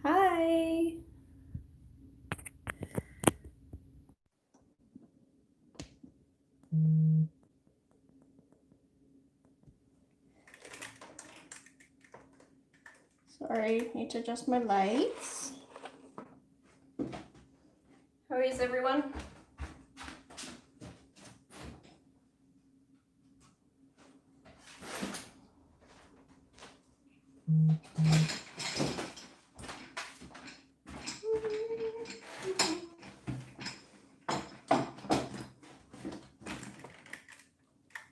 Hi. Sorry, need to adjust my lights. How is everyone?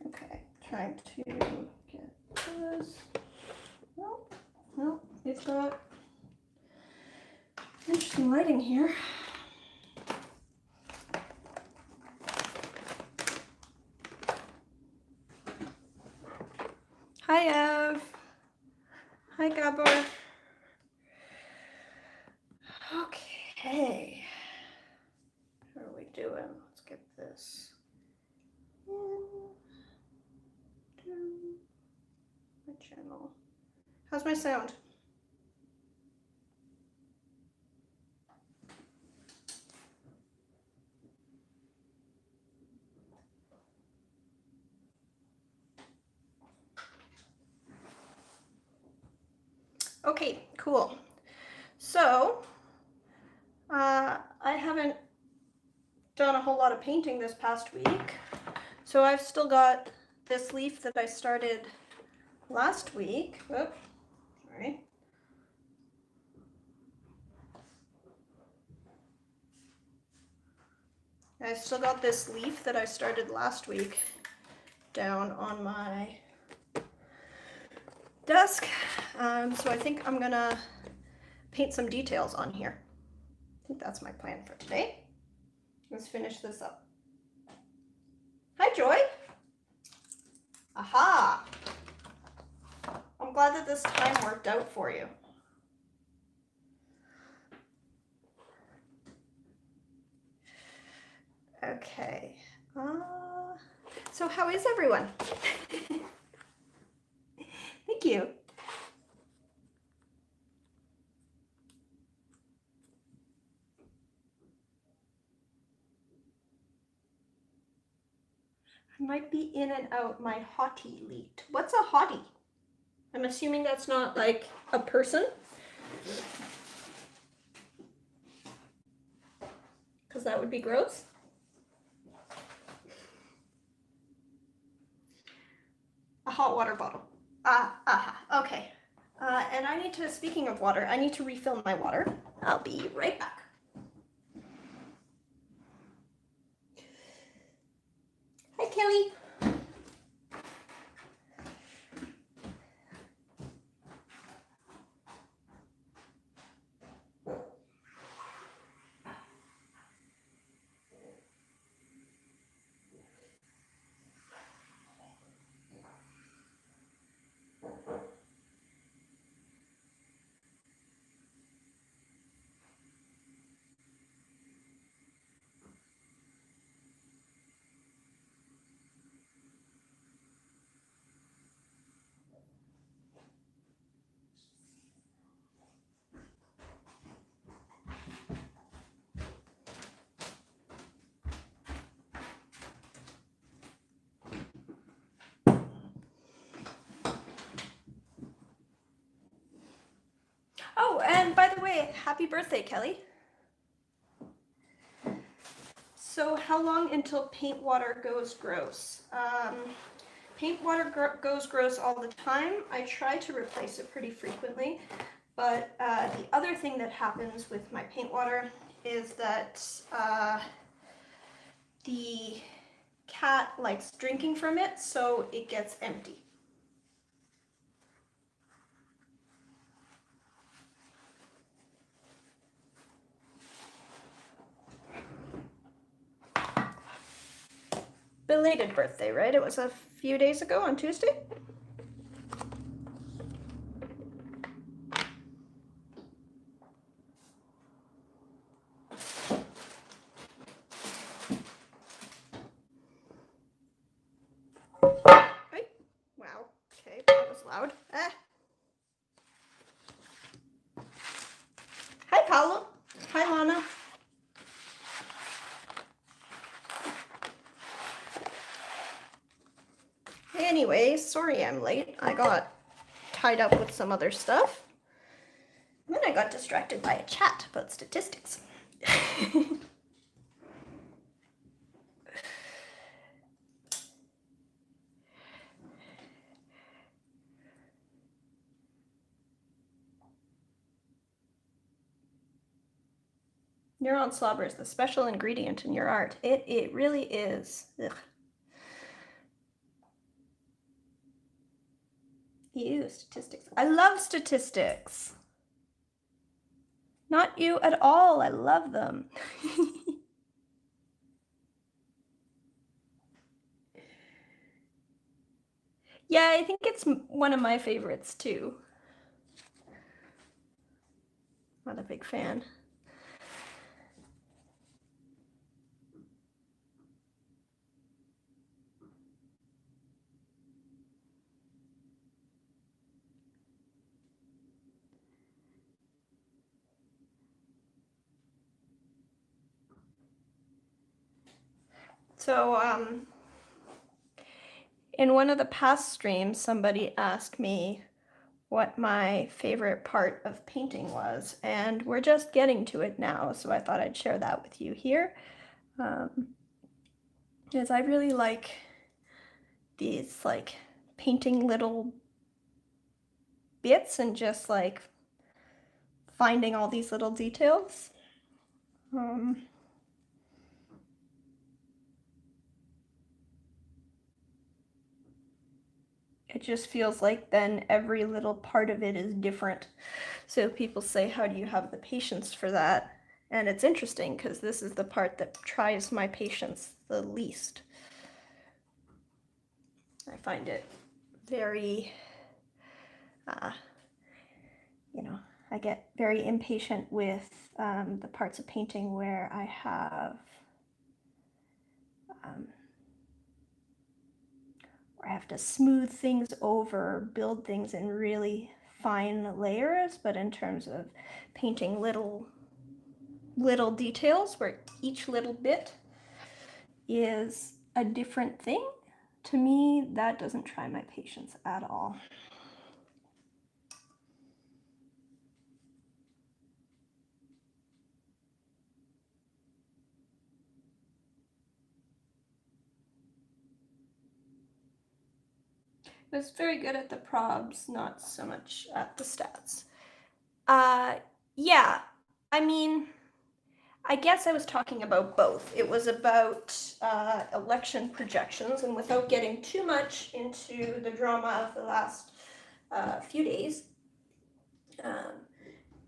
Okay, trying to get this. No, it's got interesting lighting here. Hi, Ev. Hi, Gabor. Okay. How are we doing? Let's get this into my channel. How's my sound? Okay, cool. So, I haven't done a whole lot of painting this past week. So I've still got this leaf that I started last week. Oops, sorry. I've still got this leaf that I started last week down on my desk. So I think I'm gonna paint some details on here. I think that's my plan for today. Let's finish this up. Hi, Joy. Aha! I'm glad that this time worked out for you. Okay. So how is everyone? Thank you. I might be in and out. My hottie leaked. What's a hottie? I'm assuming that's not like a person. Because that would be gross. A hot water bottle. Okay. And I need to, speaking of water, I need to refill my water. I'll be right back. Hi, Kelly. Oh, and by the way, happy birthday, Kelly. So how long until paint water goes gross? Paint water goes gross all the time. I try to replace it pretty frequently, but the other thing that happens with my paint water is that the cat likes drinking from it, so it gets empty. Belated birthday, right? It was a few days ago on Tuesday? Wow, okay, that was loud. Hi, Paolo. Hi, Lana. Anyway, sorry I'm late. I got tied up with some other stuff. And then I got distracted by a chat about statistics. Neuron slobber is the special ingredient in your art. It really is. Ugh. Ew, statistics. I love statistics. Not you at all. I love them. Yeah, I think it's one of my favorites too. Not a big fan. So, in one of the past streams, somebody asked me what my favorite part of painting was, and we're just getting to it now, so I thought I'd share that with you here. Because I really like these like painting little bits and just like finding all these little details. It just feels like then every little part of it is different. So people say, how do you have the patience for that? And it's interesting because this is the part that tries my patience the least. I find it very, you know, I get very impatient with the parts of painting where I have where I have to smooth things over, build things in really fine layers, but in terms of painting little details where each little bit is a different thing, to me, that doesn't try my patience at all. It was very good at the probs, not so much at the stats. Yeah, I mean, I guess I was talking about both. It was about election projections, and without getting too much into the drama of the last few days,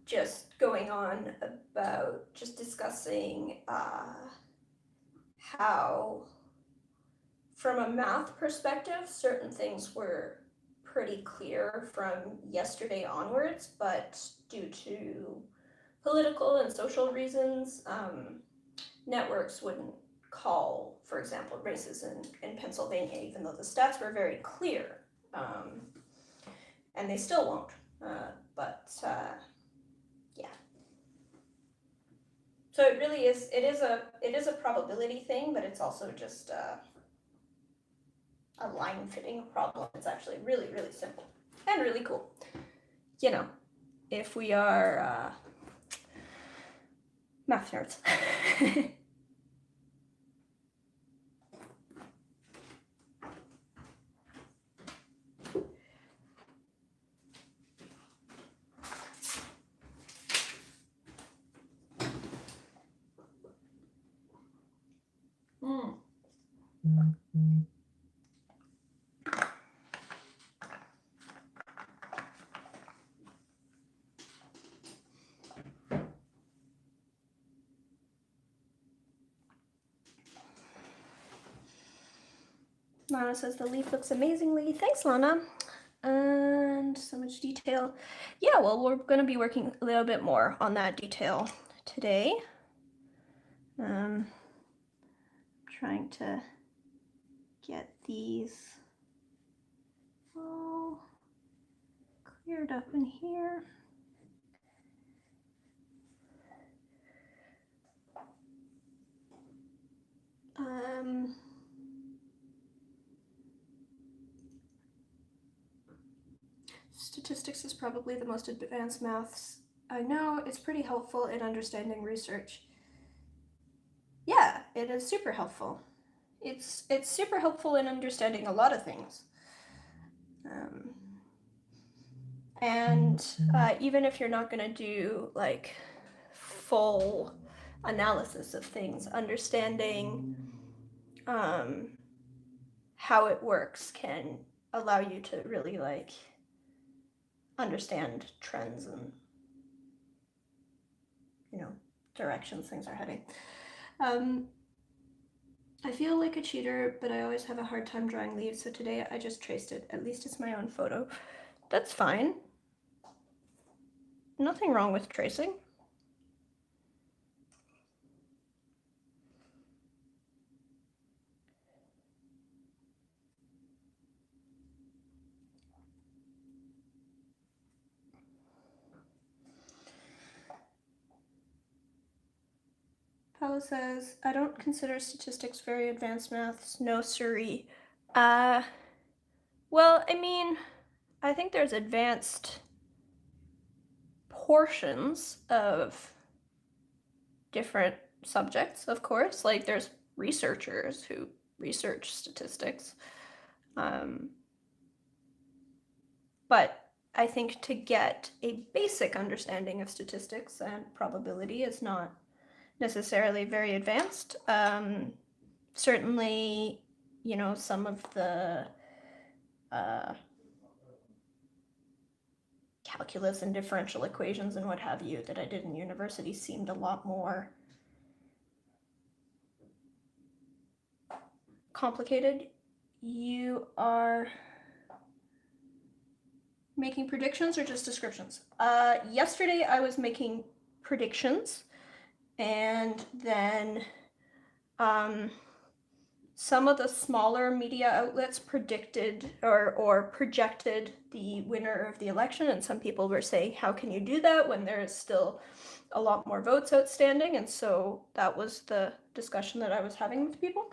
just going on about just discussing how, from a math perspective, certain things were pretty clear from yesterday onwards, but due to political and social reasons, networks wouldn't call, for example, races in Pennsylvania, even though the stats were very clear, and they still won't. Yeah. So it really is. It is a probability thing, but it's also just a line fitting problem. It's actually really, really simple and really cool. You know, if we are math nerds. Lana says the leaf looks amazingly. Thanks, Lana. And so much detail. Yeah, well, we're going to be working a little bit more on that detail today. Trying to get these all cleared up in here. Statistics is probably the most advanced maths I know. It's pretty helpful in understanding research. Yeah, it is super helpful. It's super helpful in understanding a lot of things. And even if you're not going to do like full analysis of things, understanding how it works can allow you to really like understand trends and, you know, directions things are heading. I feel like a cheater, but I always have a hard time drawing leaves, so today I just traced it. At least it's my own photo. That's fine. Nothing wrong with tracing. Paula says, I don't consider statistics very advanced maths. No, siree. Well, I mean, I think there's advanced portions of different subjects, of course. Like there's researchers who research statistics. But I think to get a basic understanding of statistics and probability is not necessarily very advanced. Certainly, you know, some of the calculus and differential equations and what have you that I did in university seemed a lot more complicated. You are making predictions or just descriptions? Yesterday I was making predictions, and then some of the smaller media outlets predicted or projected the winner of the election, and some people were saying, how can you do that when there is still a lot more votes outstanding? And so that was the discussion that I was having with people,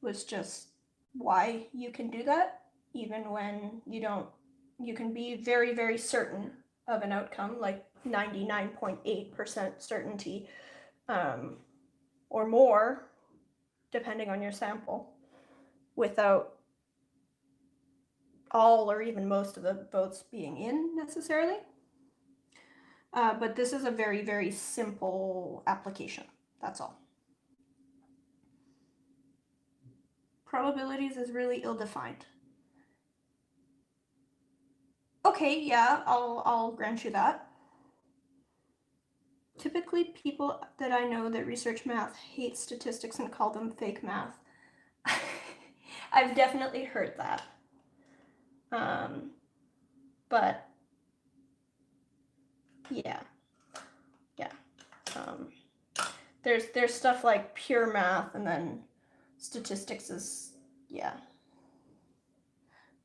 was just why you can do that even when you can be very, very certain of an outcome, like 99.8% certainty, or more, depending on your sample, without all or even most of the votes being in necessarily. But this is a very, very simple application. That's all. Probabilities is really ill-defined. Okay, yeah, I'll grant you that. Typically, people that I know that research math hate statistics and call them fake math. I've definitely heard that. But yeah. There's stuff like pure math, and then statistics is, yeah.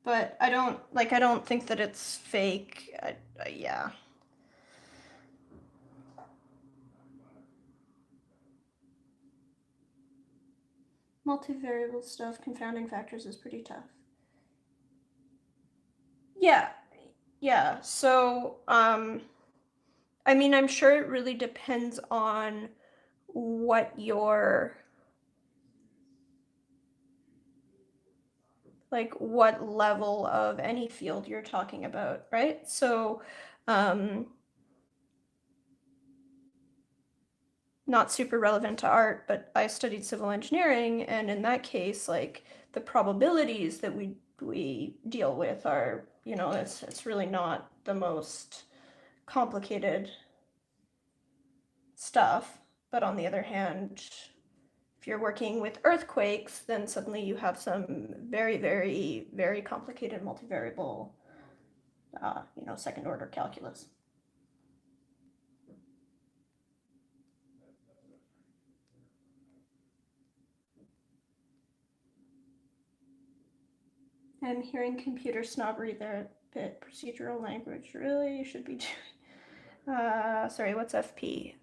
But I don't think that it's fake. Yeah. Multivariable stuff, confounding factors is pretty tough. Yeah. So, I mean, I'm sure it really depends on what your, like, what level of any field you're talking about, right? So, not super relevant to art, but I studied civil engineering, and in that case, like, the probabilities that we deal with are, you know, it's really not the most complicated stuff. But on the other hand, if you're working with earthquakes, then suddenly you have some very, very, very complicated multivariable, you know, second order calculus. I'm hearing computer snobbery there a bit. Procedural language, really? You should be doing. Sorry, what's FP?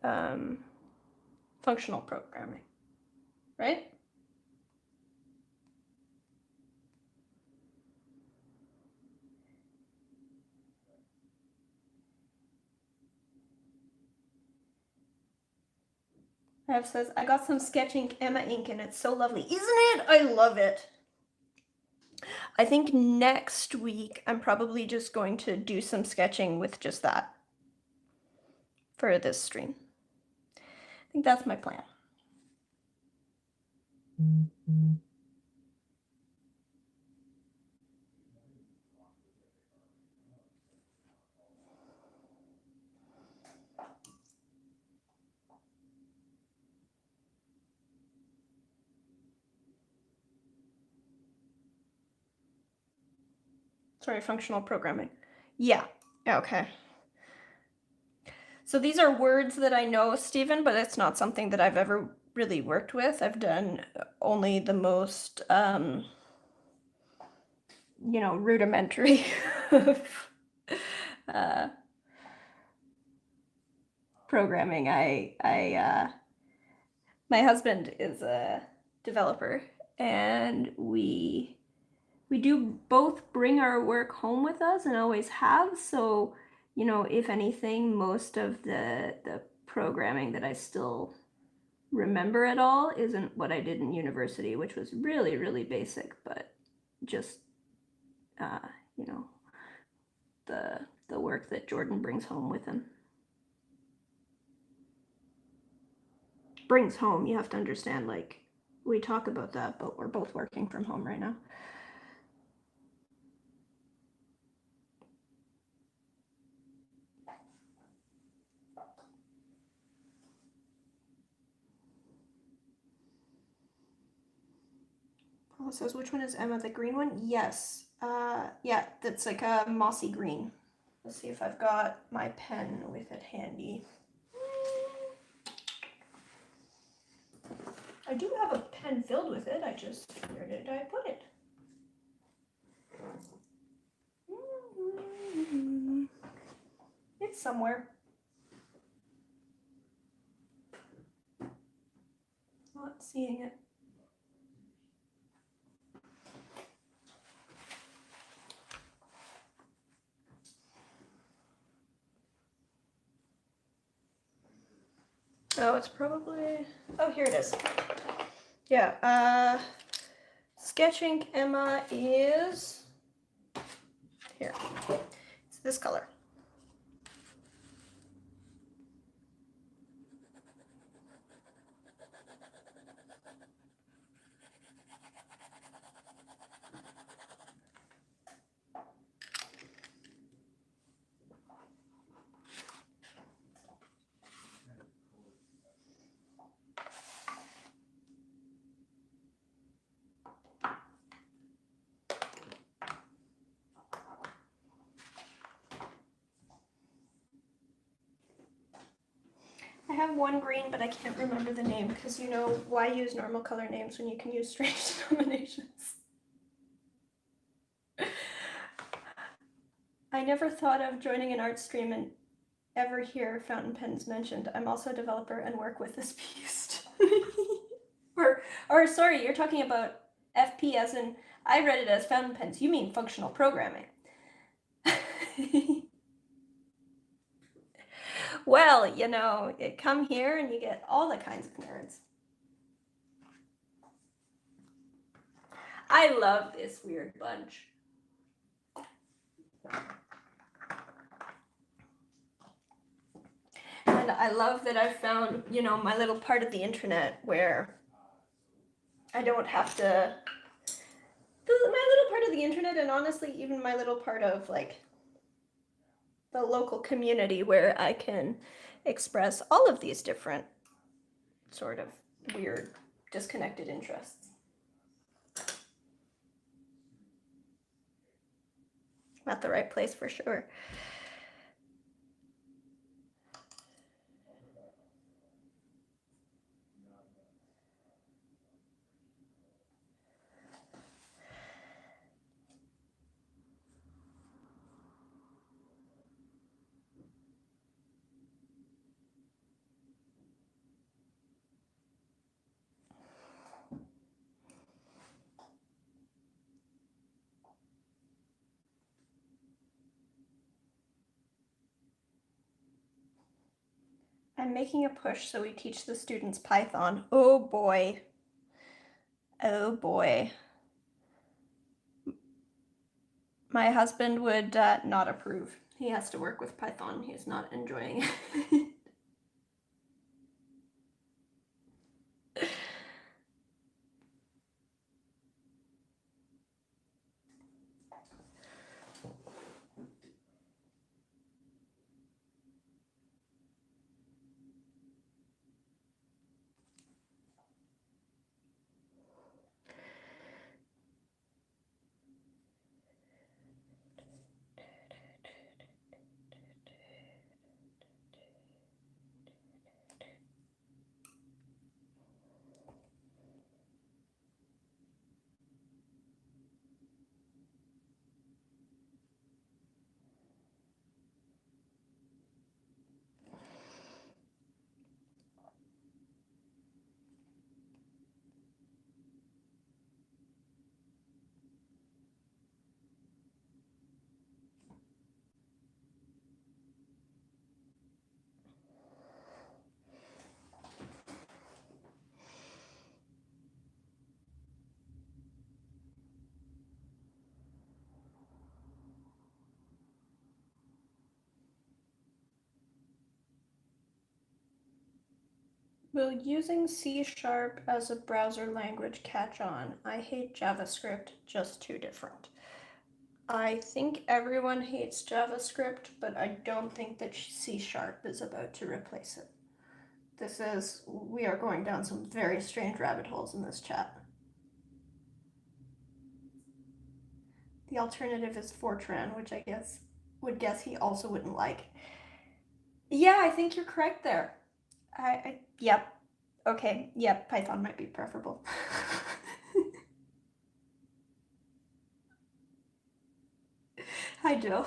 Functional programming, right? Rev says, I got some sketch ink, Emma ink, and it's so lovely. Isn't it? I love it. I think next week I'm probably just going to do some sketching with just that for this stream. I think that's my plan. Sorry, functional programming. Yeah, okay. So these are words that I know, Stephen, but it's not something that I've ever really worked with. I've done only the most, you know, rudimentary of programming. My husband is a developer, and we do both bring our work home with us and always have. So, you know, if anything, most of the programming that I still remember at all isn't what I did in university, which was really, really basic, but just, you know, the work that Jordan brings home with him. Brings home, you have to understand, like, we talk about that, but we're both working from home right now. Paula says, which one is Emma? The green one? Yes. Yeah, that's like a mossy green. Let's see if I've got my pen with it handy. I do have a pen filled with it. Where did I put it? It's somewhere. Not seeing it. Oh, it's probably, oh, here it is. Yeah, sketch ink Emma is, here, it's this color. I have one green, but I can't remember the name because, you know, why use normal color names when you can use strange denominations? I never thought of joining an art stream and ever hear fountain pens mentioned. I'm also a developer and work with this beast. or sorry, you're talking about FP as in, I read it as fountain pens. You mean functional programming. Well, you know, come here and you get all the kinds of nerds. I love this weird bunch. And I love that I've found, you know, my little part of the internet where I don't have to, my little part of the internet, and honestly, even my little part of, like, the local community where I can express all of these different sort of weird, disconnected interests. I'm at the right place for sure. I'm making a push so we teach the students Python. Oh boy. Oh boy. My husband would not approve. He has to work with Python. He's not enjoying it. Will using C# as a browser language catch on? I hate JavaScript, just too different. I think everyone hates JavaScript, but I don't think that C# is about to replace it. We are going down some very strange rabbit holes in this chat. The alternative is Fortran, which I would guess he also wouldn't like. Yeah, I think you're correct there. Yep. Okay, yep, Python might be preferable. Hi, Jill.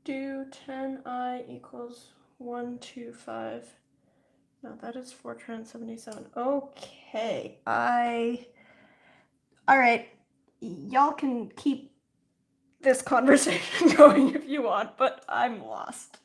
Do 10i equals 125. No, that is Fortran 77. Okay, all right, y'all can keep this conversation going if you want, but I'm lost.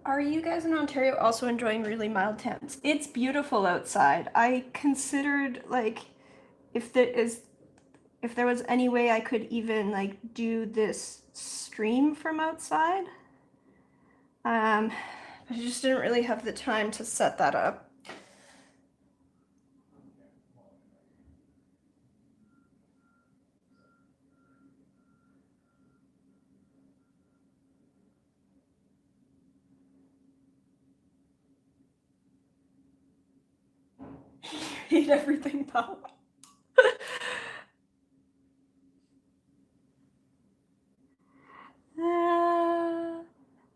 Are you guys in Ontario also enjoying really mild temps? It's beautiful outside. I considered, like, if there was any way I could even like do this stream from outside. I just didn't really have the time to set that up. Hate everything though.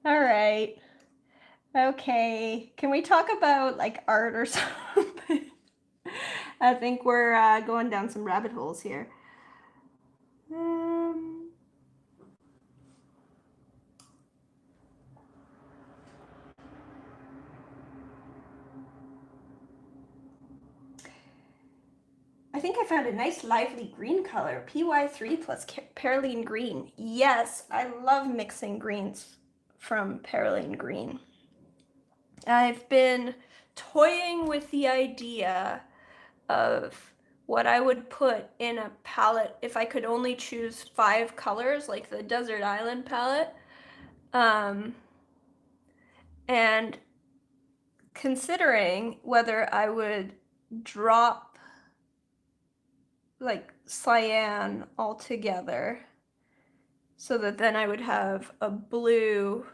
All right. Okay. Can we talk about like art or something? I think we're going down some rabbit holes here. I think I found a nice lively green color, PY3 plus Perylene Green. Yes, I love mixing greens from Perylene Green. I've been toying with the idea of what I would put in a palette if I could only choose 5 colors, like the Desert Island palette. And considering whether I would drop like cyan altogether so that then I would have a blue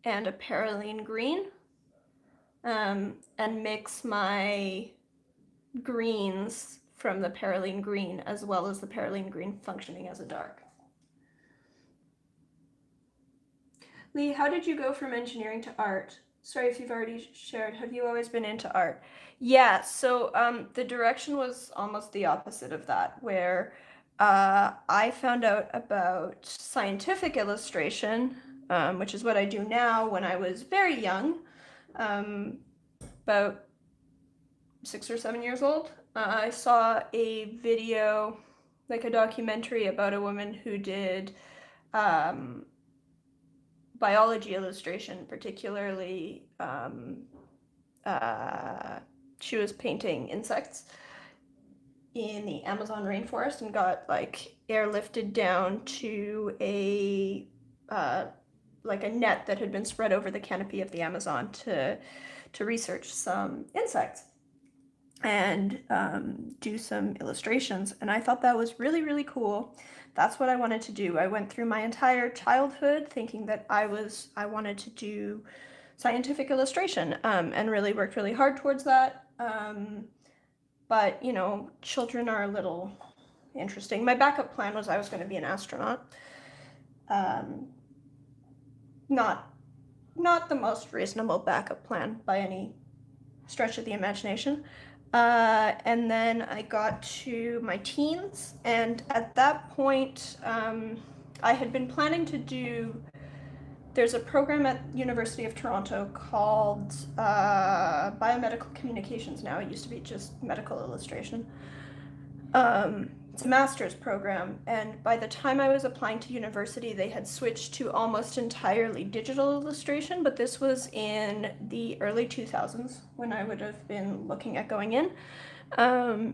and a perylene green, and mix my greens from the perylene green as well as the perylene green functioning as a dark. Lee, how did you go from engineering to art? Sorry if you've already shared. Have you always been into art? Yeah, so the direction was almost the opposite of that, where I found out about scientific illustration, which is what I do now, when I was very young, about 6 or 7 years old. I saw a video, like a documentary about a woman who did biology illustration, particularly she was painting insects in the Amazon rainforest and got like airlifted down to a like a net that had been spread over the canopy of the Amazon to research some insects and do some illustrations. And I thought that was really, really cool. That's what I wanted to do. I went through my entire childhood thinking that I wanted to do scientific illustration, and really worked really hard towards that. But, you know, children are a little interesting. My backup plan was I was going to be an astronaut. Not the most reasonable backup plan by any stretch of the imagination. And then I got to my teens, and at that point, I had been planning to do, there's a program at University of Toronto called Biomedical Communications now. It used to be just medical illustration. It's a master's program, and by the time I was applying to university, they had switched to almost entirely digital illustration, but this was in the early 2000s when I would have been looking at going in. So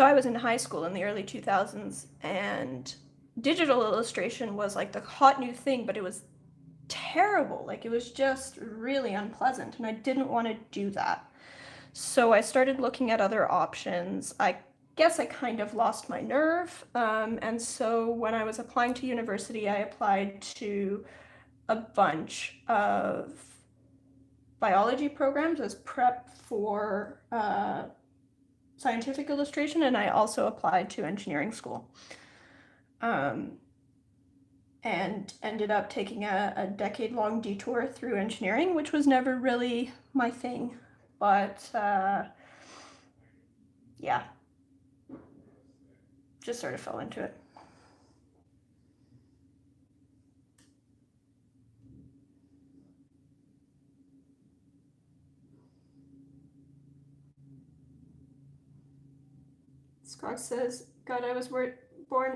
I was in high school in the early 2000s, and digital illustration was like the hot new thing, but it was terrible. Like, it was just really unpleasant, and I didn't want to do that. So I started looking at other options. I guess I kind of lost my nerve. And so when I was applying to university, I applied to a bunch of biology programs as prep for scientific illustration, and I also applied to engineering school. And ended up taking a decade-long detour through engineering, which was never really my thing. But yeah, just sort of fell into it. Scrog says, God, I was born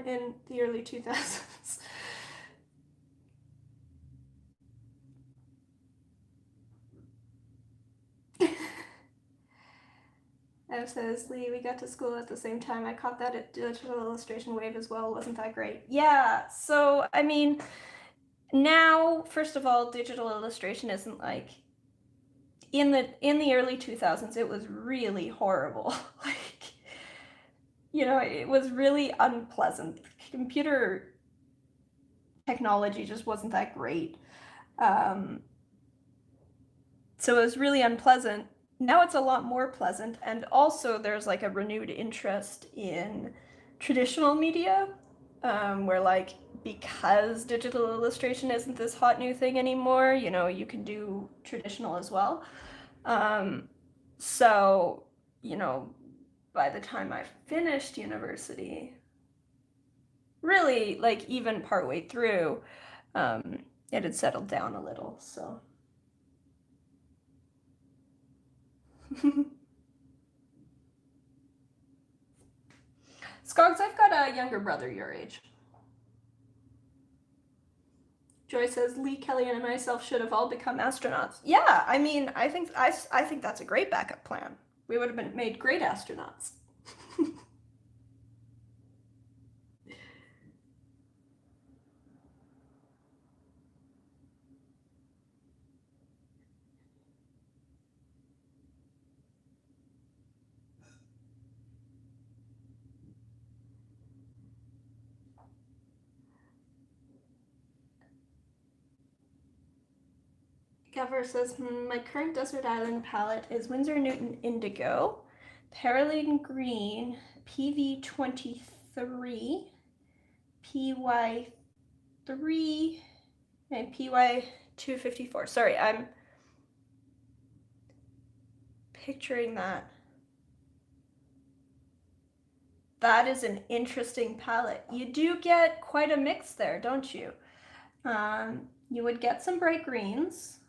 in the early 2000s. Ev says, Lee, we got to school at the same time. I caught that at digital illustration wave as well. Wasn't that great? Yeah, so I mean, now, first of all, digital illustration isn't like, in the early 2000s, it was really horrible. Like, you know, it was really unpleasant. Computer technology just wasn't that great. So it was really unpleasant. Now it's a lot more pleasant, and also there's like a renewed interest in traditional media, where like, because digital illustration isn't this hot new thing anymore, you know, you can do traditional as well. So, you know, by the time I finished university, really, like, even partway through, it had settled down a little, so. Skogs, I've got a younger brother your age. Joy says Lee, Kelly, and myself should have all become astronauts. Yeah, I mean, I think that's a great backup plan. We would have been made great astronauts. Gavver says, my current Desert Island palette is Winsor Newton Indigo, Perylene Green, PV23, PY3, and PY254. Sorry, I'm picturing that. That is an interesting palette. You do get quite a mix there, don't you? You would get some bright greens,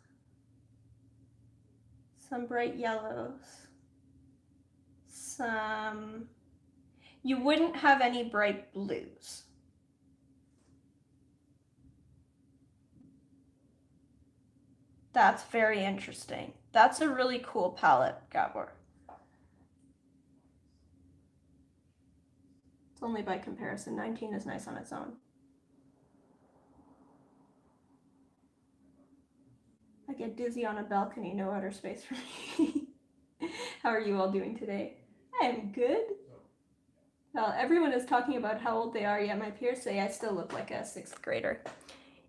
some bright yellows, you wouldn't have any bright blues. That's very interesting. That's a really cool palette, Gabor. It's only by comparison. 19 is nice on its own. I get dizzy on a balcony, no outer space for me. How are you all doing today? I am good. Well, everyone is talking about how old they are, yet my peers say I still look like a 6th grader.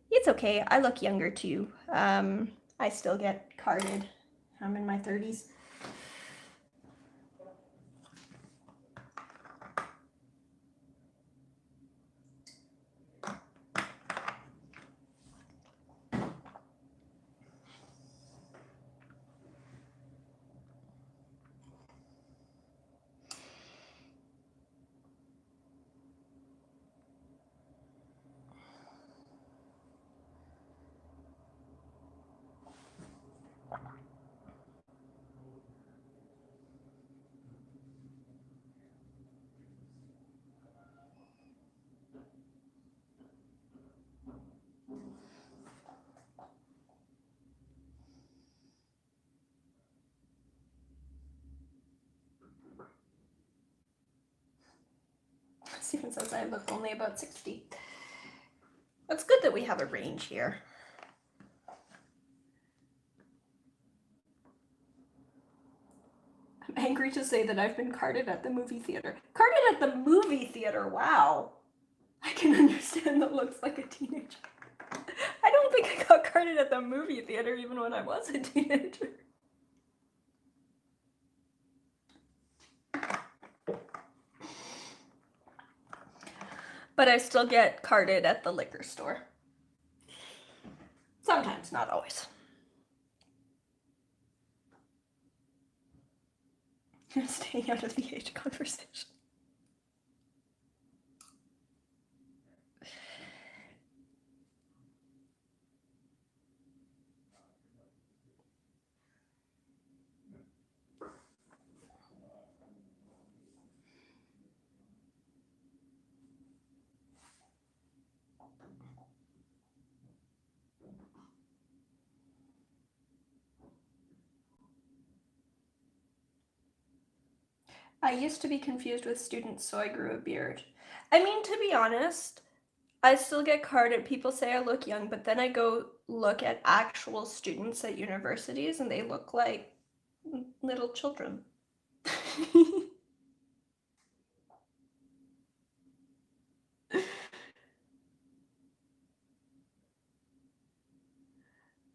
It's okay, I look younger too. I still get carded. I'm in my 30s. Stephen says I look only about 60. It's good that we have a range here. I'm angry to say that I've been carded at the movie theater. Carded at the movie theater, wow. I can understand that looks like a teenager. I don't think I got carded at the movie theater even when I was a teenager. But I still get carded at the liquor store. Sometimes, not always. I'm staying out of the age conversation. I used to be confused with students, so I grew a beard. I mean, to be honest, I still get carded. People say I look young, but then I go look at actual students at universities and they look like little children.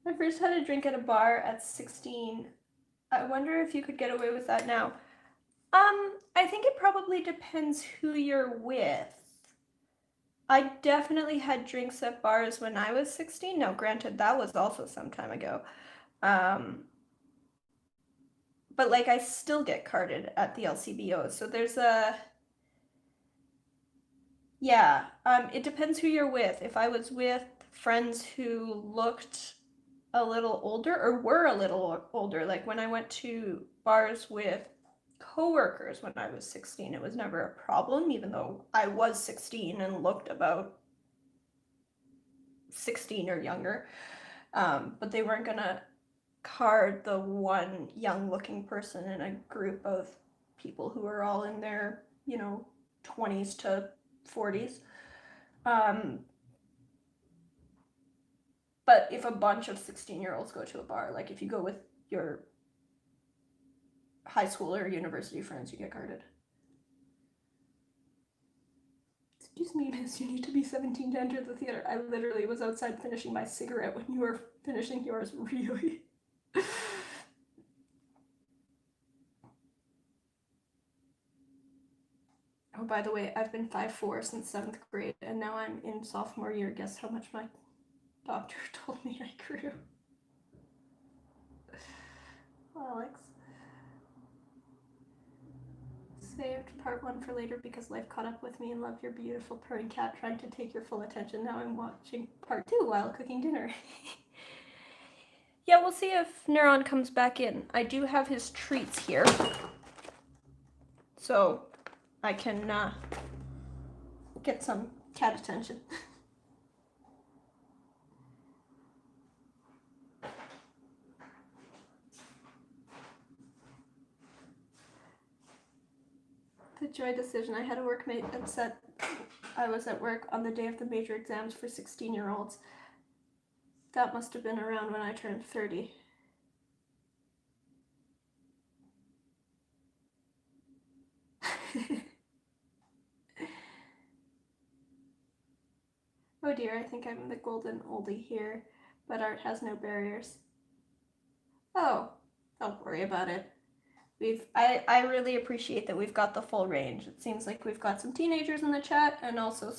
I first had a drink at a bar at 16. I wonder if you could get away with that now. I think it probably depends who you're with. I definitely had drinks at bars when I was 16. Now, granted, that was also some time ago. But like I still get carded at the LCBO. So there's yeah, it depends who you're with. If I was with friends who looked a little older or were a little older, like when I went to bars with coworkers when I was 16, it was never a problem, even though I was 16 and looked about 16 or younger, but they weren't gonna card the one young looking person in a group of people who are all in their, 20s to 40s. But if a bunch of 16-year-olds go to a bar, like if you go with your high school or university friends, you get carded. Excuse me, miss, you need to be 17 to enter the theater. I literally was outside finishing my cigarette when you were finishing yours, really. Oh, by the way, I've been 5'4" since 7th grade, and now I'm in sophomore year. Guess how much my doctor told me I grew. Alex. Saved part 1 for later because life caught up with me and love your beautiful purring cat trying to take your full attention. Now I'm watching part 2 while cooking dinner. Yeah, we'll see if Neuron comes back in. I do have his treats here, so I can get some cat attention. The joy decision. I had a workmate that said I was at work on the day of the major exams for 16-year-olds. That must have been around when I turned 30. Oh dear, I think I'm the golden oldie here, but art has no barriers. Oh, don't worry about it. I really appreciate that we've got the full range. It seems like we've got some teenagers in the chat and also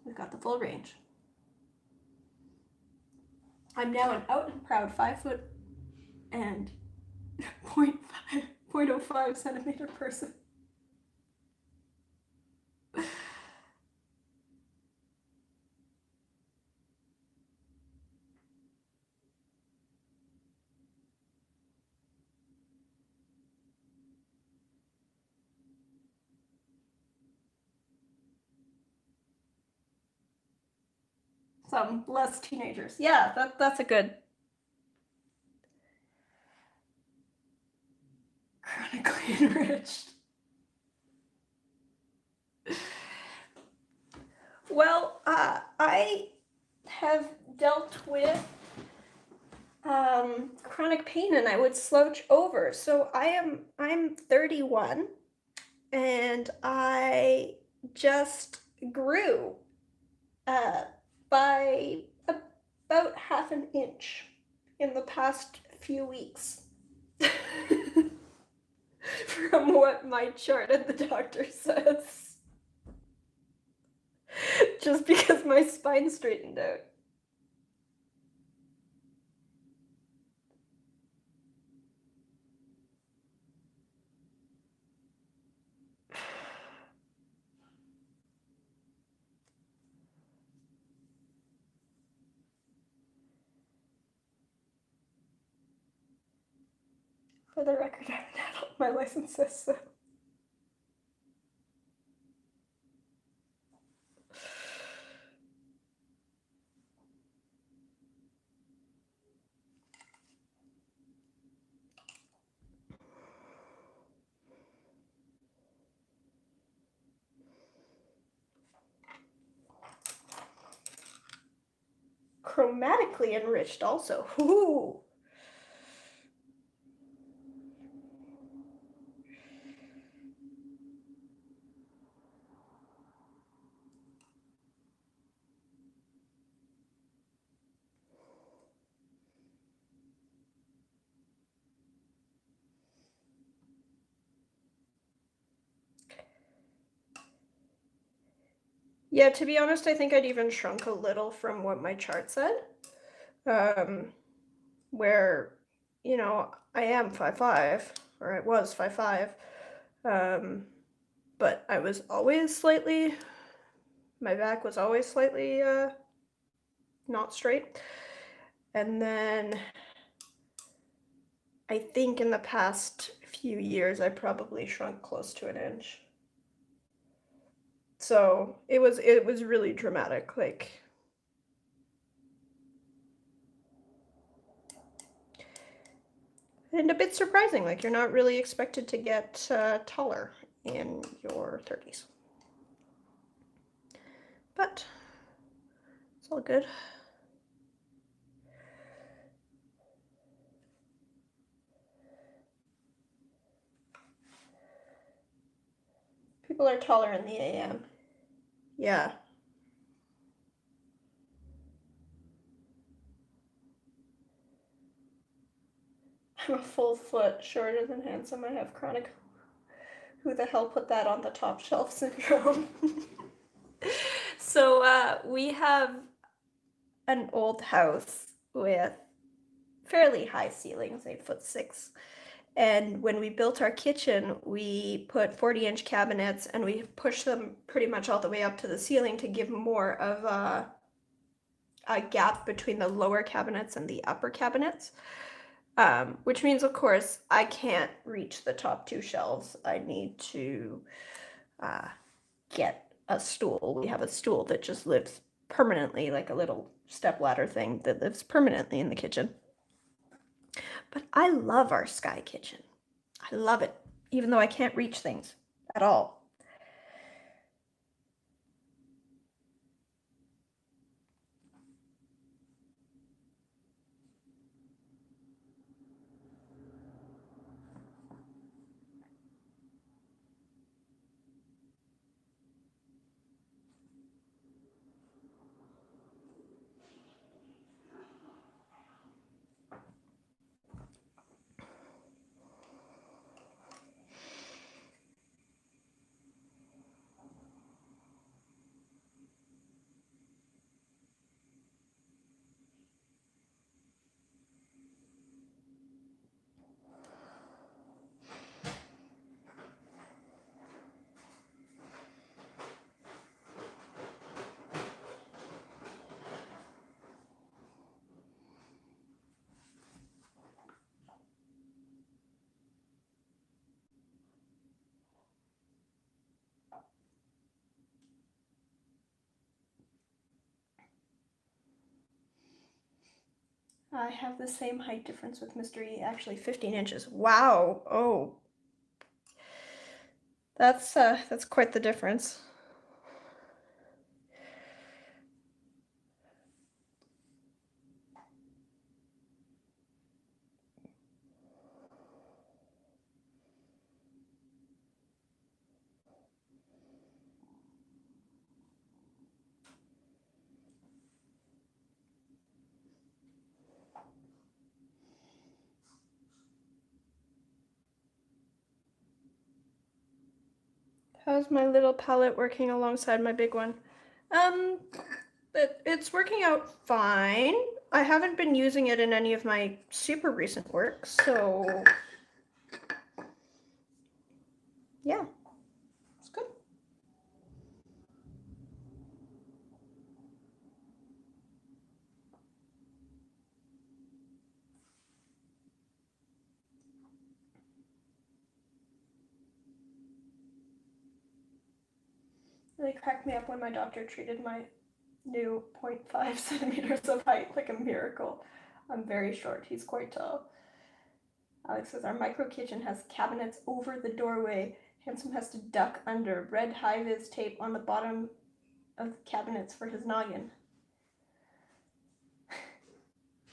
we've got the full range. I'm now an out and proud 5 foot and 0.05 centimeter person. Some less teenagers. Yeah, that's a good. Chronically enriched. Well, I have dealt with chronic pain and I would slouch over. So I'm 31 and I just grew by about half an inch in the past few weeks. From what my chart and the doctor says. Just because my spine straightened out. For the record, I'm an adult. My license says so. Chromatically enriched also. Ooh. Yeah, to be honest, I think I'd even shrunk a little from what my chart said. Where, I am 5'5", or I was 5'5", but I was always slightly, my back was always slightly not straight. And then I think in the past few years, I probably shrunk close to an inch. So it was really dramatic, like, and a bit surprising. Like, you're not really expected to get taller in your 30s. But it's all good. People are taller in the AM. Yeah. I'm a full foot shorter than handsome. I have chronic who the hell put that on the top shelf syndrome. So we have an old house with fairly high ceilings, 8'6". And when we built our kitchen, we put 40-inch cabinets and we pushed them pretty much all the way up to the ceiling to give more of a gap between the lower cabinets and the upper cabinets. Which means, of course, I can't reach the top two shelves. I need to get a stool. We have a stool that just lives permanently, like a little step ladder thing that lives permanently in the kitchen. But I love our sky kitchen. I love it, even though I can't reach things at all. I have the same height difference with Mr. E, actually 15 inches. Wow. Oh. That's quite the difference. How's my little palette working alongside my big one? It's working out fine. I haven't been using it in any of my super recent work, so yeah, it's good. Really cracked me up when my doctor treated my new 0.5 centimeters of height like a miracle. I'm very short. He's quite tall. Alex says, our micro kitchen has cabinets over the doorway. Handsome has to duck under. Red high-vis tape on the bottom of the cabinets for his noggin.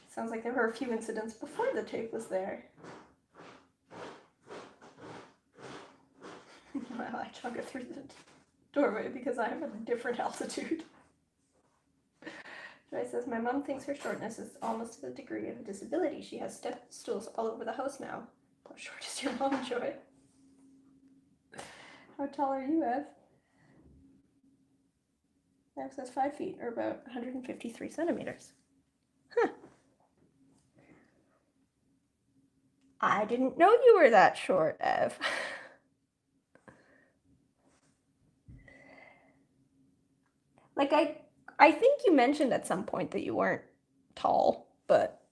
Sounds like there were a few incidents before the tape was there. Well, I chug it through the doorway because I am at a different altitude. Joy says, my mom thinks her shortness is almost to the degree of a disability. She has step stools all over the house now. How short is your mom, Joy? How tall are you, Ev? Ev says 5 feet, or about 153 centimeters. Huh. I didn't know you were that short, Ev. Like, I think you mentioned at some point that you weren't tall, but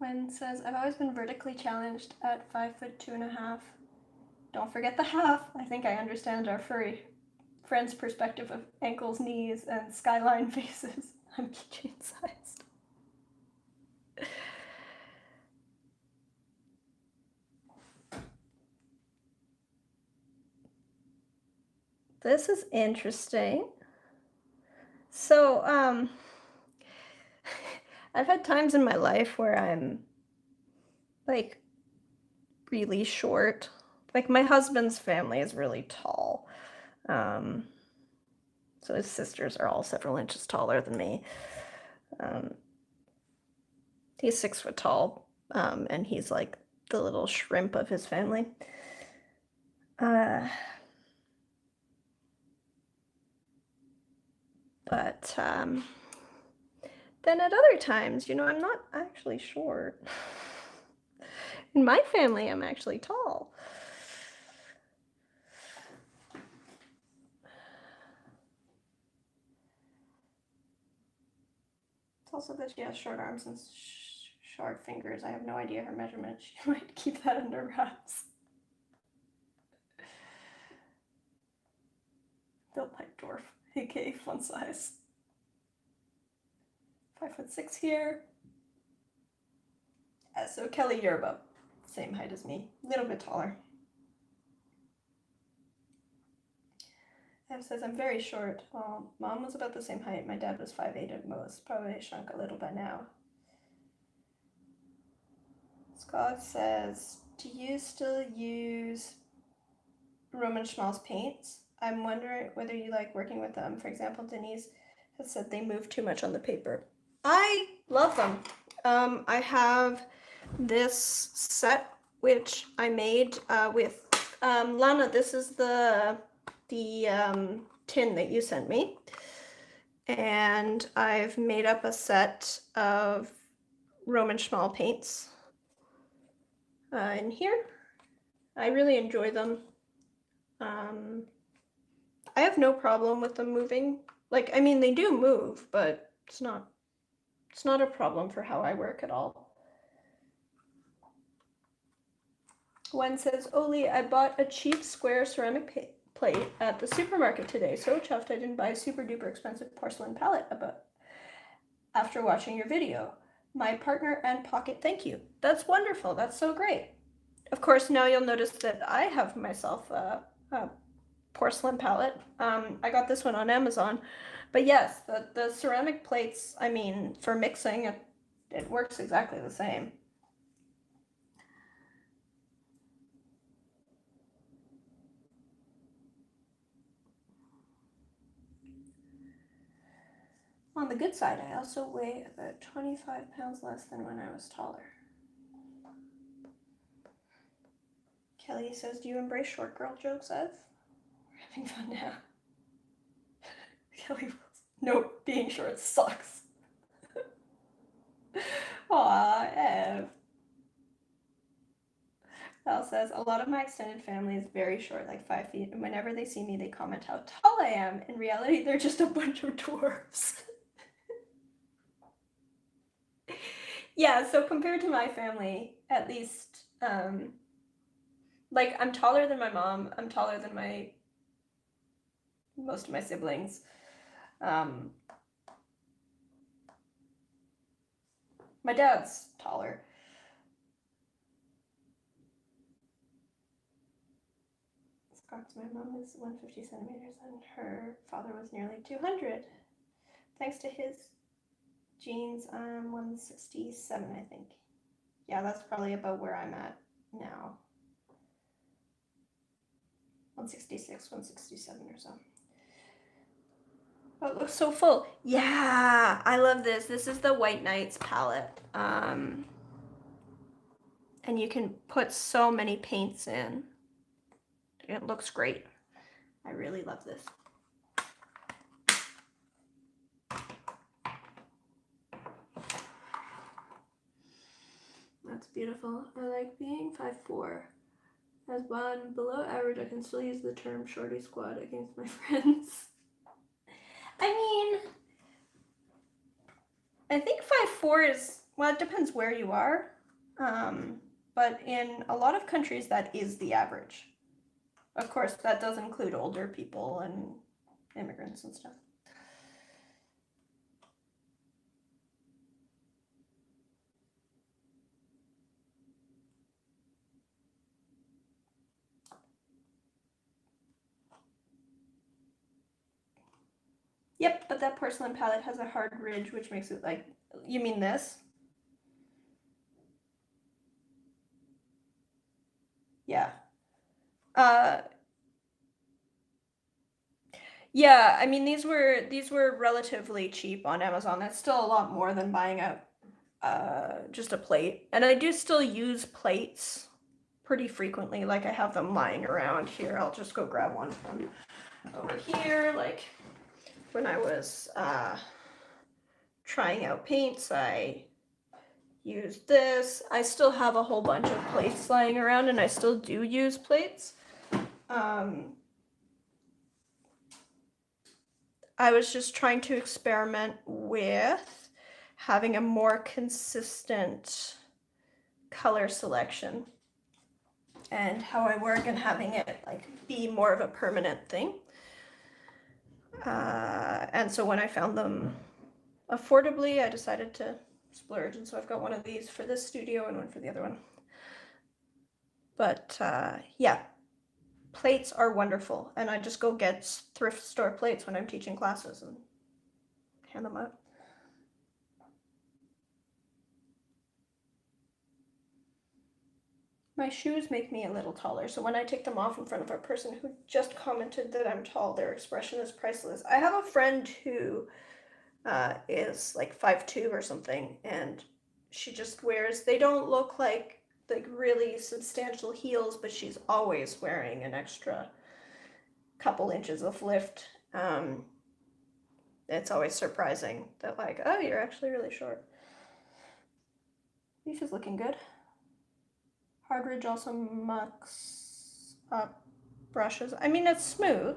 Wen says, I've always been vertically challenged at 5'2.5". Don't forget the half. I think I understand our furry friend's perspective of ankles, knees, and skyline faces. I'm keychain sized. This is interesting. So, I've had times in my life where I'm like really short. Like my husband's family is really tall. So his sisters are all several inches taller than me. He's 6 foot tall, and he's like the little shrimp of his family. But then at other times, you know, I'm not actually short. In my family, I'm actually tall. It's also that she has short arms and short fingers. I have no idea her measurement. She might keep that under wraps. Built like dwarf, aka fun size. 5'6" here. So Kelly, you're about the same height as me, a little bit taller. Ev says, I'm very short. Well, Mom was about the same height. My dad was 5'8" at most. Probably shrunk a little by now. Scott says, do you still use Roman Schmalz paints? I'm wondering whether you like working with them. For example, Denise has said they move too much on the paper. I love them. I have this set which I made with Lana. This is the tin that you sent me, and I've made up a set of Roman Schmalz paints in here. I really enjoy them. I have no problem with them moving. Like, I mean, they do move, but it's not a problem for how I work at all. Wen says, Oli, I bought a cheap square ceramic plate at the supermarket today. So chuffed I didn't buy a super duper expensive porcelain palette after watching your video. My partner and pocket thank you. That's wonderful. That's so great. Of course, now you'll notice that I have myself a porcelain palette. I got this one on Amazon. But yes, the ceramic plates, I mean, for mixing, it works exactly the same. On the good side, I also weigh about 25 pounds less than when I was taller. Kelly says, do you embrace short girl jokes, Ev? We're having fun now. Kelly, no, being short sucks. Aw, Ev. Val says, a lot of my extended family is very short, like 5 feet, and whenever they see me, they comment how tall I am. In reality, they're just a bunch of dwarfs. Yeah, so compared to my family, at least, like, I'm taller than my mom. I'm taller than most of my siblings. My dad's taller. Scott's my mom is 150 centimeters and her father was nearly 200. Thanks to his genes, I'm 167, I think. Yeah, that's probably about where I'm at now. 166, 167 or so. Oh, it looks so full. Yeah, I love this. This is the White Nights palette. And you can put so many paints in. It looks great. I really love this. That's beautiful. I like being 5'4". As one below average, I can still use the term shorty squad against my friends. I mean, I think 5'4" is well, it depends where you are, but in a lot of countries that is the average. Of course, that does include older people and immigrants and stuff. Yep, but that porcelain palette has a hard ridge, which makes it like, you mean this? Yeah. Yeah, I mean these were relatively cheap on Amazon. That's still a lot more than buying a just a plate. And I do still use plates pretty frequently. Like I have them lying around here. I'll just go grab one from over here. Like when I was trying out paints, I used this. I still have a whole bunch of plates lying around and I still do use plates. I was just trying to experiment with having a more consistent color selection and how I work and having it like be more of a permanent thing. And so when I found them affordably, I decided to splurge. And so I've got one of these for this studio and one for the other one. But yeah, plates are wonderful. And I just go get thrift store plates when I'm teaching classes and hand them out. My shoes make me a little taller, so when I take them off in front of a person who just commented that I'm tall, their expression is priceless. I have a friend who is like 5'2" or something, and she just wears, they don't look like really substantial heels, but she's always wearing an extra couple inches of lift. It's always surprising that like, oh, you're actually really short. Leaf is looking good. Hard ridge also mucks up brushes. I mean, it's smooth.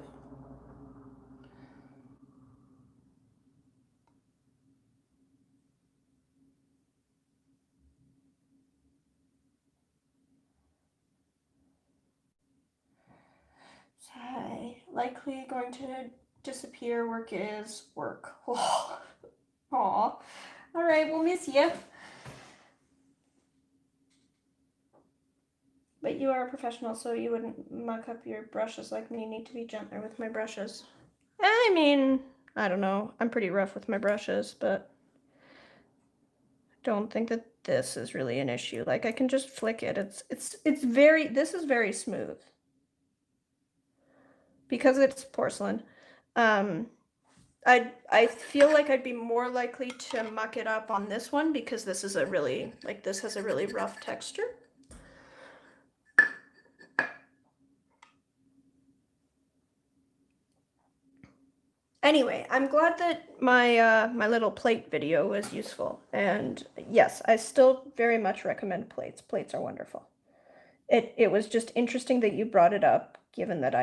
Likely going to disappear. Work is work. Oh. Aw. All right, we'll miss you. But you are a professional, so you wouldn't muck up your brushes like me. You need to be gentler with my brushes. I mean, I don't know. I'm pretty rough with my brushes, but I don't think that this is really an issue. Like I can just flick it. It's very, this is very smooth. Because it's porcelain. I feel like I'd be more likely to muck it up on this one because this is a really, like this has a really rough texture. Anyway, I'm glad that my my little plate video was useful. And yes, I still very much recommend plates. Plates are wonderful. It was just interesting that you brought it up, given that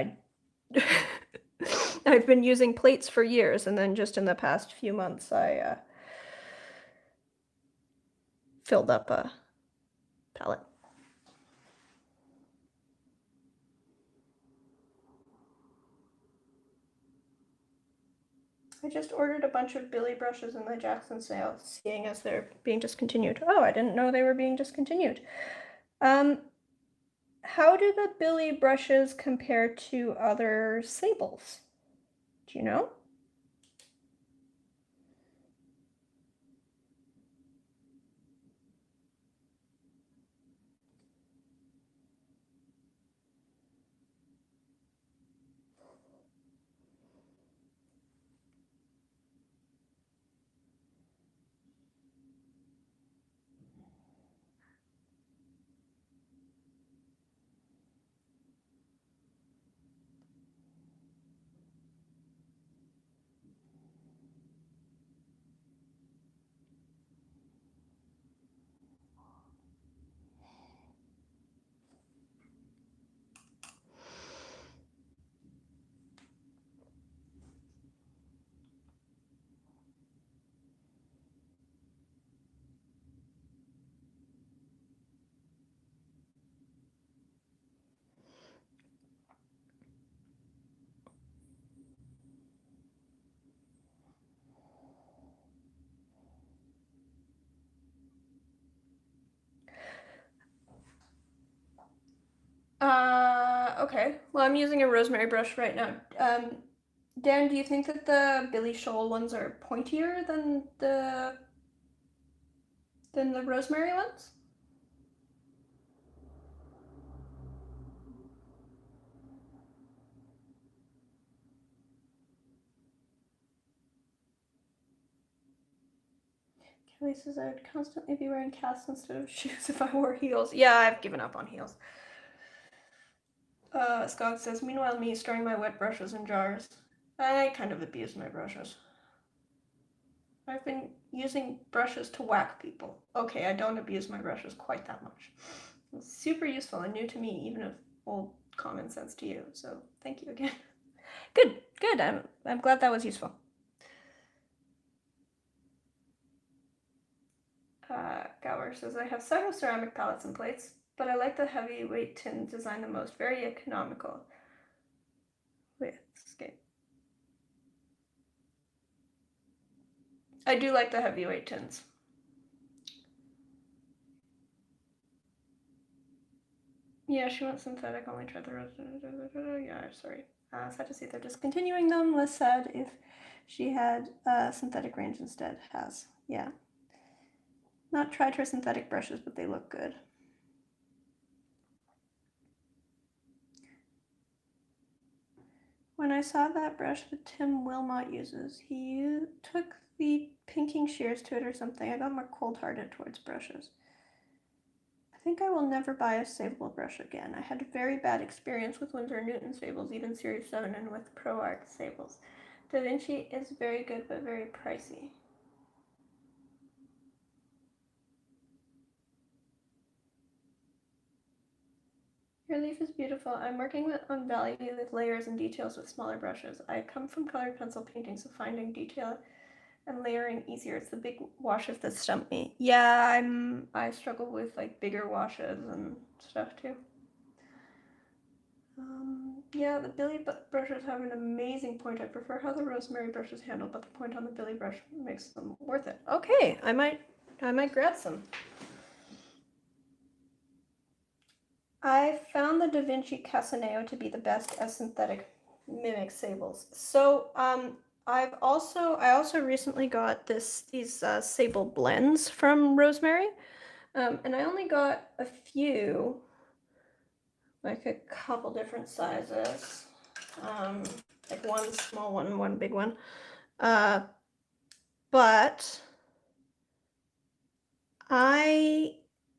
I've been using plates for years, and then just in the past few months, I filled up a palette. I just ordered a bunch of Billy brushes in the Jackson sale, seeing as they're being discontinued. Oh, I didn't know they were being discontinued. How do the Billy brushes compare to other sables? Do you know? Okay. Well, I'm using a rosemary brush right now. Dan, do you think that the Billy Shoal ones are pointier than the rosemary ones? Kelly says I would constantly be wearing casts instead of shoes if I wore heels. Yeah, I've given up on heels. Scott says, meanwhile, me storing my wet brushes in jars. I kind of abuse my brushes. I've been using brushes to whack people. Okay, I don't abuse my brushes quite that much. It's super useful and new to me, even if old common sense to you. So thank you again. Good, good. I'm glad that was useful. Gower says, I have several ceramic palettes and plates, but I like the heavyweight tin design the most. Very economical. Wait, escape. I do like the heavyweight tins. Yeah, she went synthetic, only tried the rose. Yeah, sorry. Sad to see they're discontinuing them. Less sad if she had synthetic range instead. Has. Yeah. Not tried her synthetic brushes, but they look good. When I saw that brush that Tim Wilmot uses, he took the pinking shears to it or something. I got more cold-hearted towards brushes. I think I will never buy a saveable brush again. I had a very bad experience with Winsor & Newton sables, even Series 7, and with ProArt sables. Da Vinci is very good, but very pricey. Your leaf is beautiful. I'm working on value with layers and details with smaller brushes. I come from colored pencil painting, so finding detail and layering easier. It's the big washes that stump me. Yeah, I struggle with like bigger washes and stuff too. Yeah, the Billy brushes have an amazing point. I prefer how the rosemary brush is handled, but the point on the Billy brush makes them worth it. Okay, I might grab some. I found the Da Vinci Casaneo to be the best as synthetic mimic sables. So I also recently got these sable blends from Rosemary, and I only got a few, like a couple different sizes, like one small one, one big one, but I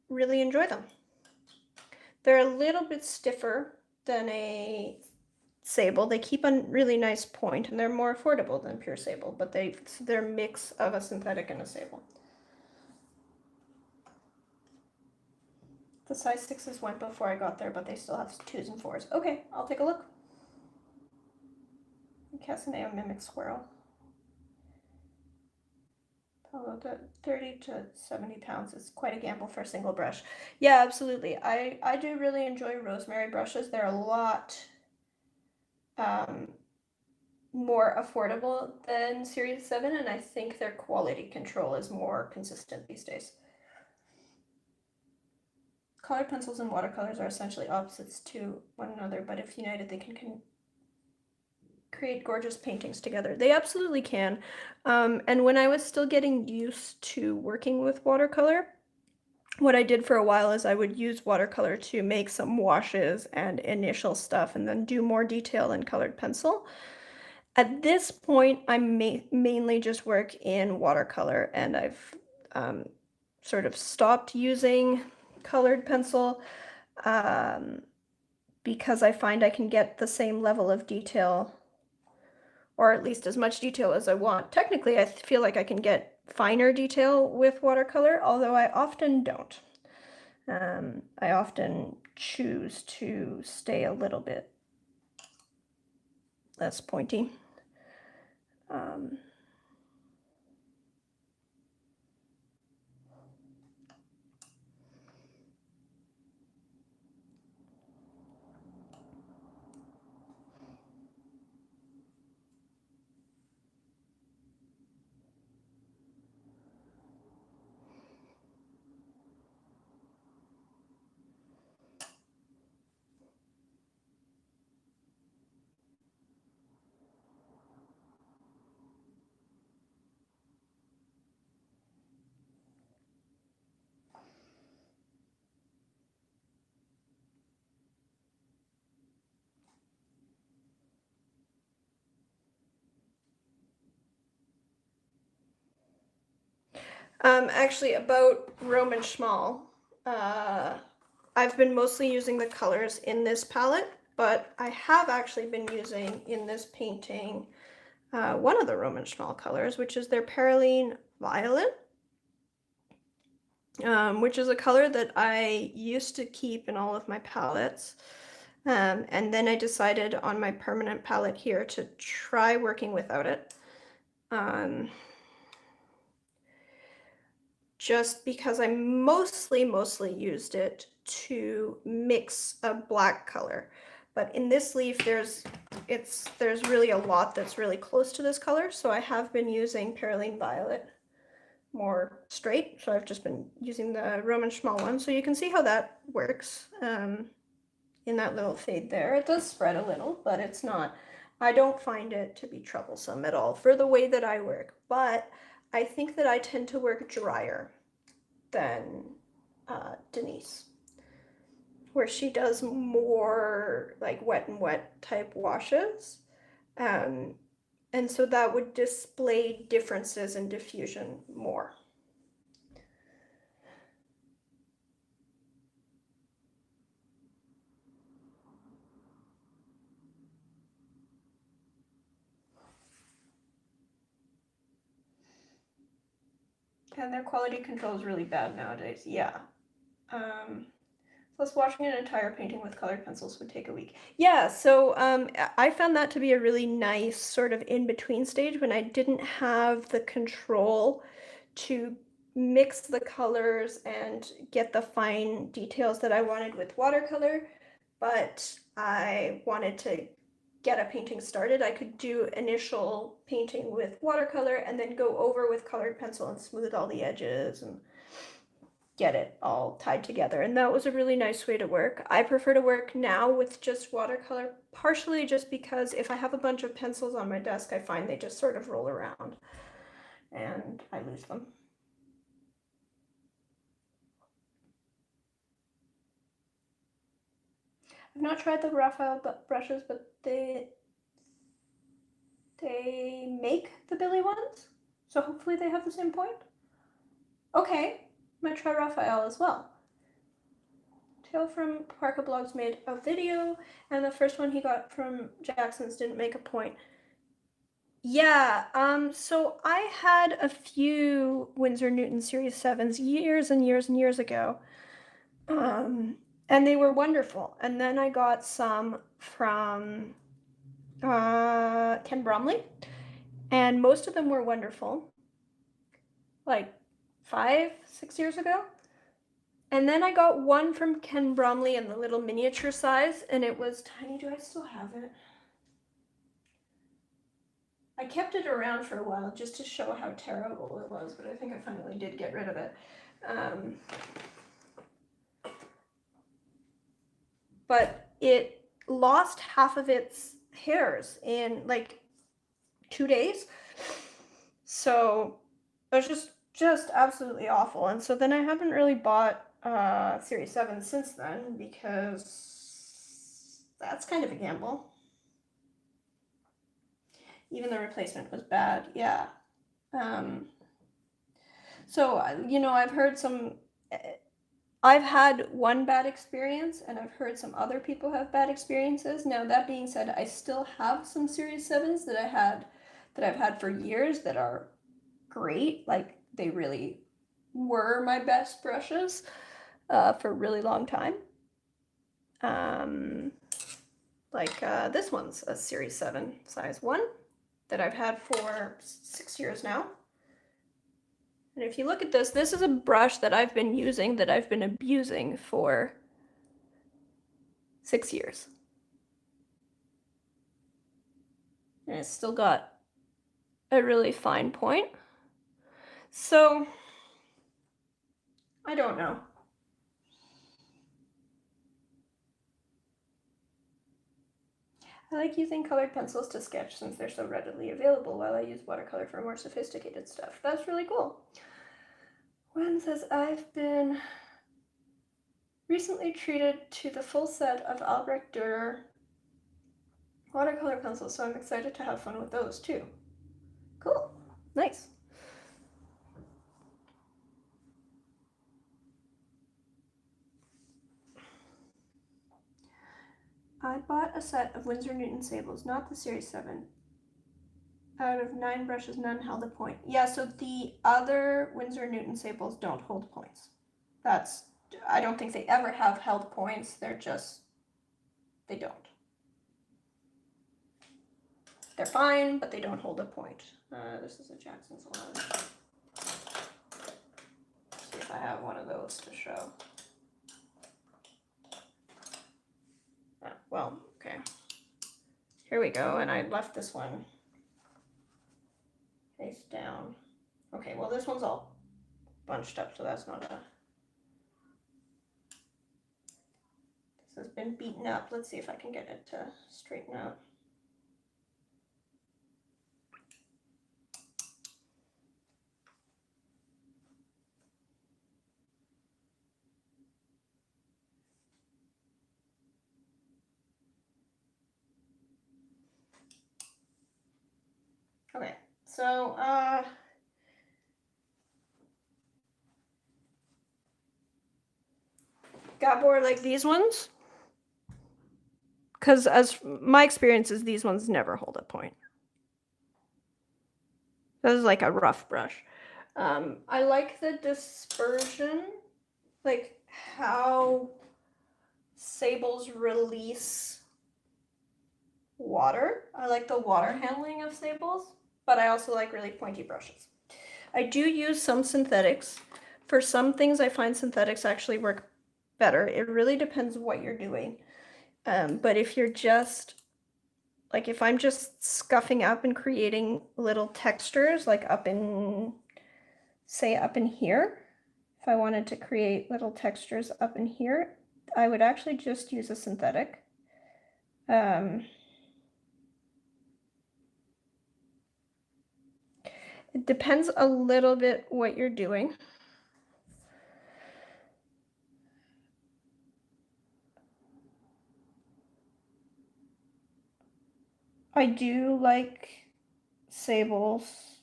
really enjoy them. They're a little bit stiffer than a sable. They keep a really nice point, and they're more affordable than pure sable, but they're a mix of a synthetic and a sable. The size 6s went before I got there, but they still have 2s and 4s. Okay, I'll take a look. Casaneo mimic squirrel. Although 30 to 70 pounds is quite a gamble for a single brush. Yeah, absolutely. I do really enjoy rosemary brushes. They're a lot more affordable than Series 7, and I think their quality control is more consistent these days. Colored pencils and watercolors are essentially opposites to one another, but if united, they can create gorgeous paintings together. They absolutely can. And when I was still getting used to working with watercolor, what I did for a while is I would use watercolor to make some washes and initial stuff and then do more detail in colored pencil. At this point, I mainly just work in watercolor, and I've sort of stopped using colored pencil because I find I can get the same level of detail, or at least as much detail as I want. Technically, I feel like I can get finer detail with watercolor, although I often don't. I often choose to stay a little bit less pointy. Actually, about Roman Schmal, I've been mostly using the colors in this palette, but I have actually been using in this painting one of the Roman Schmal colors, which is their Perylene Violet, which is a color that I used to keep in all of my palettes. And then I decided on my permanent palette here to try working without it. Just because I mostly used it to mix a black color. But in this leaf, there's really a lot that's really close to this color, so I have been using Perylene Violet more straight. So I've just been using the Roman Schmal one, so you can see how that works in that little fade there. It does spread a little, but it's not, I don't find it to be troublesome at all for the way that I work. But I think that I tend to work drier than Denise, where she does more like wet and wet type washes. And so that would display differences in diffusion more. And their quality control is really bad nowadays. Yeah. Plus washing an entire painting with colored pencils would take a week. Yeah, so I found that to be a really nice sort of in-between stage when I didn't have the control to mix the colors and get the fine details that I wanted with watercolor, but I wanted to get a painting started. I could do initial painting with watercolor and then go over with colored pencil and smooth all the edges and get it all tied together. And that was a really nice way to work. I prefer to work now with just watercolor, partially just because if I have a bunch of pencils on my desk, I find they just sort of roll around and I lose them. I've not tried the Raphael brushes, but they make the Billy ones, so hopefully they have the same point. Okay, might try Raphael as well. Tail from Parka Blogs made a video, and the first one he got from Jackson's didn't make a point. Yeah, so I had a few Winsor Newton Series 7s years and years and years ago, and they were wonderful. And then I got some from Ken Bromley, and most of them were wonderful, like 5-6 years ago. And then I got one from Ken Bromley in the little miniature size, and it was tiny. Do I still have it? I kept it around for a while just to show how terrible it was, but I think I finally did get rid of it. But it lost half of its hairs in like 2 days. So it was just absolutely awful. And so then I haven't really bought Series 7 since then because that's kind of a gamble. Even the replacement was bad, yeah. So, you know, I've had one bad experience, and I've heard some other people have bad experiences. Now, that being said, I still have some Series 7s that I've had for years that are great. Like, they really were my best brushes for a really long time. This one's a Series 7 size 1 that I've had for 6 years now. And if you look at this, this is a brush that I've been using, that I've been abusing for 6 years. And it's still got a really fine point. So, I don't know. I like using colored pencils to sketch since they're so readily available, while I use watercolor for more sophisticated stuff. That's really cool. Wen says, I've been recently treated to the full set of Albrecht Dürer watercolor pencils, so I'm excited to have fun with those too. Cool. Nice. I bought a set of Winsor Newton sables, not the Series 7. Out of 9 brushes, none held a point. Yeah, so the other Winsor Newton sables don't hold points. I don't think they ever have held points. They don't. They're fine, but they don't hold a point. This is a Jackson's 11. See if I have one of those to show. Well, okay. Here we go, and I left this one face down. Okay, well this one's all bunched up, so that's not a... This has been beaten up. Let's see if I can get it to straighten out. Okay, so Gabor, like these ones, because as my experience is, these ones never hold a point. This is like a rough brush. I like the dispersion, like how sables release water. I like the water handling of sables, but I also like really pointy brushes. I do use some synthetics. For some things, I find synthetics actually work better. It really depends what you're doing. But if you're just, like if I'm just scuffing up and creating little textures, like up in, say up in here, if I wanted to create little textures up in here, I would actually just use a synthetic. It depends a little bit what you're doing. I do like sables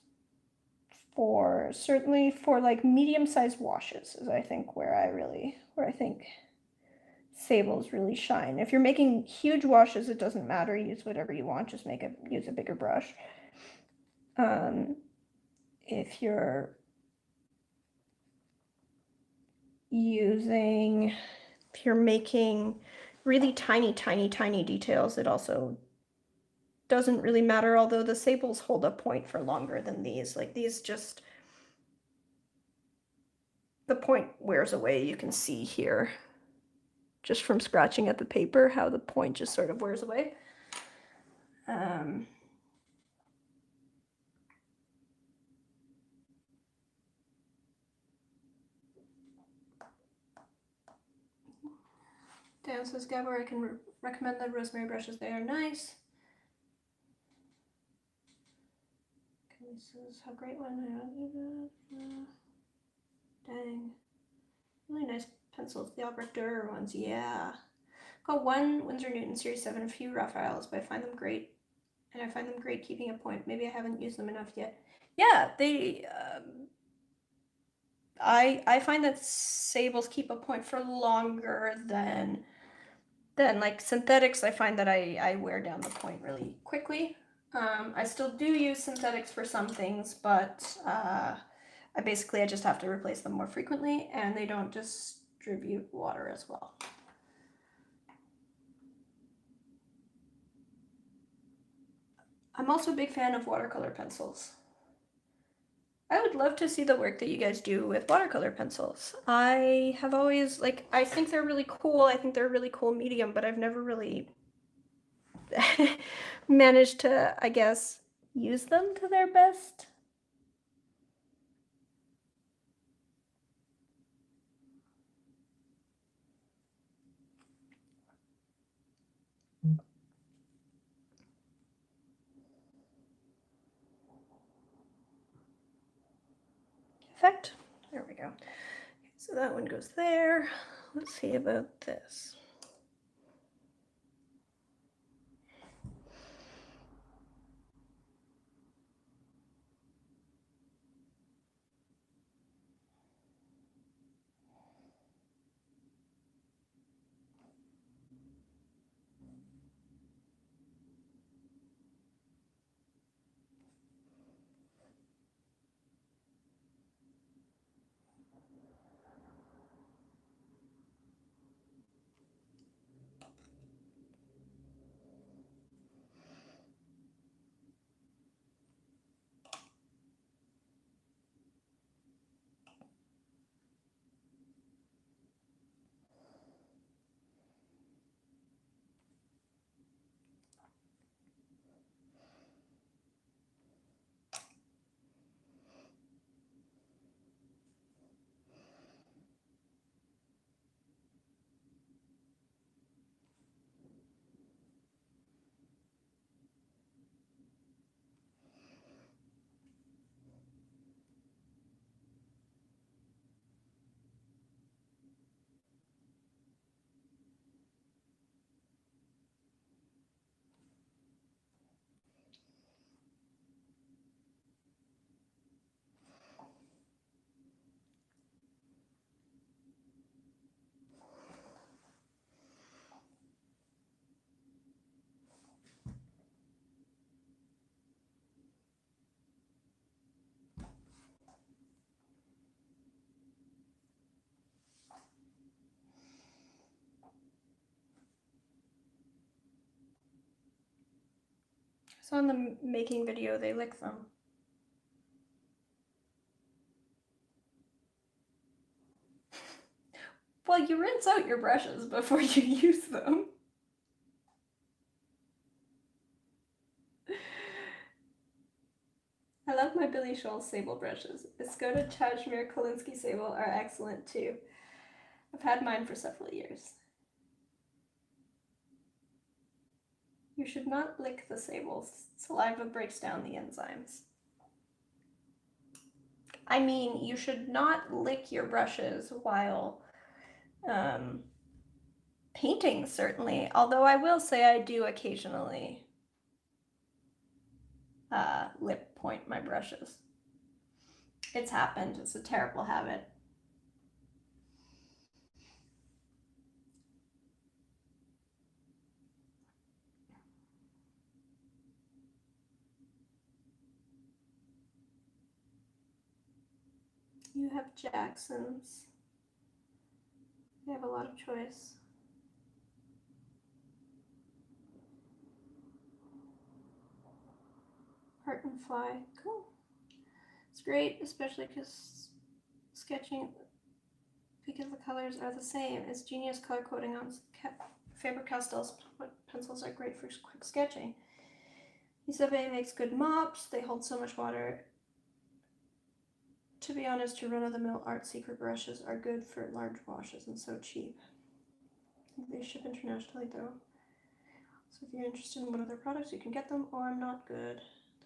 for, certainly for like medium-sized washes is I think where I think sables really shine. If you're making huge washes, it doesn't matter, use whatever you want, just use a bigger brush. If you're making really tiny details, it also doesn't really matter, although the sables hold a point for longer than these. Like these just, the point wears away. You can see here, just from scratching at the paper, how the point just sort of wears away. Dan says, Gabor, I can recommend the rosemary brushes. They are nice. This is a great one. Dang. Really nice pencils. The Albrecht Dürer ones, yeah. Got one Winsor Newton Series 7, a few Raphaels, but I find them great. And I find them great keeping a point. Maybe I haven't used them enough yet. Yeah, they... I find that sables keep a point for longer than like synthetics. I find that I wear down the point really quickly. I still do use synthetics for some things, but I just have to replace them more frequently, and they don't distribute water as well. I'm also a big fan of watercolor pencils. I would love to see the work that you guys do with watercolor pencils. I have always, like, I think they're really cool. I think they're a really cool medium, but I've never really managed to, I guess, use them to their best. Effect. There we go. Okay, so that one goes there. Let's see about this. So in the making video, they lick them. Well, you rinse out your brushes before you use them. I love my Billy Schmalz sable brushes. Escoda, Cashmere, Kolinsky sable are excellent too. I've had mine for several years. You should not lick the sables. Saliva breaks down the enzymes. I mean, you should not lick your brushes while painting, certainly. Although I will say I do occasionally lip point my brushes. It's happened. It's a terrible habit. You have Jacksons. They have a lot of choice. Art and Fly. Cool. It's great, especially because sketching, because the colors are the same. It's genius color coding on Faber-Castell's pencils are great for quick sketching. Isabelle makes good mops. They hold so much water. To be honest, your run-of-the-mill art secret brushes are good for large washes and so cheap. They ship internationally though. So if you're interested in what other products, you can get them, or I'm not good.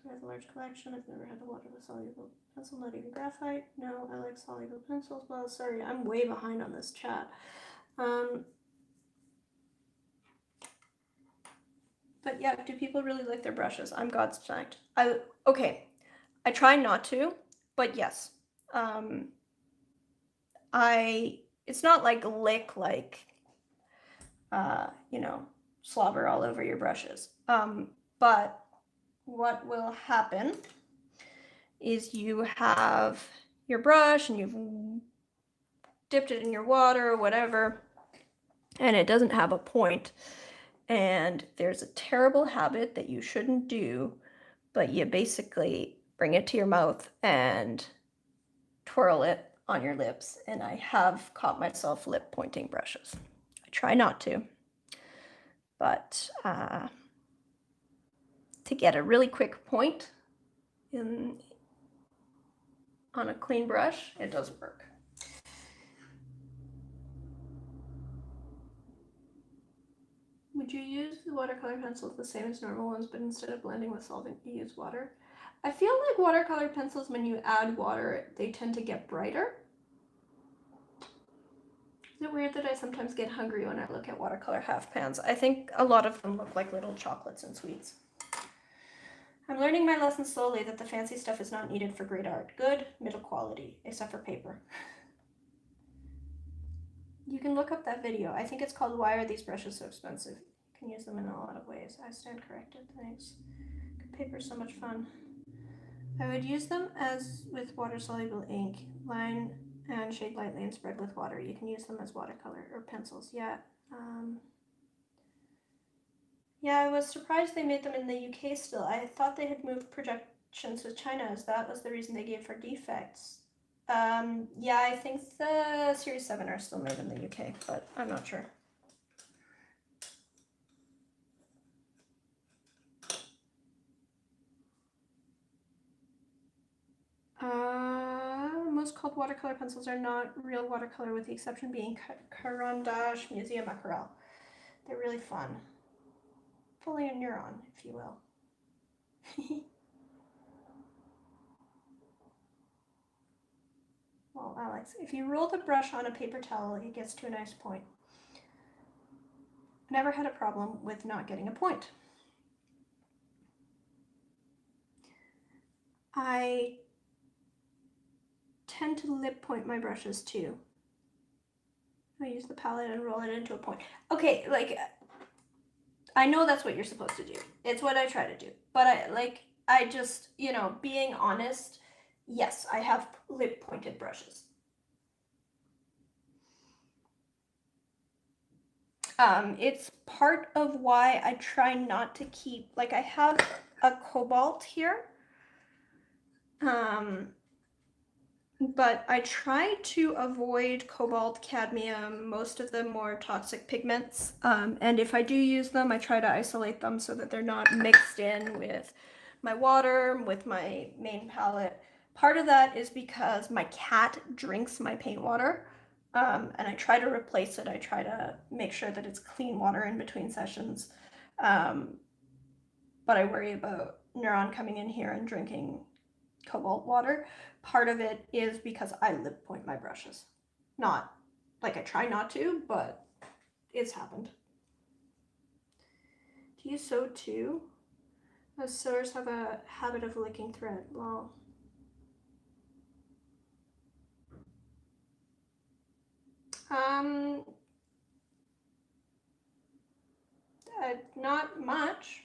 I have a large collection. I've never had a water-soluble pencil, not even graphite. No, I like soluble pencils. Well, sorry, I'm way behind on this chat. But yeah, do people really lick their brushes? I'm gobsmacked. Okay, I try not to, but yes. It's not like lick, like, you know, slobber all over your brushes. But what will happen is you have your brush and you've dipped it in your water or whatever, and it doesn't have a point. And there's a terrible habit that you shouldn't do, but you basically bring it to your mouth and twirl it on your lips. And I have caught myself lip pointing brushes. I try not to, but to get a really quick point on a clean brush, it doesn't work. Would you use the watercolor pencils the same as normal ones, but instead of blending with solvent, you use water? I feel like watercolor pencils, when you add water, they tend to get brighter. Is it weird that I sometimes get hungry when I look at watercolor half pans? I think a lot of them look like little chocolates and sweets. I'm learning my lesson slowly that the fancy stuff is not needed for great art. Good, middle quality, except for paper. You can look up that video. I think it's called Why Are These Brushes So Expensive? You can use them in a lot of ways. I stand corrected, thanks. Good paper's so much fun. I would use them as with water-soluble ink. Line and shade lightly and spread with water. You can use them as watercolor or pencils. Yeah. Yeah, I was surprised they made them in the UK still. I thought they had moved projections to China, as that was the reason they gave for defects. Yeah, I think the Series 7 are still made in the UK, but I'm not sure. Most called watercolor pencils are not real watercolor, with the exception being Caran d'Ache Museum Aquarelle. They're really fun. Pulling a neuron, if you will. Well, Alex, if you roll the brush on a paper towel, it gets to a nice point. I never had a problem with not getting a point. I tend to lip point my brushes too. I use the palette and roll it into a point. Okay, like, I know that's what you're supposed to do. It's what I try to do. But I just, you know, being honest, yes, I have lip pointed brushes. It's part of why I try not to keep, like, I have a cobalt here. But I try to avoid cobalt, cadmium, most of the more toxic pigments. And if I do use them, I try to isolate them so that they're not mixed in with my water, with my main palette. Part of that is because my cat drinks my paint water, and I try to replace it. I try to make sure that it's clean water in between sessions. But I worry about Neuron coming in here and drinking cobalt water. Part of it is because I lip point my brushes. Not like I try not to, but it's happened. Do you sew too? Most sewers have a habit of licking thread. Well, not much.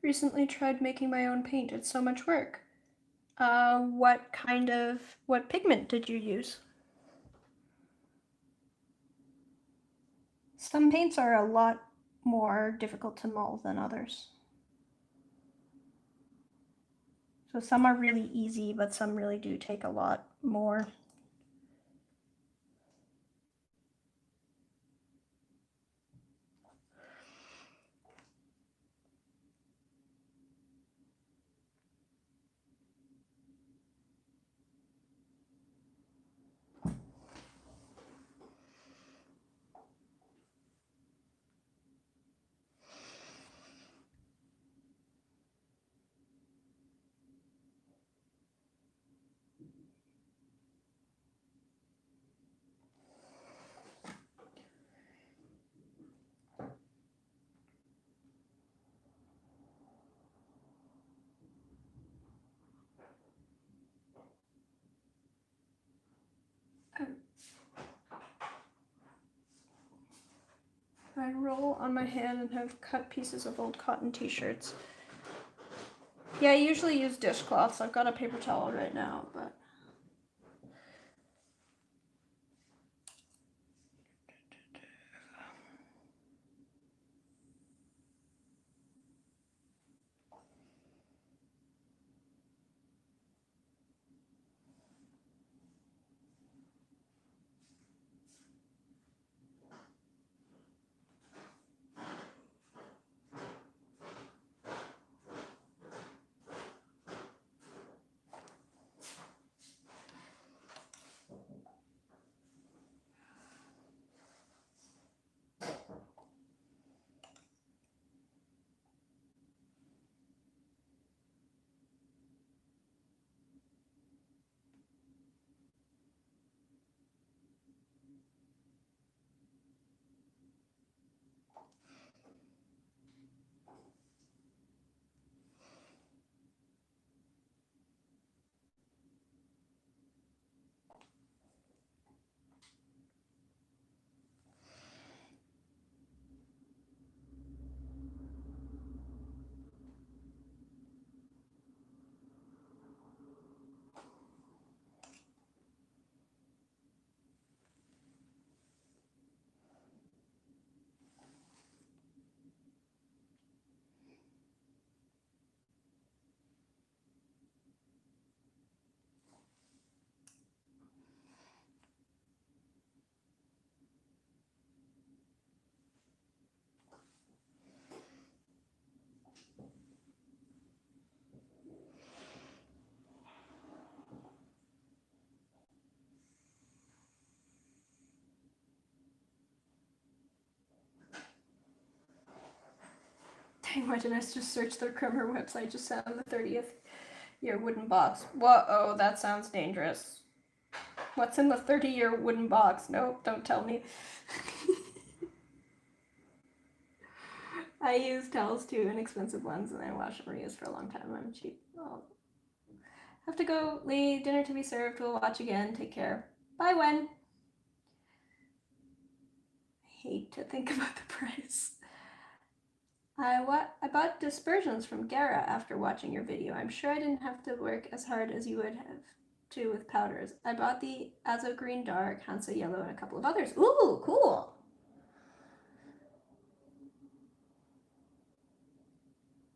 Recently tried making my own paint. It's so much work. What pigment did you use? Some paints are a lot more difficult to mold than others. So some are really easy, but some really do take a lot more. I roll on my hand and have cut pieces of old cotton t-shirts. Yeah, I usually use dishcloths. I've got a paper towel right now, but Imagine I just searched the Krummer website, just found the 30th year wooden box. Whoa, that sounds dangerous. What's in the 30-year wooden box? Nope, don't tell me. I use towels too, inexpensive ones, and I wash and reuse for a long time. I'm cheap. Oh. Have to go, Lee. Dinner to be served. We'll watch again. Take care. Bye, Wen. I hate to think about the price. I bought dispersions from Gara after watching your video. I'm sure I didn't have to work as hard as you would have to with powders. I bought the Azo Green Dark, Hansa Yellow, and a couple of others. Ooh, cool.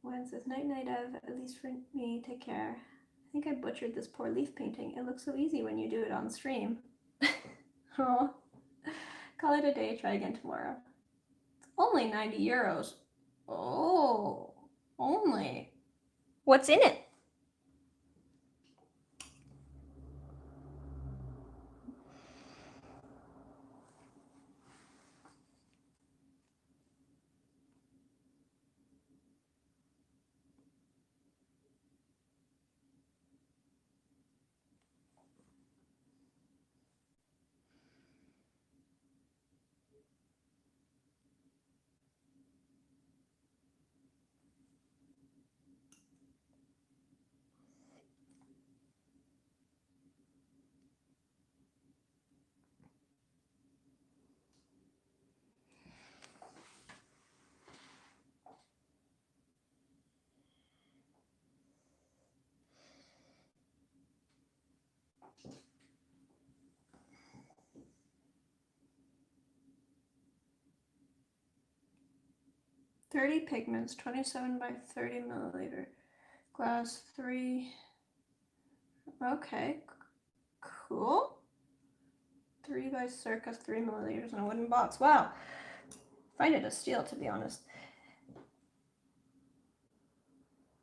Wen says, night night, Ev, at least for me, take care. I think I butchered this poor leaf painting. It looks so easy when you do it on stream. Oh. Call it a day, try again tomorrow. It's only 90 euros. Oh, only. What's in it? "30 pigments, 27 by 30 milliliter. Glass 3. Okay, cool. 3 by circa 3 milliliters in a wooden box. Wow. Find it a steal, to be honest.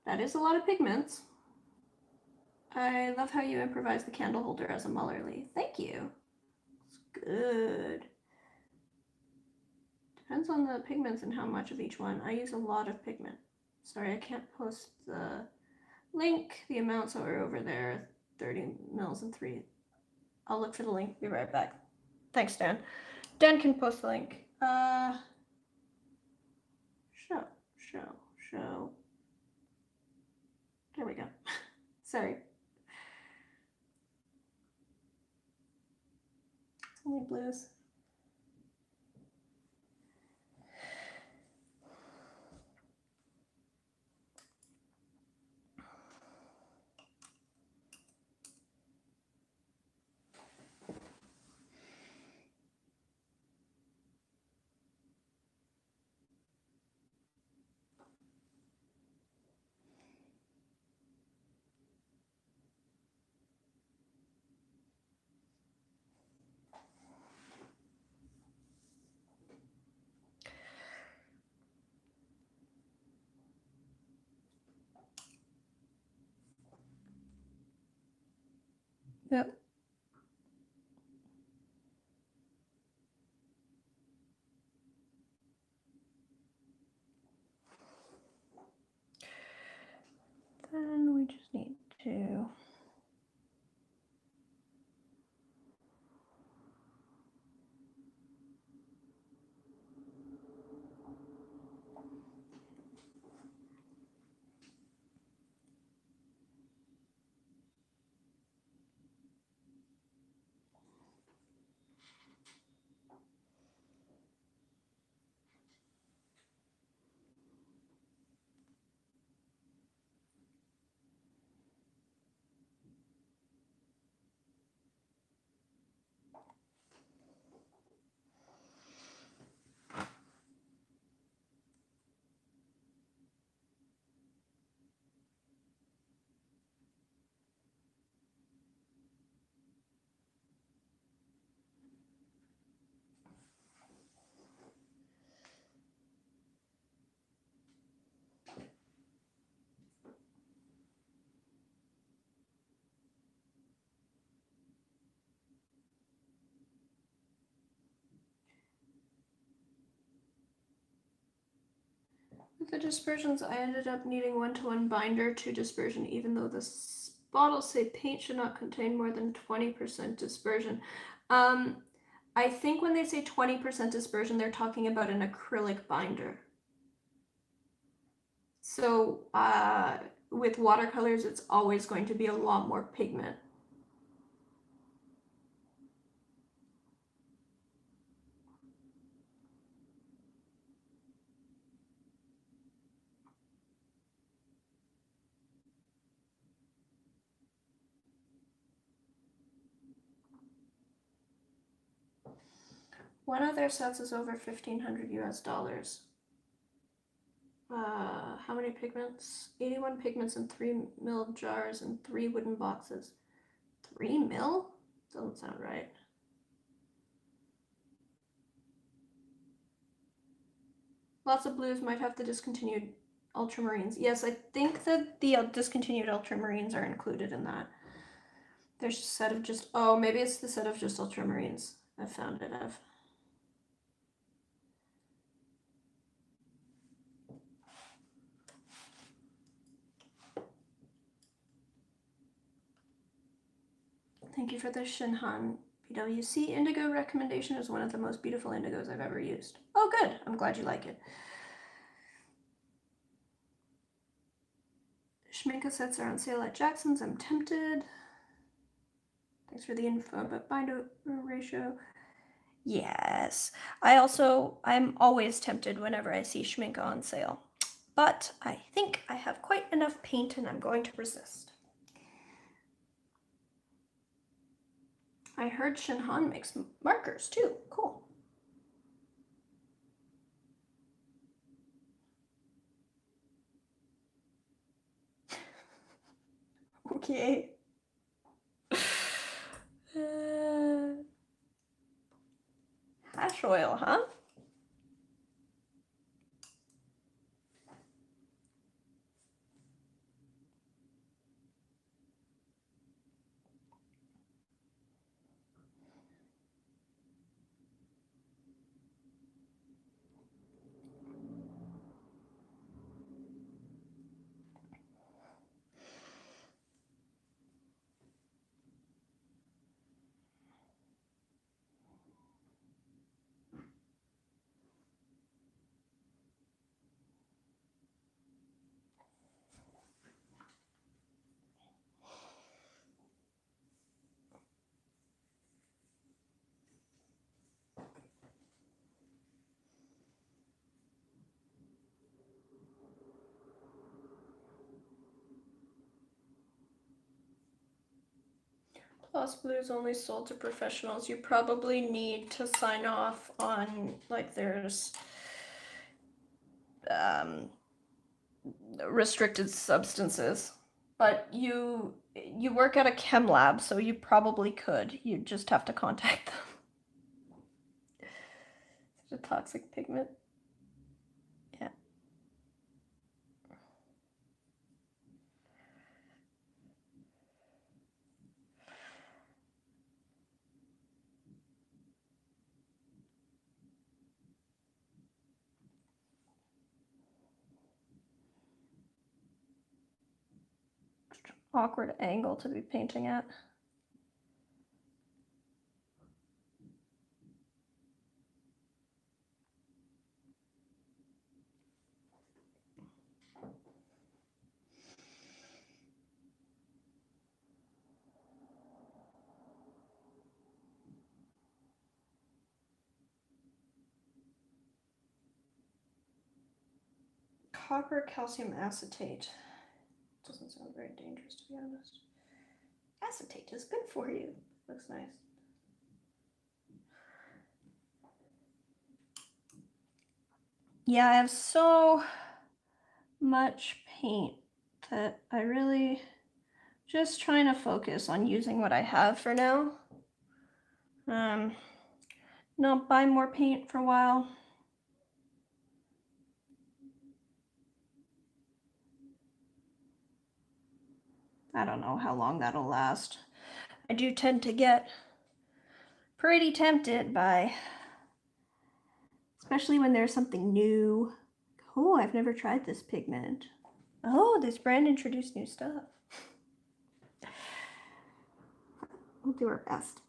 That is a lot of pigments. I love how you improvise the candle holder as a Mullerly. Thank you. It's good. Depends on the pigments and how much of each one. I use a lot of pigment. Sorry, I can't post the link. The amounts are over there. 30 mils and 3. I'll look for the link. Be right back. Thanks, Dan. Dan can post the link. Show. There we go. Sorry. It's only blues. Yep. Then we just need to With the dispersions, I ended up needing 1-to-1 binder to dispersion, even though the bottles say paint should not contain more than 20% dispersion. I think when they say 20% dispersion, they're talking about an acrylic binder. So with watercolors, it's always going to be a lot more pigment. One of their sets is over $1,500 US. How many pigments? 81 pigments in 3 ml jars and 3 wooden boxes. 3 ml? Doesn't sound right. Lots of blues might have the discontinued ultramarines. Yes, I think that the discontinued ultramarines are included in that. There's a set of just, oh, maybe it's the set of just ultramarines I found it of. Thank you for the Shinhan PWC indigo recommendation. Is one of the most beautiful indigos I've ever used. Oh, good. I'm glad you like it. Schminka sets are on sale at Jackson's. I'm tempted. Thanks for the info about binder ratio. Yes. I'm always tempted whenever I see Schminka on sale. But I think I have quite enough paint and I'm going to resist. I heard Shinhan makes markers too. Cool. Okay. Hash oil, huh? Plus Blue is only sold to professionals. You probably need to sign off on, like, there's restricted substances. But you work at a chem lab, so you probably could. You just have to contact them. Such a toxic pigment. Yeah. Awkward angle to be painting at. Copper calcium acetate. Doesn't sound very dangerous, to be honest. Acetate is good for you. Looks nice. Yeah, I have so much paint that I really just trying to focus on using what I have for now. Not buy more paint for a while. I don't know how long that'll last. I do tend to get pretty tempted by, especially when there's something new. Oh, I've never tried this pigment. Oh, this brand introduced new stuff. We'll do our best.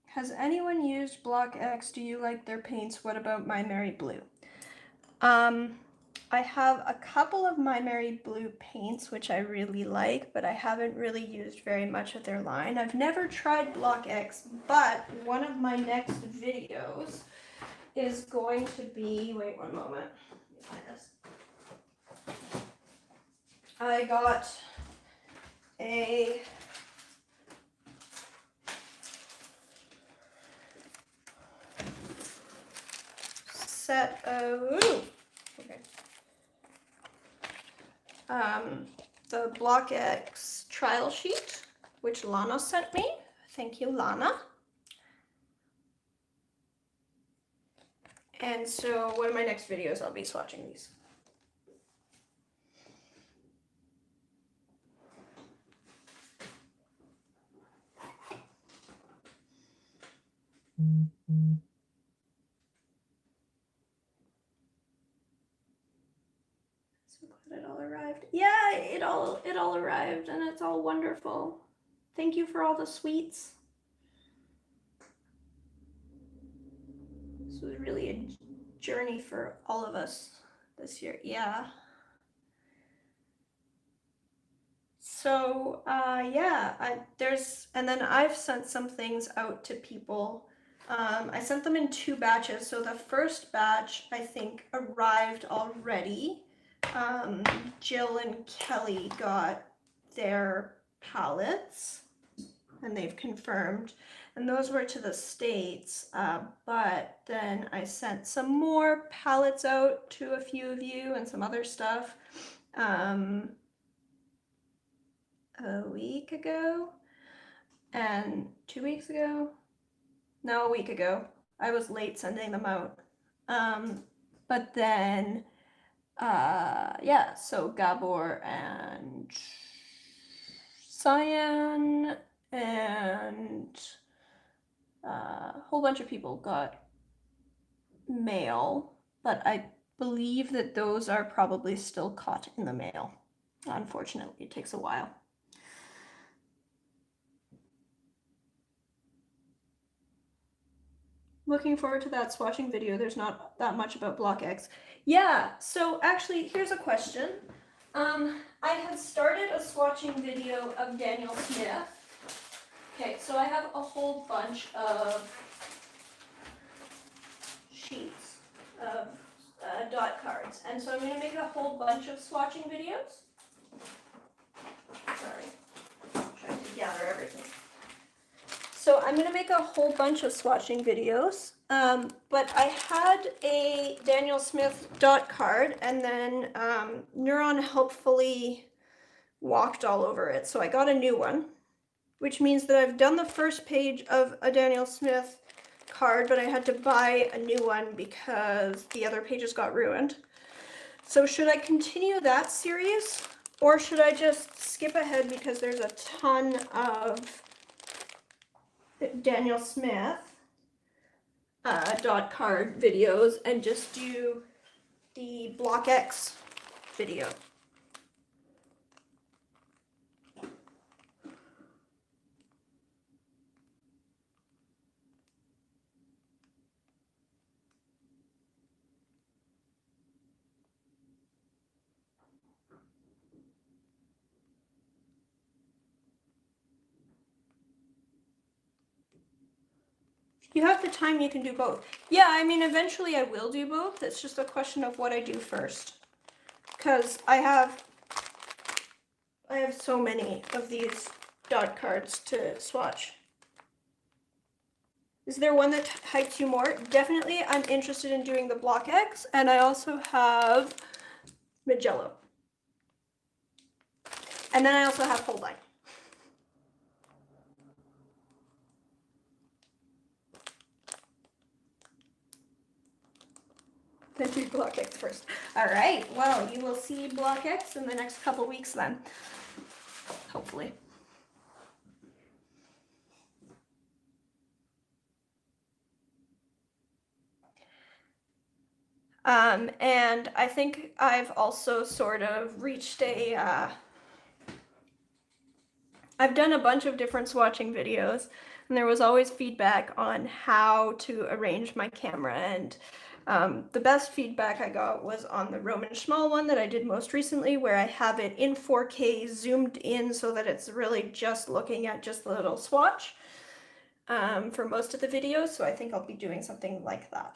Has anyone used Block X? Do you like their paints? What about My Mary Blue? I have a couple of My Mary Blue paints, which I really like, but I haven't really used very much of their line. I've never tried Block X, but one of my next videos is going to be, wait one moment, let me find this. I got a set of, okay. The Block X trial sheet, which Lana sent me. Thank you, Lana. And so one of my next videos, I'll be swatching these. So glad it all arrived. Yeah, it all arrived, and it's all wonderful. Thank you for all the sweets. This was really a journey for all of us this year. Yeah. So yeah, and then I've sent some things out to people. I sent them in 2 batches. So the first batch, I think, arrived already. Jill and Kelly got their palettes, and they've confirmed. And those were to the States, but then I sent some more palettes out to a few of you and some other stuff. A week ago and 2 weeks ago. No, a week ago. I was late sending them out. But then, yeah, so Gabor and Cyan and a whole bunch of people got mail, but I believe that those are probably still caught in the mail. Unfortunately, it takes a while. Looking forward to that swatching video. There's not that much about Block X. Yeah, so actually, here's a question. I had started a swatching video of Daniel Smith. Okay, so I have a whole bunch of sheets of dot cards, and so I'm going to make a whole bunch of swatching videos. Sorry, I'm trying to gather everything. So I'm going to make a whole bunch of swatching videos, but I had a Daniel Smith dot card, and then Neuron helpfully walked all over it, so I got a new one, which means that I've done the first page of a Daniel Smith card, but I had to buy a new one because the other pages got ruined. So should I continue that series, or should I just skip ahead because there's a ton of Daniel Smith dot card videos and just do the Block X video? you have the time, you can do both. Yeah, I mean, eventually I will do both. It's just a question of what I do first. Because I have so many of these dot cards to swatch. Is there one that hypes you more? Definitely, I'm interested in doing the Block X, and I also have Magello. And then I also have Hold Line. Then do Block X first. All right, well, you will see Block X in the next couple weeks then, hopefully. And I think I've also sort of reached a, I've done a bunch of different swatching videos, and there was always feedback on how to arrange my camera, and the best feedback I got was on the Roman Schmalz one that I did most recently, where I have it in 4K zoomed in so that it's really just looking at just the little swatch for most of the videos, so I think I'll be doing something like that.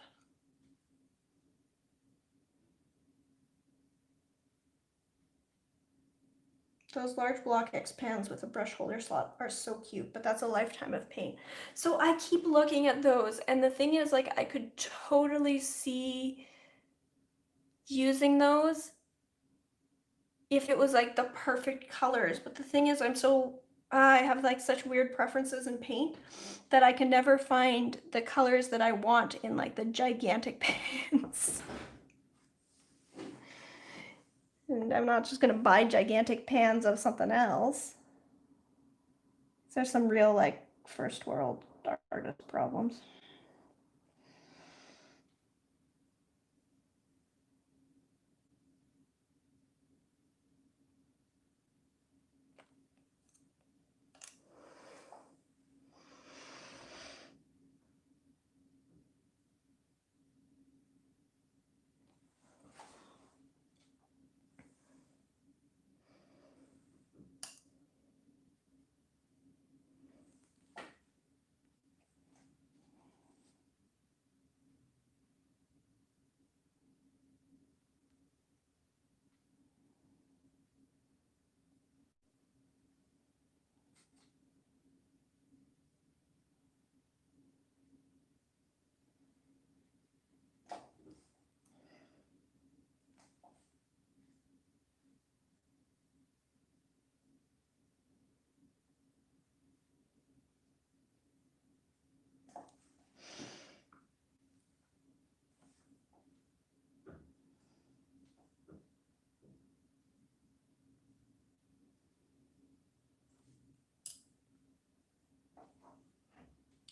Those large Block X pans with a brush holder slot are so cute, but that's a lifetime of paint. So I keep looking at those, and the thing is, like, I could totally see using those if it was like the perfect colors, but the thing is, I have like such weird preferences in paint that I can never find the colors that I want in like the gigantic pans. And I'm not just gonna buy gigantic pans of something else. There's some real like first world artist problems.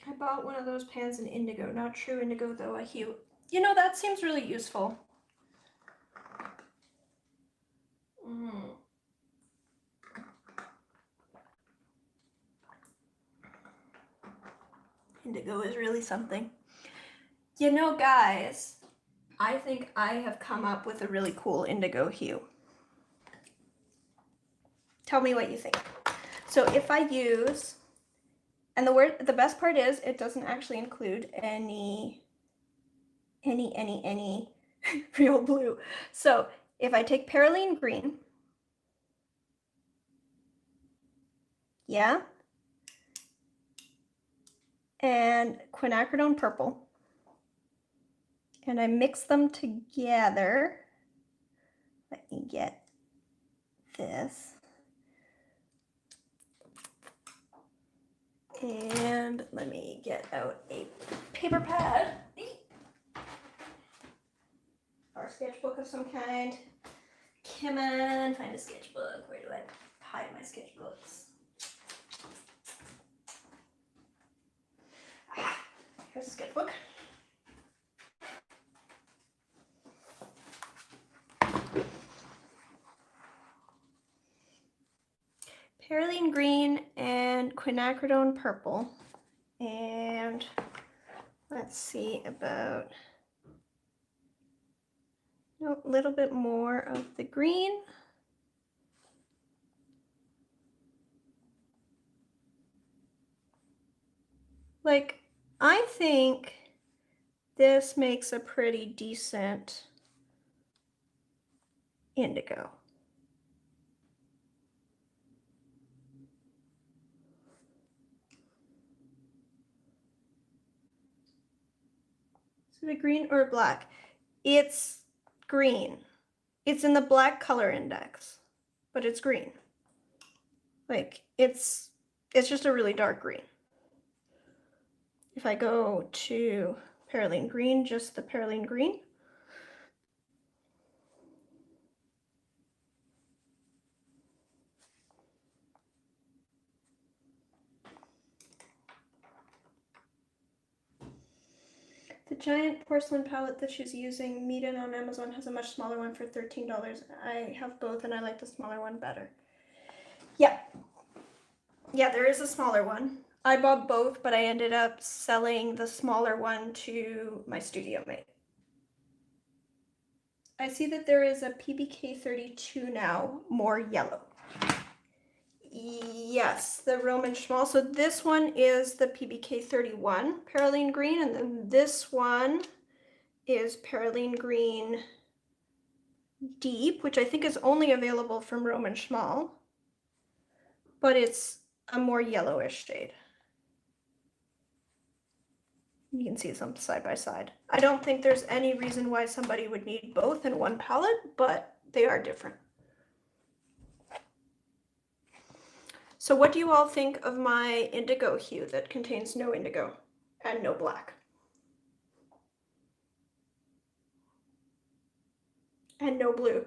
I bought one of those pans in indigo, not true indigo though, a hue. You know, that seems really useful. Indigo is really something. You know, guys, I think I have come up with a really cool indigo hue. Tell me what you think. So if I use, and the best part is it doesn't actually include any real blue. So if I take Perylene green, yeah, and quinacridone purple, and I mix them together, let me get this, and let me get out a paper pad or a sketchbook of some kind. Come on, find a sketchbook. Where do I hide my sketchbooks? Here's a sketchbook. Perylene green and quinacridone purple. And let's see about a little bit more of the green. Like, I think this makes a pretty decent indigo. Is it a green or a black? It's green. It's in the black color index, but it's green. Like, it's just a really dark green. If I go to Perylene green, just the Perylene green, the giant porcelain palette that she's using, Meeten on Amazon, has a much smaller one for $13. I have both and I like the smaller one better. Yeah. Yeah, there is a smaller one. I bought both, but I ended up selling the smaller one to my studio mate. I see that there is a PBK 32 now, more yellow. Yes, the Roman Schmalz. So this one is the PBK 31 Perylene green, and then this one is Perylene green deep, which I think is only available from Roman Schmalz, but it's a more yellowish shade. You can see them side by side. I don't think there's any reason why somebody would need both in one palette, but they are different. So what do you all think of my indigo hue that contains no indigo and no black? And no blue.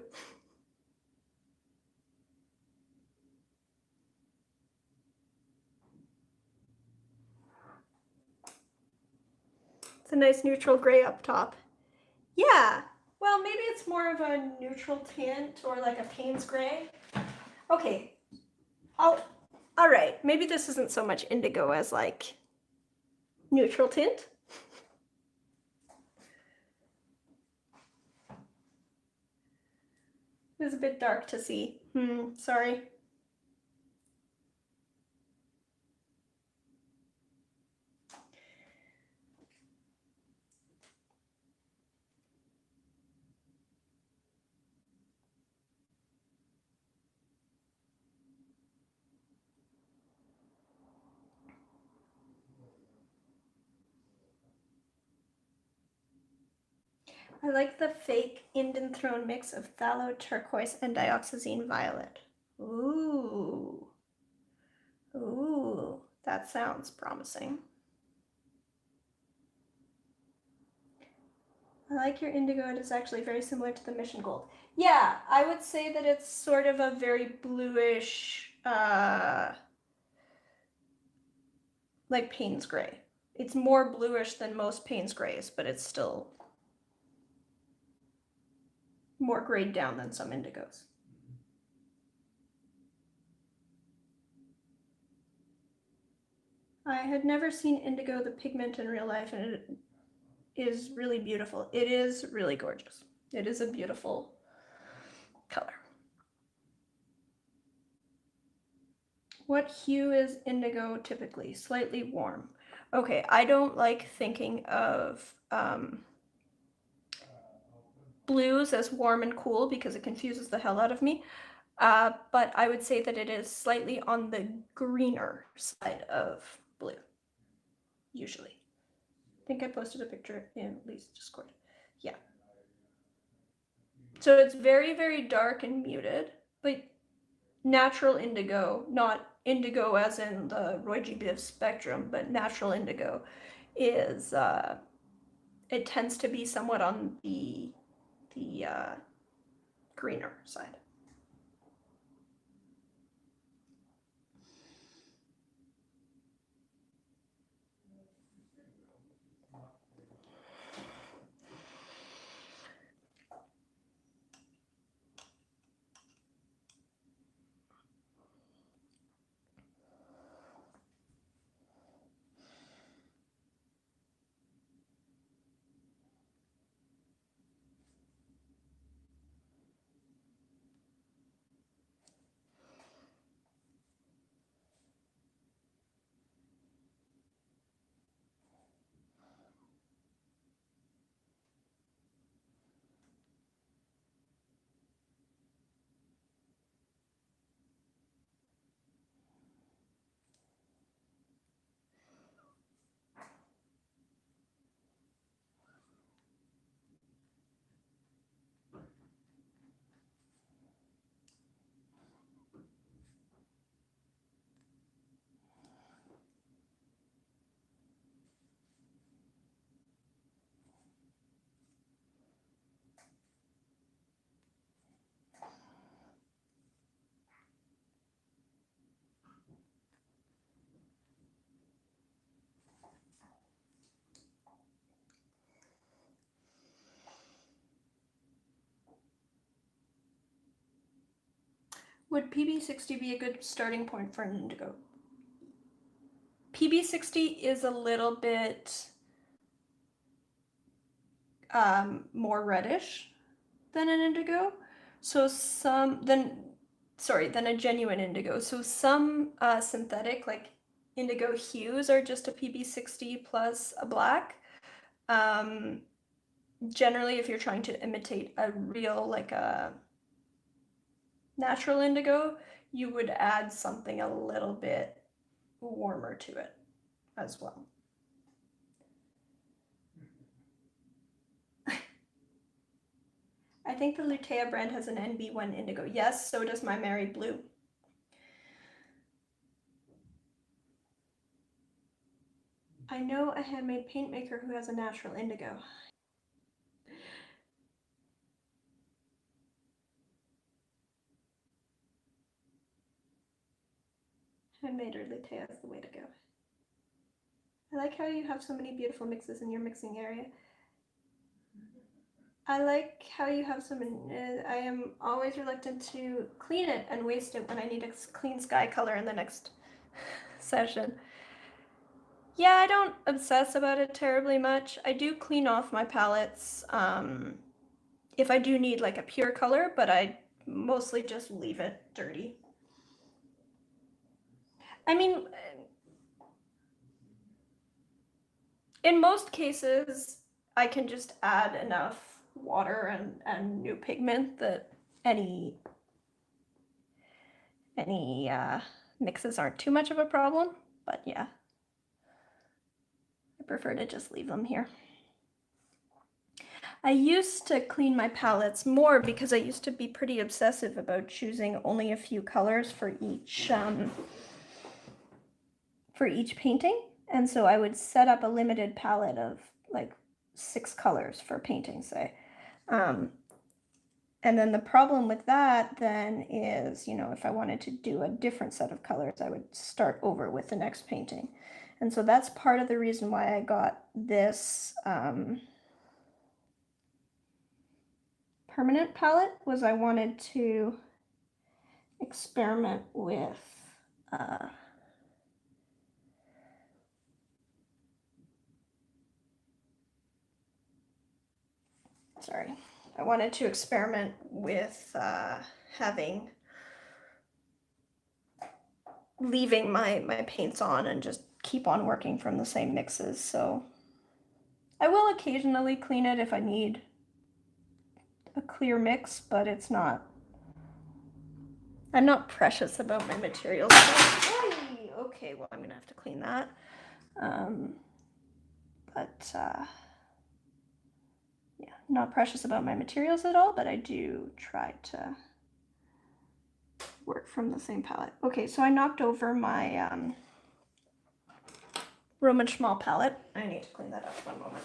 It's a nice neutral gray up top. Yeah, well, maybe it's more of a neutral tint or like a Payne's gray. Okay, all right, maybe this isn't so much indigo as like neutral tint. It was a bit dark to see. Sorry. I like the fake Indian Throne mix of phthalo turquoise and dioxazine violet. Ooh. Ooh, that sounds promising. I like your indigo. It is actually very similar to the Mission Gold. Yeah, I would say that it's sort of a very bluish, like Payne's gray. It's more bluish than most Payne's grays, but it's still more grayed down than some indigos. I had never seen indigo, the pigment, in real life, and it is really beautiful. It is really gorgeous. It is a beautiful color. What hue is indigo typically? Slightly warm. Okay, I don't like thinking of blues as warm and cool because it confuses the hell out of me. But I would say that it is slightly on the greener side of blue, usually. I think I posted a picture in Lee's Discord. Yeah. So it's very, very dark and muted, but natural indigo, not indigo as in the Roy G. Biv spectrum, but natural indigo is, it tends to be somewhat on the greener side. Would PB60 be a good starting point for an indigo? PB60 is a little bit more reddish than an indigo. So than a genuine indigo. So some synthetic like indigo hues are just a PB60 plus a black. Generally, if you're trying to imitate a real, like a natural indigo, you would add something a little bit warmer to it as well. I think the Lutea brand has an NB1 indigo. Yes, so does my Mary Blue. I know a handmade paint maker who has a natural indigo. Handmade or Lutea is the way to go. I like how you have so many beautiful mixes in your mixing area. I like how you have some, I am always reluctant to clean it and waste it when I need a clean sky color in the next session. Yeah, I don't obsess about it terribly much. I do clean off my palettes if I do need like a pure color, but I mostly just leave it dirty. I mean, in most cases, I can just add enough water and new pigment that any mixes aren't too much of a problem, but yeah, I prefer to just leave them here. I used to clean my palettes more because I used to be pretty obsessive about choosing only a few colors for each painting, and so I would set up a limited palette of like 6 colors for painting, say. And then the problem with that then is, you know, if I wanted to do a different set of colors, I would start over with the next painting. And so that's part of the reason why I got this permanent palette, was I wanted to experiment with I wanted to experiment with leaving my paints on and just keep on working from the same mixes. So I will occasionally clean it if I need a clear mix, but it's not, I'm not precious about my materials. Okay, well, I'm gonna have to clean that. Yeah, not precious about my materials at all, but I do try to work from the same palette. Okay, so I knocked over my Roman Schmalz palette. I need to clean that up, one moment.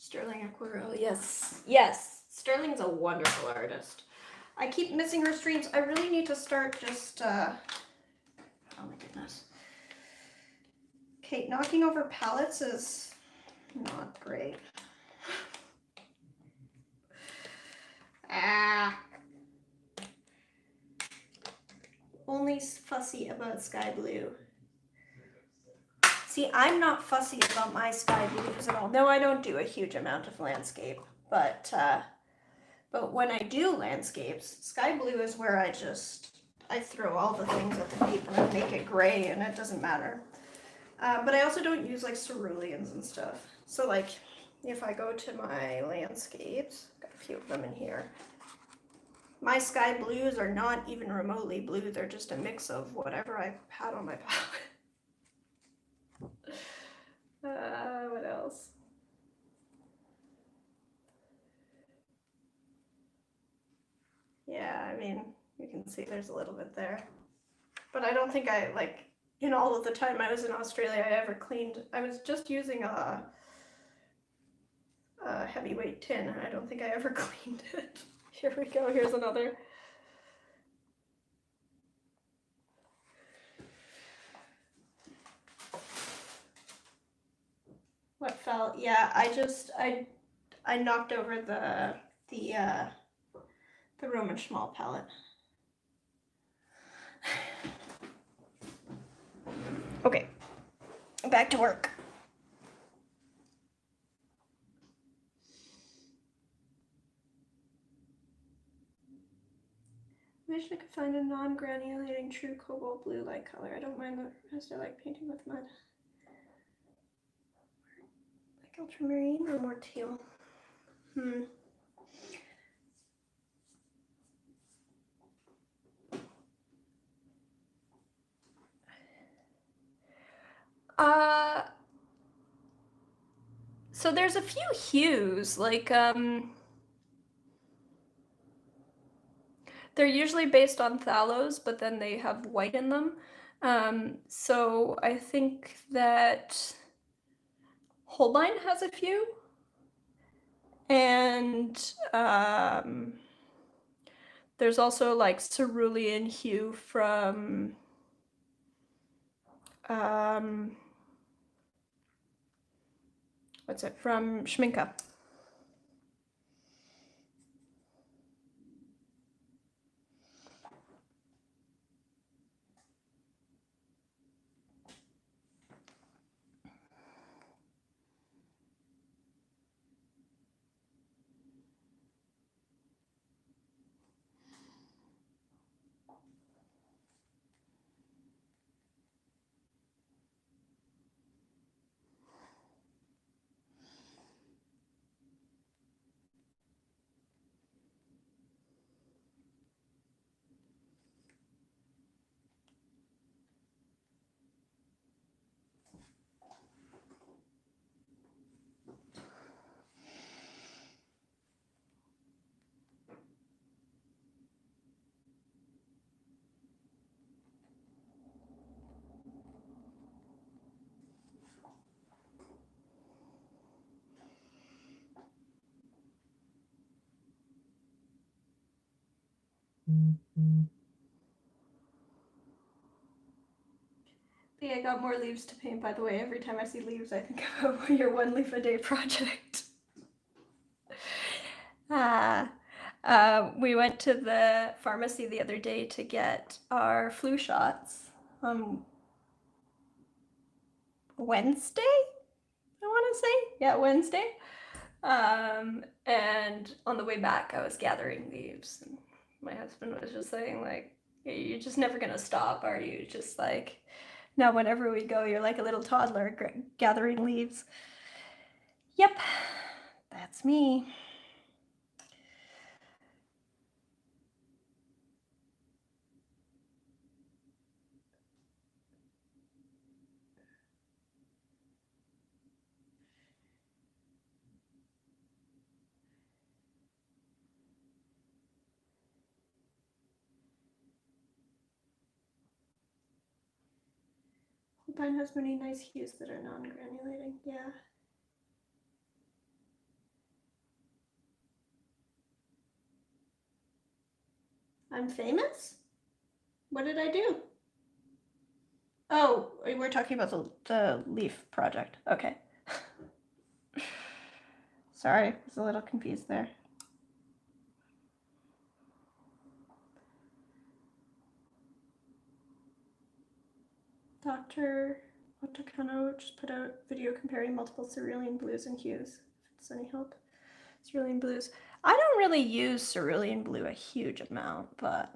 Sterling Aquarelle, yes. Yes, Sterling's a wonderful artist. I keep missing her streams. I really need to start just, oh my goodness. Okay, knocking over palettes is not great. Ah. Only fussy about sky blue. See, I'm not fussy about my sky blues at all. No, I don't do a huge amount of landscape, but when I do landscapes, sky blue is where I throw all the things at the paper and make it gray, and it doesn't matter. But I also don't use like ceruleans and stuff. So like, if I go to my landscapes, got a few of them in here. My sky blues are not even remotely blue. They're just a mix of whatever I had on my palette. What else? Yeah, I mean, you can see there's a little bit there. But I don't think I, like, in all of the time I was in Australia, I ever cleaned. I was just using a heavyweight tin, and I don't think I ever cleaned it. Here we go, here's another. What fell? Yeah, I knocked over the Roman Schmalz palette. Okay, back to work. I wish I could find a non-granulating true cobalt blue light color. I don't mind the rest. I like painting with mud. Like ultramarine or more teal? So there's a few hues, like, they're usually based on phthalo, but then they have white in them. So I think that Holbein has a few. And there's also like cerulean hue from what's it, from Schminke. Yeah, I got more leaves to paint, by the way. Every time I see leaves, I think about your 1 leaf a day project. We went to the pharmacy the other day to get our flu shots on Wednesday, I want to say. Yeah, Wednesday. And on the way back, I was gathering leaves. And my husband was just saying, like, you're just never going to stop, are you? Just like, now whenever we go, you're like a little toddler gathering leaves. Yep, that's me. Holbein has many nice hues that are non-granulating, yeah. I'm famous? What did I do? Oh, we're talking about the leaf project. Okay. Sorry, I was a little confused there. Dr. Otacano just put out video comparing multiple cerulean blues and hues. If it's any help. Cerulean blues. I don't really use cerulean blue a huge amount, but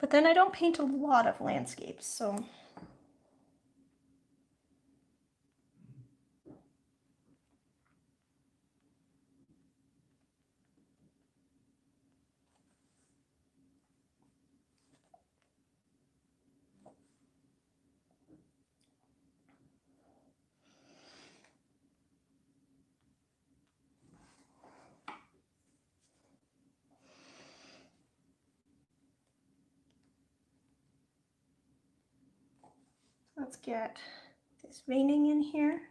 then I don't paint a lot of landscapes, so. Let's get this veining in here.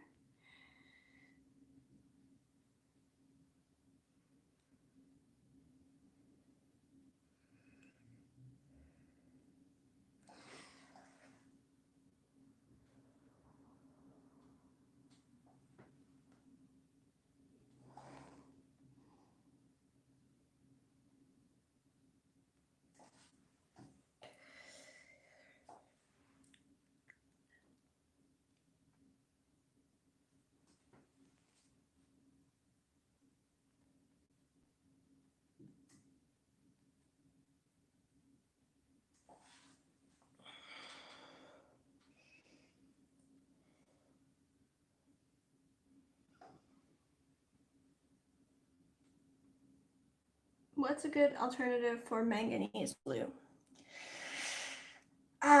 What's a good alternative for manganese blue? I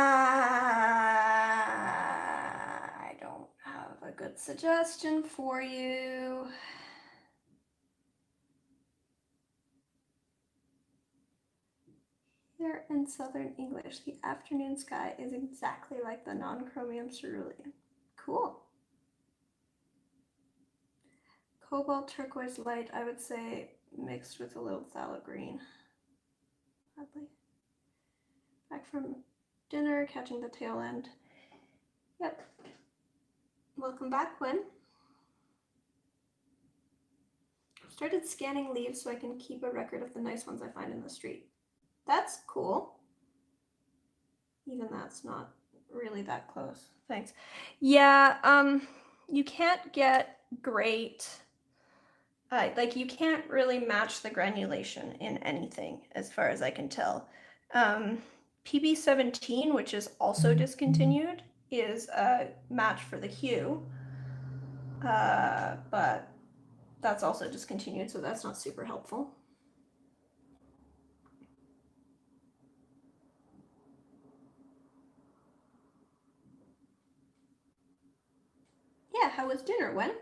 don't have a good suggestion for you. Here in Southern English, the afternoon sky is exactly like the non-chromium cerulean. Cool. Cobalt turquoise light, I would say, mixed with a little phthalo green. Oddly. Back from dinner, catching the tail end. Yep. Welcome back, Quinn. Started scanning leaves so I can keep a record of the nice ones I find in the street. That's cool. Even that's not really that close. Thanks. Yeah, you can't get great, like you can't really match the granulation in anything as far as I can tell. PB17, which is also discontinued, is a match for the hue, but that's also discontinued, so that's not super helpful. Yeah, how was dinner, Wen?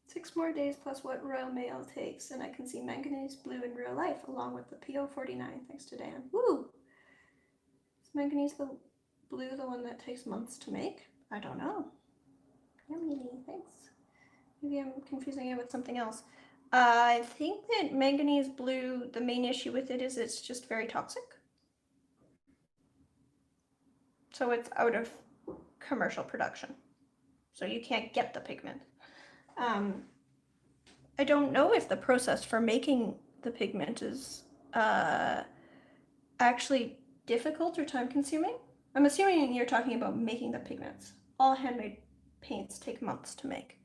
Six more days plus what Royal Mail takes, and I can see manganese blue in real life, along with the PO49, thanks to Dan. Woo! Is manganese blue the one that takes months to make? I don't know. Yummy, thanks. Maybe I'm confusing it with something else. I think that manganese blue, the main issue with it is it's just very toxic. So it's out of commercial production. So you can't get the pigment. I don't know if the process for making the pigment is actually difficult or time consuming? I'm assuming you're talking about making the pigments. All handmade paints take months to make.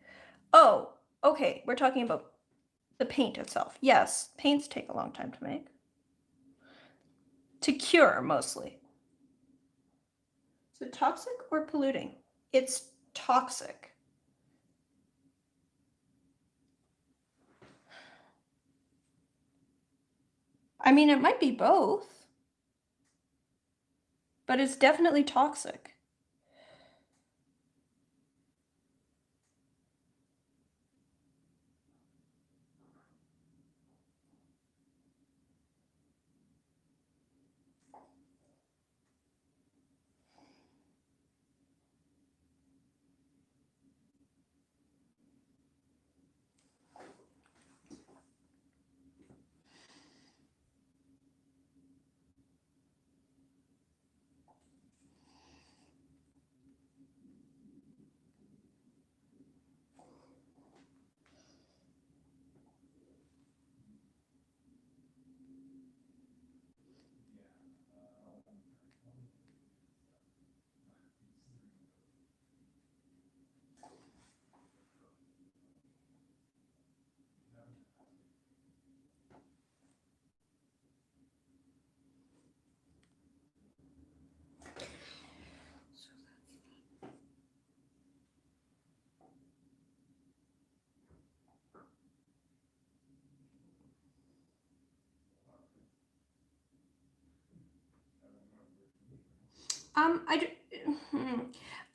Oh, okay, we're talking about the paint itself. Yes, paints take a long time to make. To cure, mostly. Is it toxic or polluting? It's toxic. I mean, it might be both, but it's definitely toxic.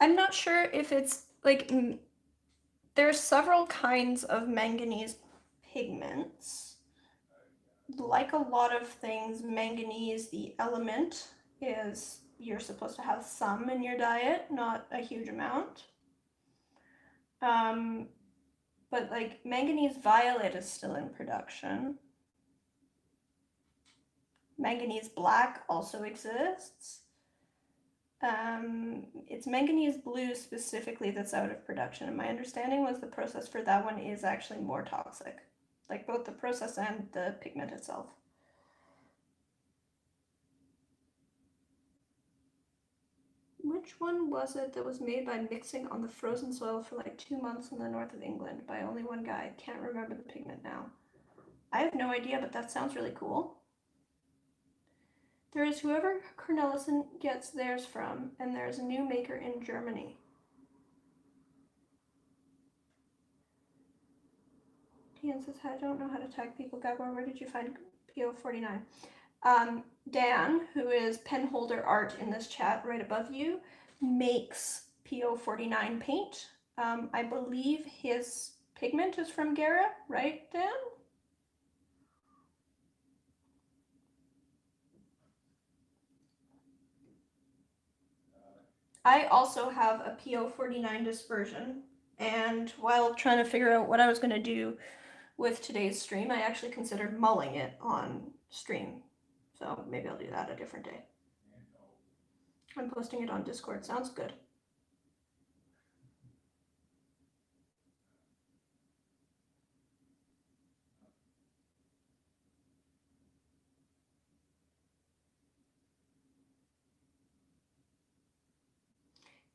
I'm not sure if it's like there's several kinds of manganese pigments. Like a lot of things, manganese, the element, is you're supposed to have some in your diet, not a huge amount. But like manganese violet is still in production. Manganese black also exists. It's manganese blue specifically that's out of production, and my understanding was the process for that one is actually more toxic, like both the process and the pigment itself. Which one was it that was made by mixing on the frozen soil for like 2 months in the north of England by only one guy? Can't remember the pigment now. I have no idea, but that sounds really cool. There is whoever Cornelissen gets theirs from, and there's a new maker in Germany. Ian says, I don't know how to tag people. Gabor, where did you find PO49? Dan, who is pen holder art in this chat right above you, makes PO49 paint. I believe his pigment is from Gara, right, Dan? I also have a PO49 dispersion, and while trying to figure out what I was going to do with today's stream, I actually considered mulling it on stream. So maybe I'll do that a different day. I'm posting it on Discord. Sounds good.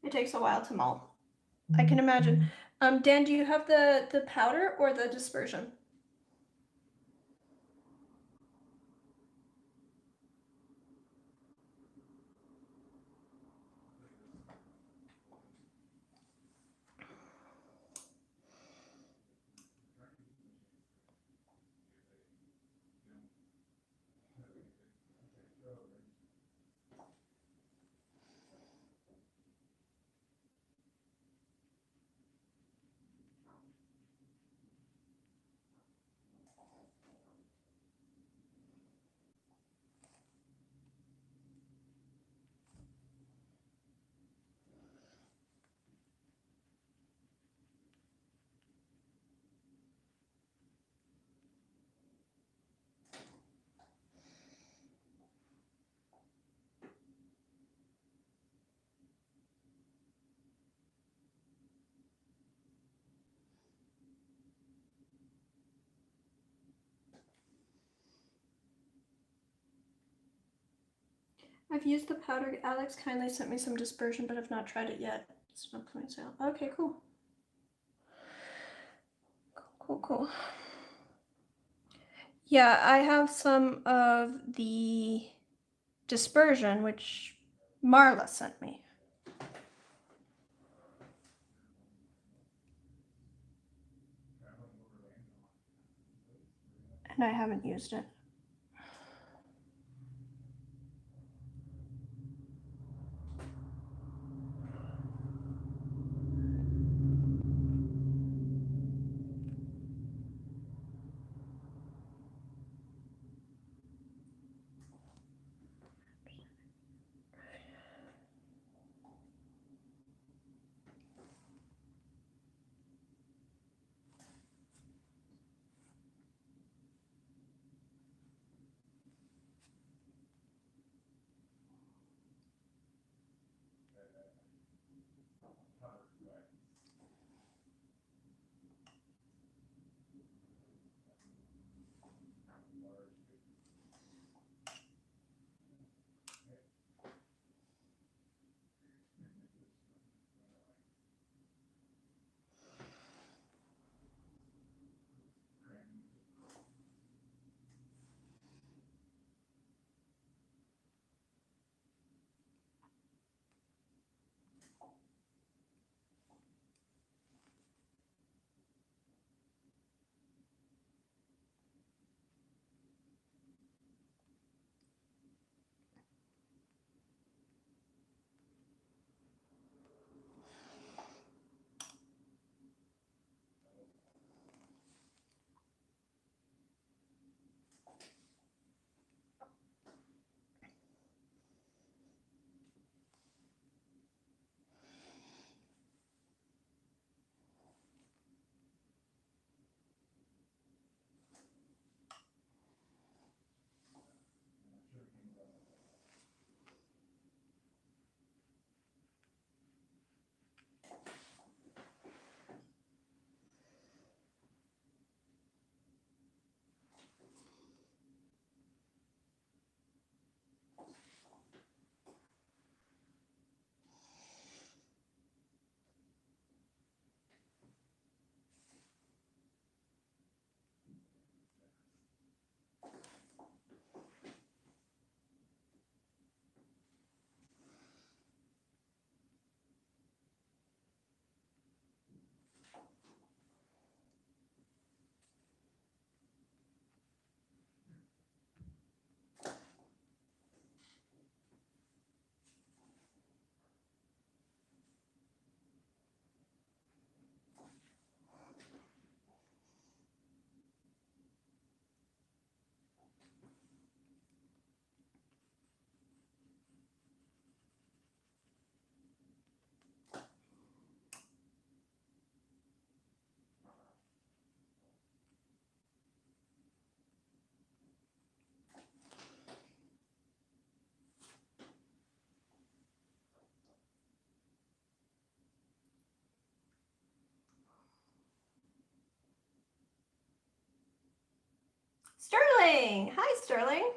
It takes a while to mull. I can imagine. Dan, do you have the powder or the dispersion? I've used the powder. Alex kindly sent me some dispersion, but I've not tried it yet. It's not coming out. Okay, cool. Cool. Yeah, I have some of the dispersion, which Marla sent me. And I haven't used it. Sterling! Hi, Sterling.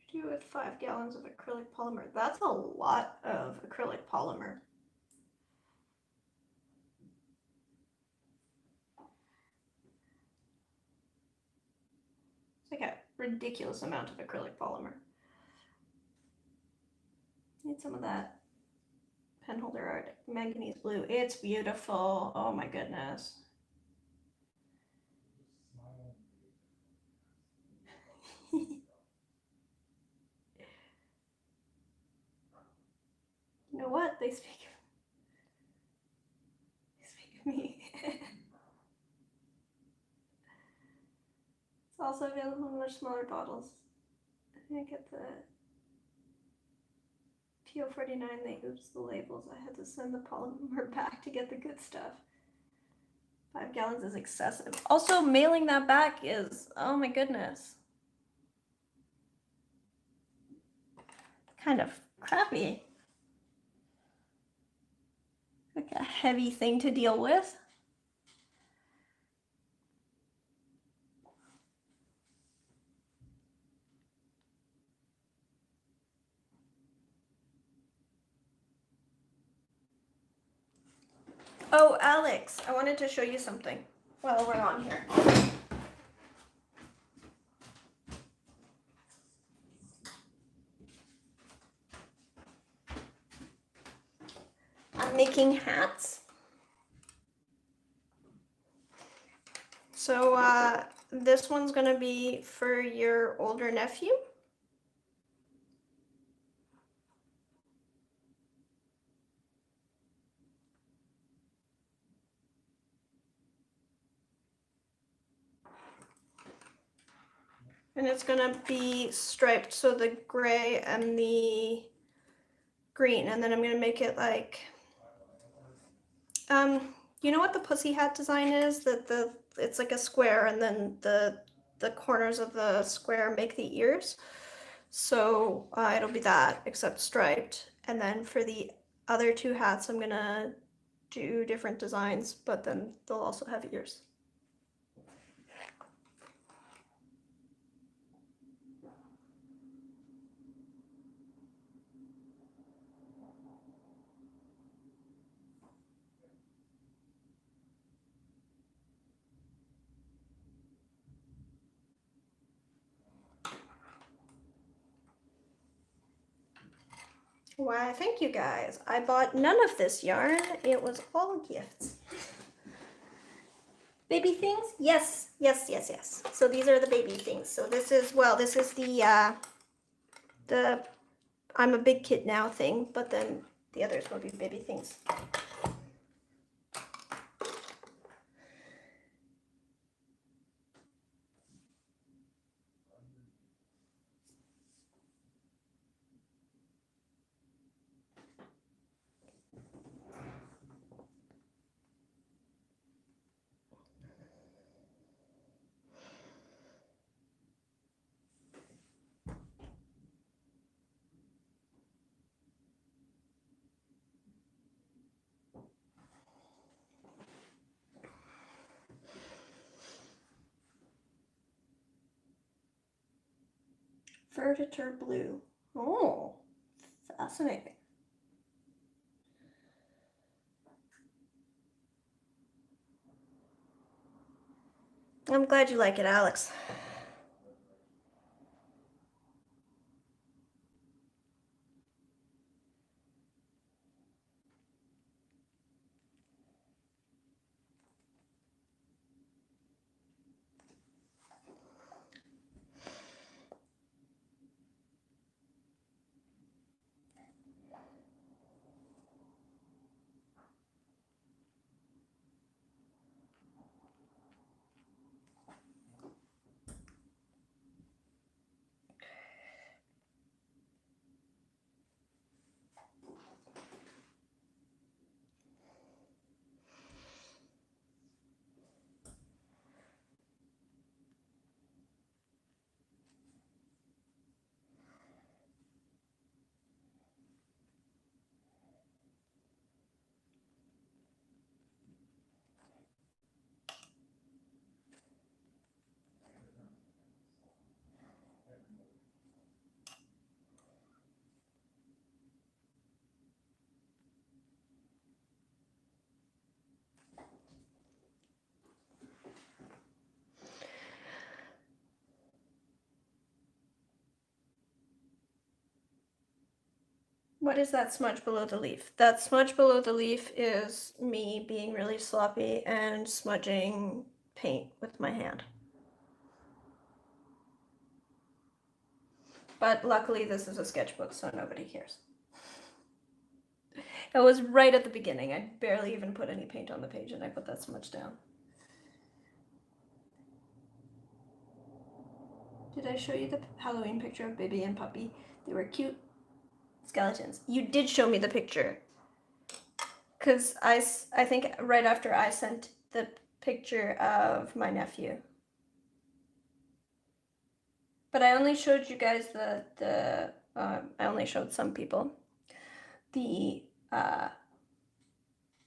Do with 5 gallons of acrylic polymer. That's a lot of acrylic polymer. It's like a ridiculous amount of acrylic polymer. Need some of that penholder art. Manganese blue. It's beautiful. Oh my goodness. You know what? They speak of me. It's also available in much smaller bottles. I get the TO49. They oops the labels. I had to send the polymer back to get the good stuff. 5 gallons is excessive. Also, mailing that back is, oh my goodness, kind of crappy. Like a heavy thing to deal with. Oh, Alex, I wanted to show you something while we're on here. I'm making hats. So this one's gonna be for your older nephew. And it's gonna be striped, so the gray and the green, and then I'm gonna make it like, you know what the pussy hat design is? That it's like a square, and then the corners of the square make the ears. So it'll be that, except striped. And then for the other two hats, I'm gonna do different designs, but then they'll also have ears. Why, thank you guys. I bought none of this yarn. It was all gifts. Baby things? Yes, yes, yes, yes. So these are the baby things. So this is, well, this is the I'm a big kid now thing, but then the others will be baby things. Verditor blue. Oh, fascinating. I'm glad you like it, Alex. What is that smudge below the leaf? That smudge below the leaf is me being really sloppy and smudging paint with my hand. But luckily this is a sketchbook, so nobody cares. It was right at the beginning. I barely even put any paint on the page and I put that smudge down. Did I show you the Halloween picture of Baby and Puppy? They were cute skeletons. You did show me the picture. Because I think right after I sent the picture of my nephew. But I only showed you guys I only showed some people the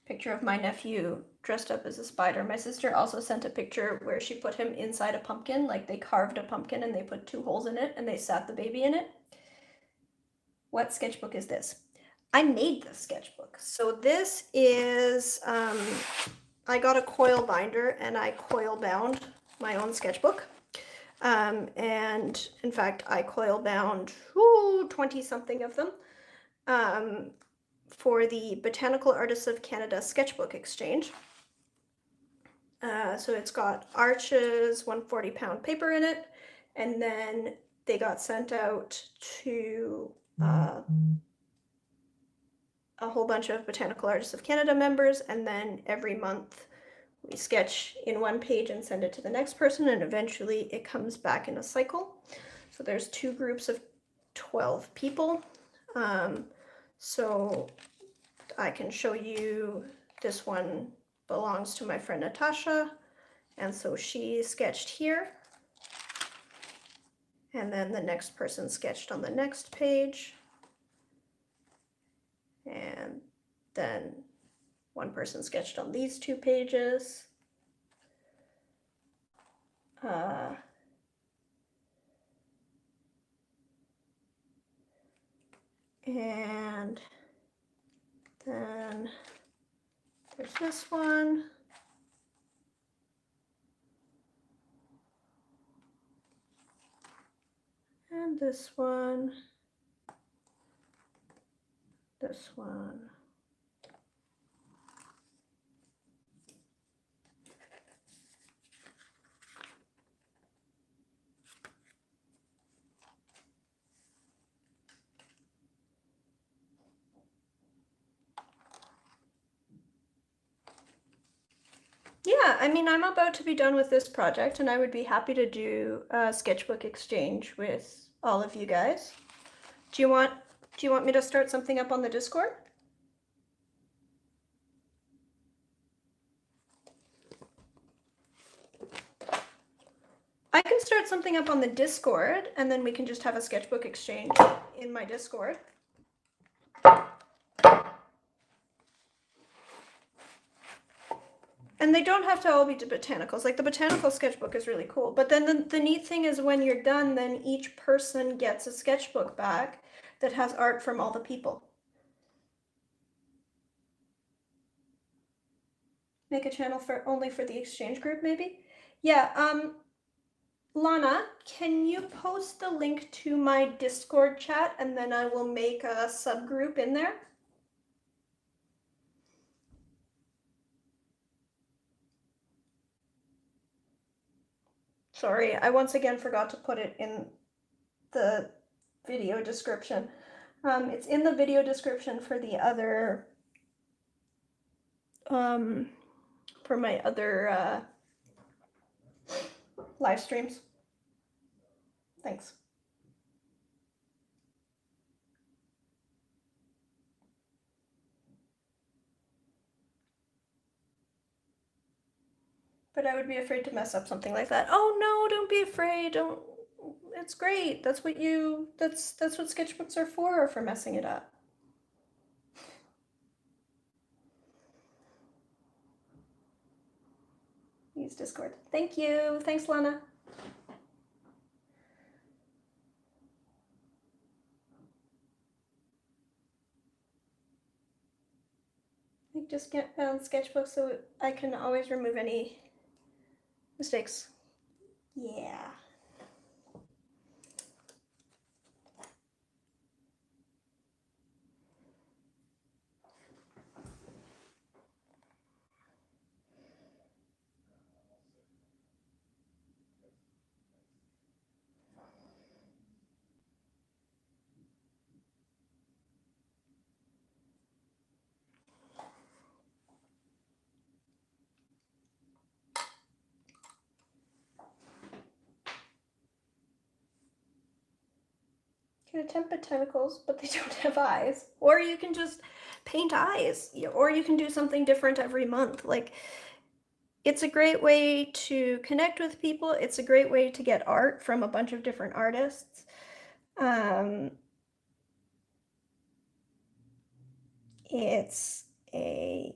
picture of my nephew dressed up as a spider. My sister also sent a picture where she put him inside a pumpkin, like they carved a pumpkin and they put 2 holes in it and they sat the baby in it. What sketchbook is this? I made this sketchbook. So this is, I got a coil binder and I coil bound my own sketchbook. And in fact, I coil bound 20 something of them for the Botanical Artists of Canada Sketchbook Exchange. So it's got Arches, 140-pound paper in it, and then they got sent out to a whole bunch of Botanical Artists of Canada members, and then every month we sketch in one page and send it to the next person, and eventually it comes back in a cycle. So there's 2 groups of 12 people. So I can show you, this one belongs to my friend Natasha, and so she sketched here, and then the next person sketched on the next page, and then one person sketched on these 2 pages. And then there's this one. And this one. This one. Yeah, I mean, I'm about to be done with this project, and I would be happy to do a sketchbook exchange with all of you guys. Do you want me to start something up on the Discord? I can start something up on the Discord, and then we can just have a sketchbook exchange in my Discord. And they don't have to all be botanicals. Like the botanical sketchbook is really cool. But then the neat thing is when you're done, then each person gets a sketchbook back that has art from all the people. Make a channel only for the exchange group, maybe? Yeah, Lana, can you post the link to my Discord chat, and then I will make a subgroup in there? Sorry, I once again forgot to put it in the video description. It's in the video description for the other, for my other live streams. Thanks. But I would be afraid to mess up something like that. Oh no, don't be afraid. Don't. It's great. That's what sketchbooks are for messing it up. Use Discord. Thank you. Thanks, Lana. I just get found sketchbook so I can always remove any mistakes. Yeah. You can attempt botanicals, but they don't have eyes. Or you can just paint eyes. Or you can do something different every month. Like, it's a great way to connect with people. It's a great way to get art from a bunch of different artists. Um, it's a,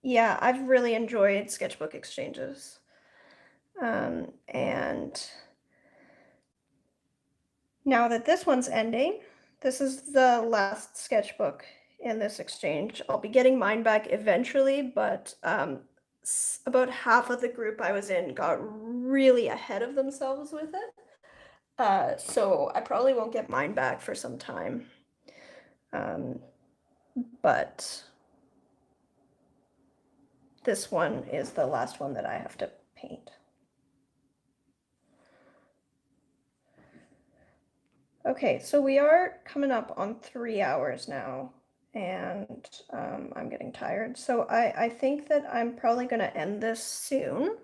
yeah, I've really enjoyed sketchbook exchanges. And now that this one's ending, this is the last sketchbook in this exchange. I'll be getting mine back eventually, but about half of the group I was in got really ahead of themselves with it. So I probably won't get mine back for some time. But this one is the last one that I have to paint. Okay, so we are coming up on 3 hours now, and I'm getting tired. So I think that I'm probably going to end this soon.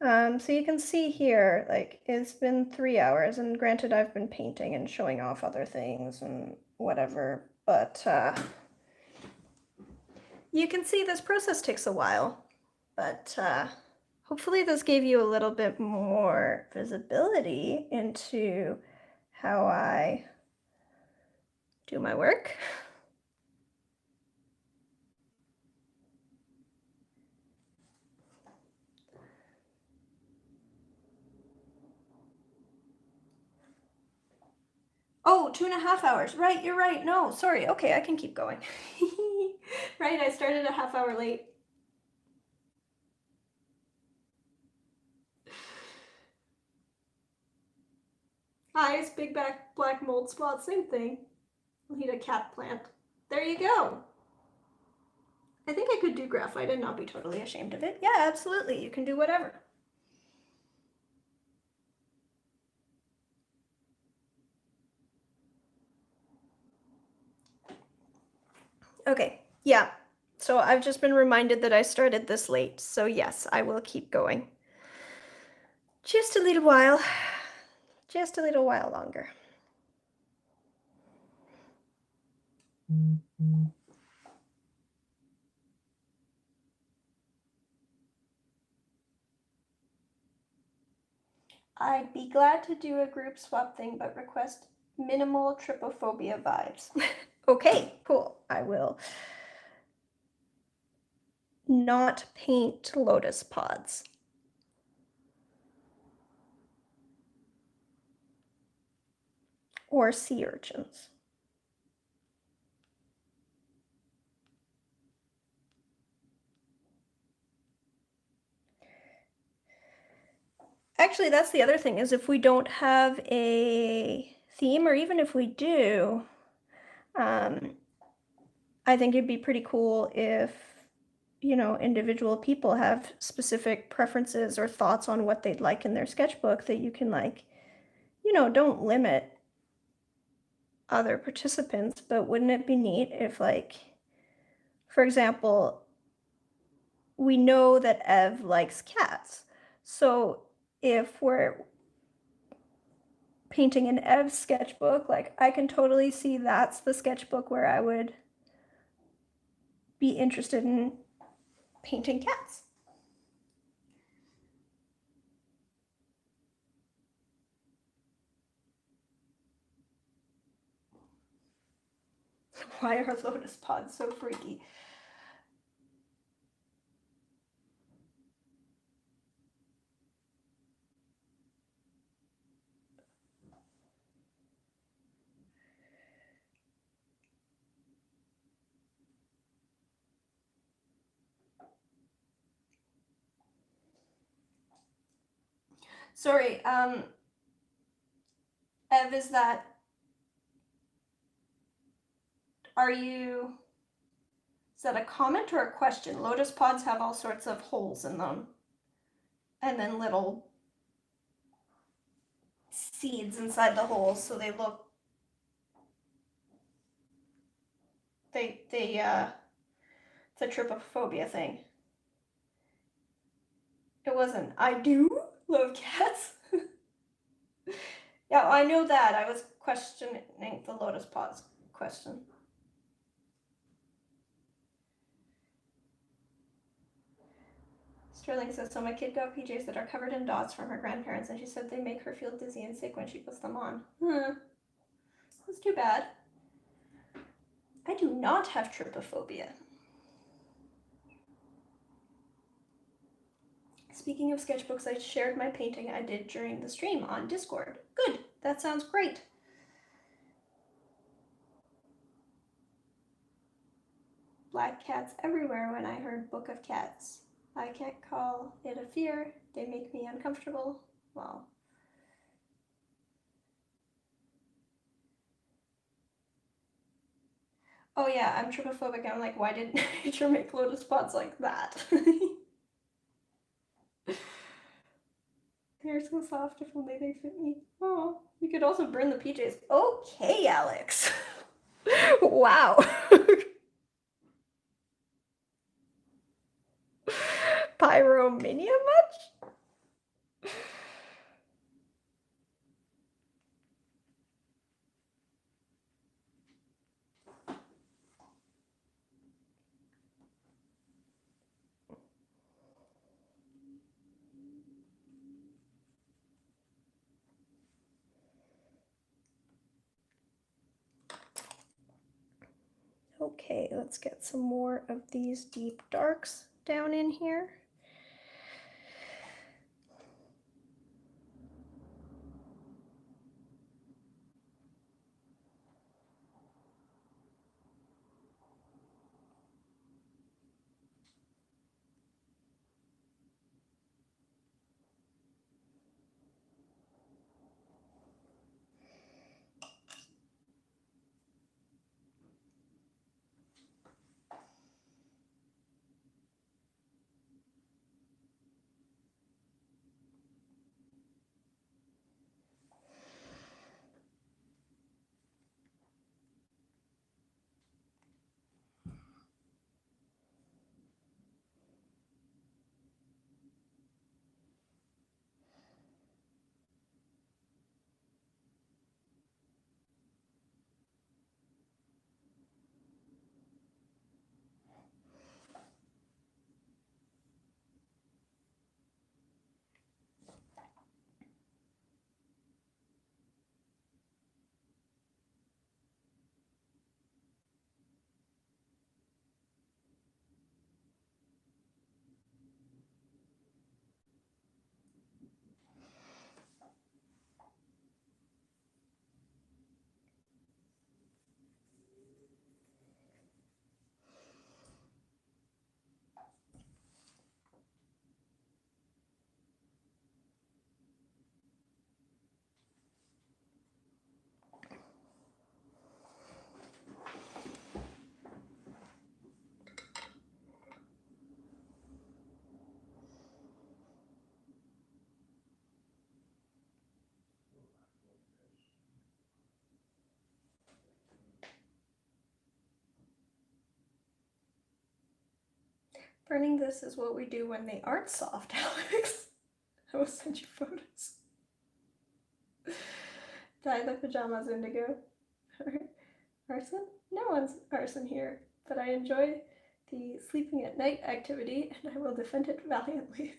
So you can see here, like, it's been 3 hours, and granted, I've been painting and showing off other things and whatever, but you can see this process takes a while, but hopefully this gave you a little bit more visibility into how I do my work. Oh, 2.5 hours. Right, you're right. No, sorry. Okay, I can keep going. Right, I started a half hour late. Eyes, big back, black mold spot, same thing. I'll need a cat plant. There you go. I think I could do graphite and not be totally ashamed of it. Yeah, absolutely. You can do whatever. Okay, yeah. So I've just been reminded that I started this late. So yes, I will keep going. Just a little while. Just a little while longer. I'd be glad to do a group swap thing, but request minimal trypophobia vibes. Okay, cool. I will not paint lotus pods. Or sea urchins. Actually, that's the other thing, is if we don't have a theme, or even if we do, I think it'd be pretty cool if, you know, individual people have specific preferences or thoughts on what they'd like in their sketchbook, that you can, like, you know, don't limit other participants, but wouldn't it be neat if, like, for example, we know that Ev likes cats. So if we're painting an Ev sketchbook, like, I can totally see that's the sketchbook where I would be interested in painting cats. Why are lotus pods so freaky? Sorry, Ev, is that, is that a comment or a question? Lotus pods have all sorts of holes in them, and then little seeds inside the holes, so they look, it's a trypophobia thing. It wasn't. I do love cats. Yeah, I know that. I was questioning the lotus pods question. Sterling says, so my kid got PJs that are covered in dots from her grandparents, and she said they make her feel dizzy and sick when she puts them on. That's too bad. I do not have trypophobia. Speaking of sketchbooks, I shared my painting I did during the stream on Discord. Good, that sounds great. Black cats everywhere when I heard Book of Cats. I can't call it a fear, they make me uncomfortable. Well. Oh yeah, I'm trypophobic. I'm like, why didn't nature make lotus pots like that? They're so soft if only they fit me. Oh, you could also burn the PJs. Okay, Alex. Wow. Pyromania much? Okay, let's get some more of these deep darks down in here. Burning this is what we do when they aren't soft, Alex. I will send you photos. Dye the pajamas indigo. Arson? No one's arson here, but I enjoy the sleeping at night activity and I will defend it valiantly.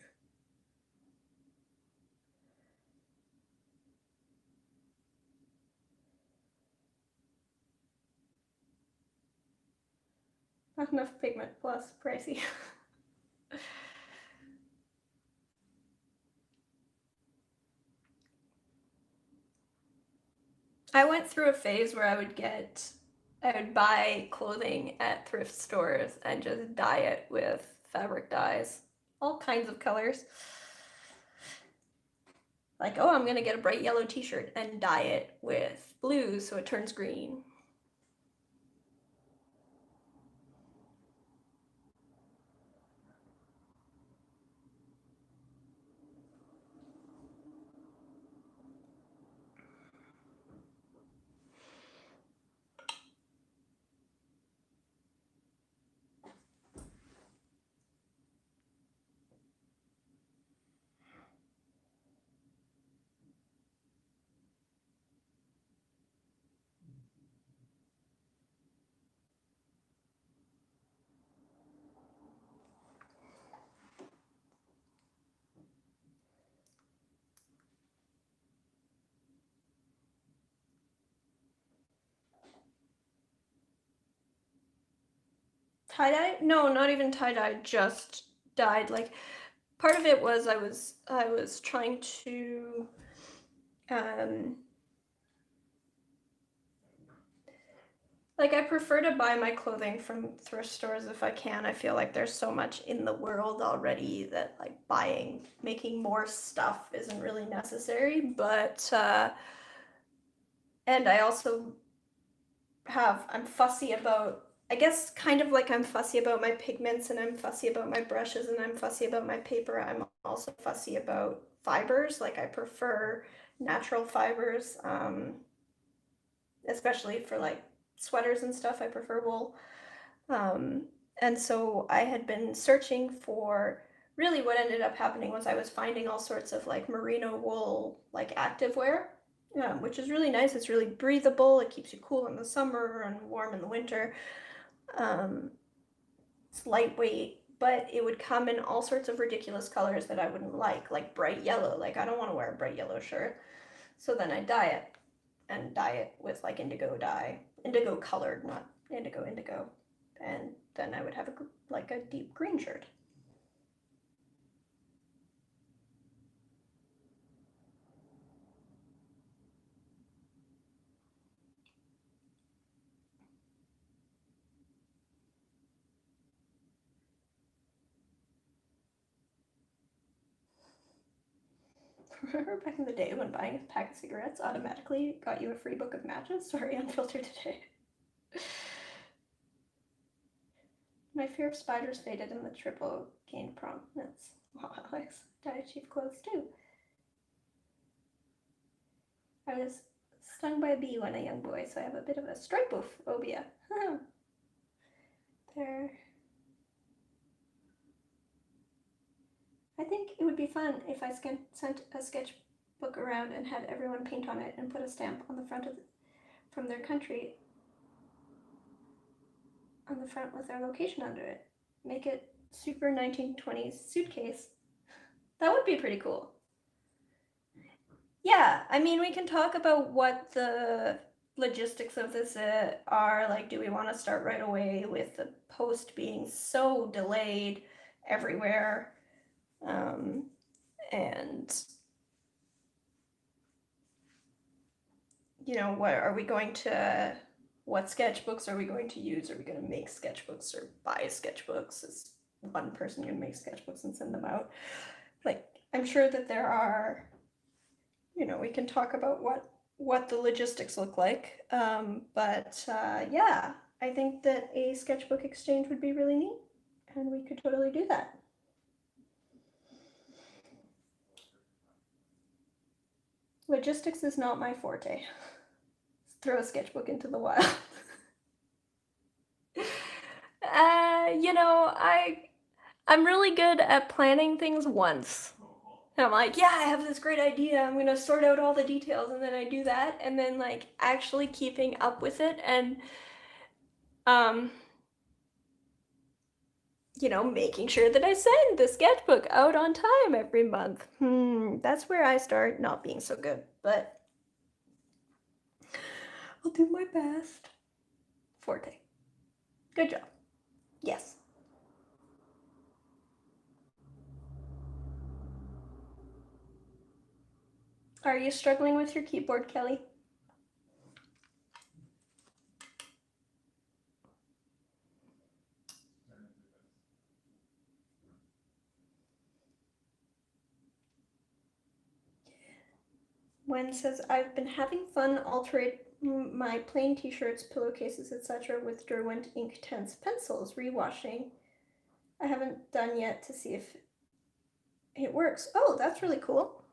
Not enough pigment plus pricey. I went through a phase where I would buy clothing at thrift stores and just dye it with fabric dyes. All kinds of colors. Like, oh, I'm gonna get a bright yellow t-shirt and dye it with blue so it turns green. Tie-dye? No, not even tie-dye, just dyed. Like, part of it was I was trying to like, I prefer to buy my clothing from thrift stores if I can. I feel like there's so much in the world already that, like, making more stuff isn't really necessary. But and I also I'm fussy about, I guess, kind of like I'm fussy about my pigments and I'm fussy about my brushes and I'm fussy about my paper. I'm also fussy about fibers. Like, I prefer natural fibers, especially for like sweaters and stuff. I prefer wool. And so I had been searching for, really what ended up happening was I was finding all sorts of like merino wool, like activewear, which is really nice. It's really breathable. It keeps you cool in the summer and warm in the winter. It's lightweight, but it would come in all sorts of ridiculous colors that I wouldn't like bright yellow. Like, I don't want to wear a bright yellow shirt. So then I dye it, and dye it with like indigo dye, indigo colored, not indigo, and then I would have like a deep green shirt. Remember back in the day when buying a pack of cigarettes automatically got you a free book of matches? Sorry, Unfiltered today. My fear of spiders faded and the triple gained prominence. Wow, Alex, dyed cheap clothes too. I was stung by a bee when a young boy, so I have a bit of a stripophobia. There. I think it would be fun if I sent a sketchbook around and had everyone paint on it and put a stamp on the front from their country on the front with their location under it. Make it super 1920s suitcase. That would be pretty cool. Yeah, I mean, we can talk about what the logistics of this are. Like, do we want to start right away with the post being so delayed everywhere? And you know, what sketchbooks are we going to use? Are we going to make sketchbooks or buy sketchbooks? Is one person going to make sketchbooks and send them out? Like, I'm sure that there are, you know, we can talk about what the logistics look like. But yeah, I think that a sketchbook exchange would be really neat, and we could totally do that. Logistics is not my forte. Throw a sketchbook into the wild. You know, I'm really good at planning things once. And I'm like, yeah, I have this great idea. I'm gonna sort out all the details, and then I do that, and then like actually keeping up with it and you know, making sure that I send the sketchbook out on time every month. That's where I start not being so good, but I'll do my best. Forte. Good job. Yes. Are you struggling with your keyboard, Kelly? Wen says, I've been having fun altering my plain t-shirts, pillowcases, etc. with Derwent Ink Tense pencils, rewashing. I haven't done yet to see if it works. Oh, that's really cool.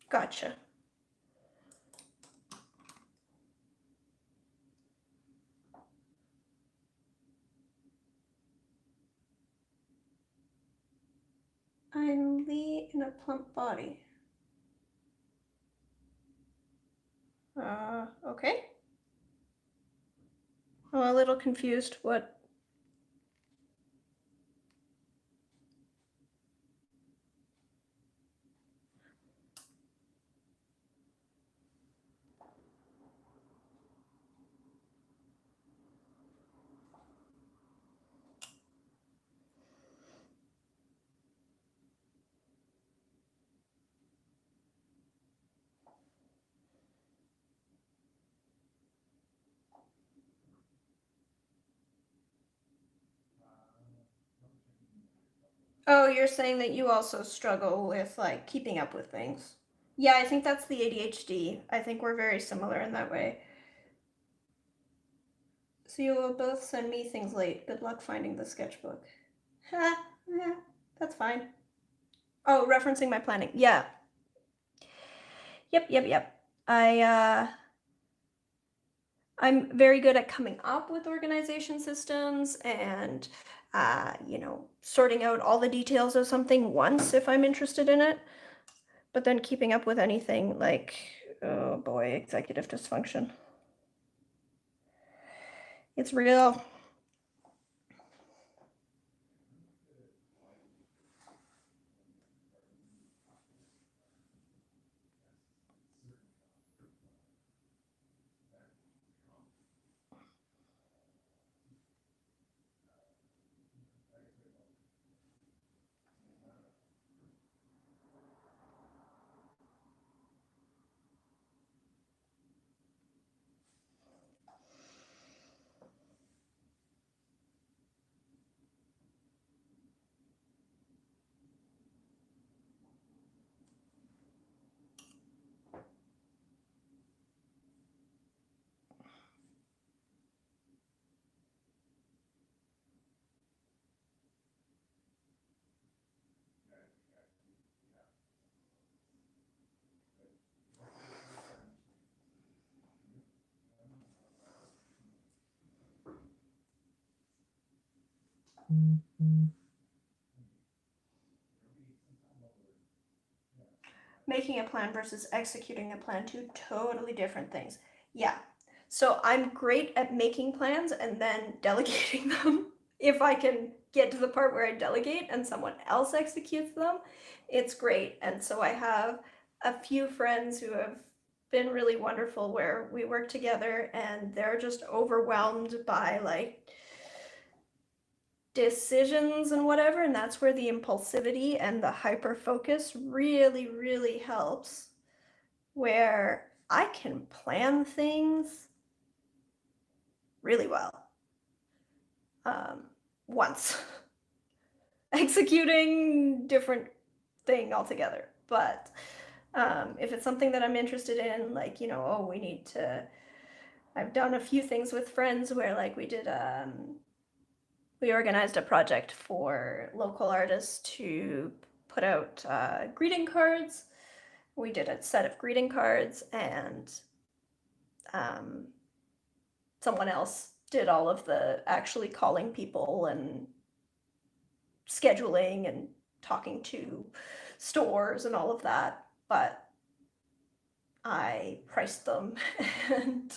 Gotcha. plump body. Okay. I'm a little confused what. Oh, you're saying that you also struggle with like keeping up with things. Yeah, I think that's the ADHD. I think we're very similar in that way. So you will both send me things late. Good luck finding the sketchbook. Ha, yeah, that's fine. Oh, referencing my planning. Yeah. Yep. I'm very good at coming up with organization systems and sorting out all the details of something once if I'm interested in it. But then keeping up with anything like, oh boy, executive dysfunction. It's real. Making a plan versus executing a plan, two totally different things. Yeah. So I'm great at making plans and then delegating them. If I can get to the part where I delegate and someone else executes them, it's great. And so I have a few friends who have been really wonderful where we work together and they're just overwhelmed by like decisions and whatever, and that's where the impulsivity and the hyper focus really, really helps, where I can plan things really well once. Executing, different thing altogether. But if it's something that I'm interested in, like, we need to, I've done a few things with friends where like we organized a project for local artists to put out greeting cards. We did a set of greeting cards, and someone else did all of the actually calling people and scheduling and talking to stores and all of that. But I priced them and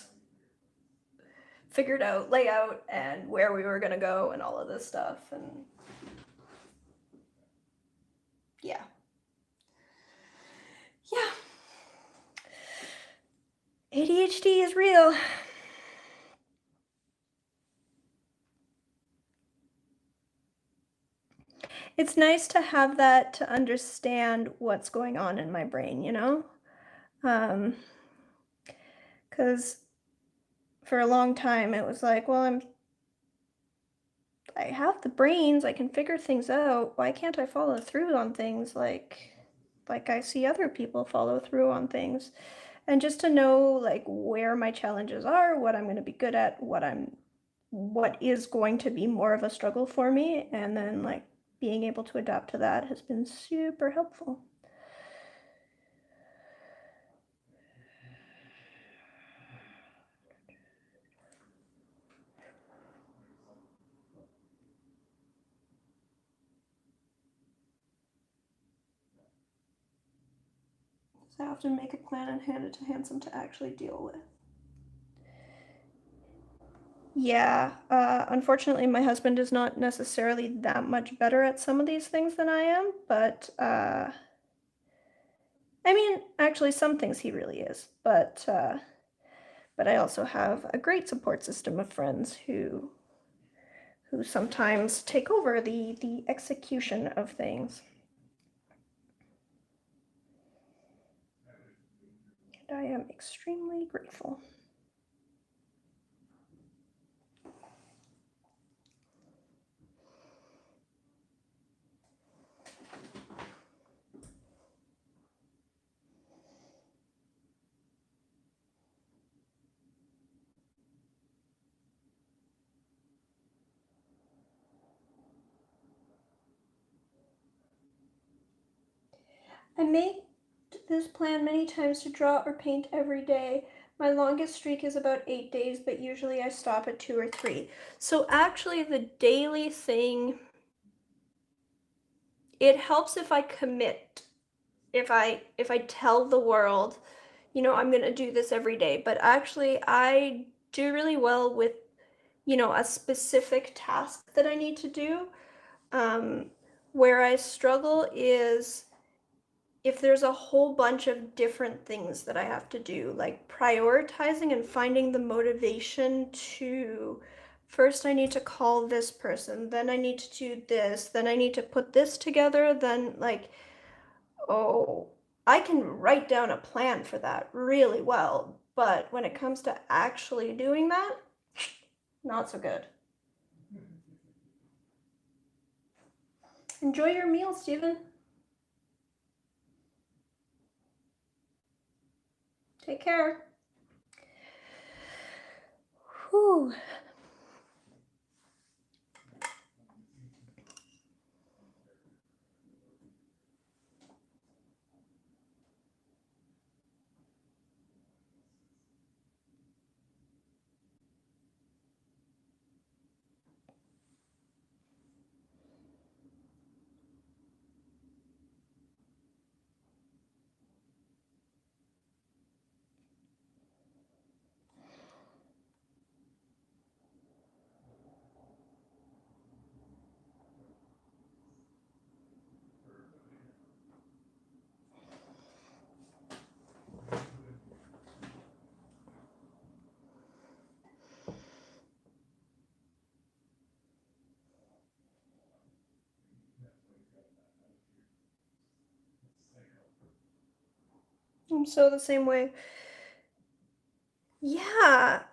figured out layout and where we were going to go and all of this stuff. And yeah. ADHD is real. It's nice to have that to understand what's going on in my brain, because for a long time it was like, well, I have the brains, I can figure things out. Why can't I follow through on things like I see other people follow through on things? And just to know like where my challenges are, what I'm going to be good at, what is going to be more of a struggle for me, and then like being able to adapt to that has been super helpful. I often make a plan and hand it to Handsome to actually deal with. Yeah, unfortunately, my husband is not necessarily that much better at some of these things than I am, but I mean, actually, some things he really is. But I also have a great support system of friends who sometimes take over the execution of things. And I am extremely grateful. I made this plan many times to draw or paint every day. My longest streak is about 8 days, but usually I stop at 2 or 3. So actually the daily thing, it helps if I commit. If I tell the world, you know, I'm going to do this every day, but actually I do really well with, you know, a specific task that I need to do. Where I struggle is if there's a whole bunch of different things that I have to do, like prioritizing and finding the motivation to, first I need to call this person, then I need to do this, then I need to put this together, then like, oh, I can write down a plan for that really well, but when it comes to actually doing that, not so good. Enjoy your meal, Stephen. Take care. Whew. I'm so the same way. Yeah,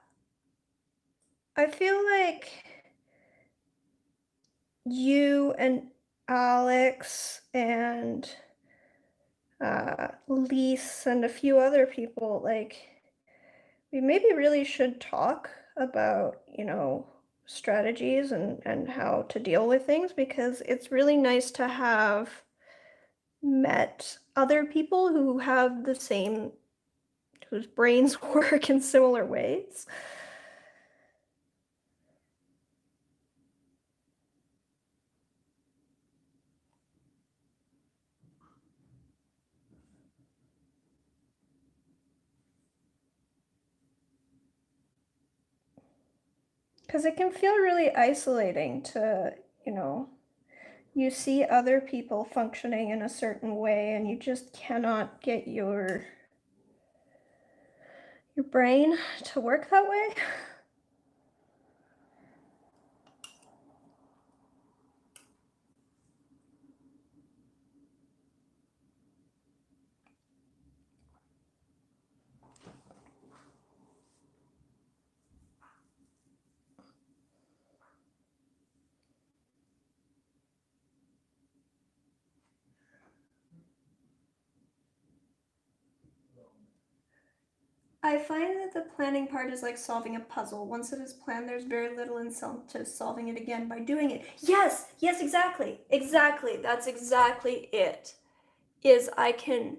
I feel like you and Alex and Lise and a few other people, like, we maybe really should talk about, you know, strategies and how to deal with things because it's really nice to have met other people who have the same, whose brains work in similar ways. Because it can feel really isolating to, you know, you see other people functioning in a certain way and you just cannot get your brain to work that way. I find that the planning part is like solving a puzzle. Once it is planned, there's very little incentive solving it again by doing it. Yes, yes, exactly. Exactly. That's exactly it. Is I can,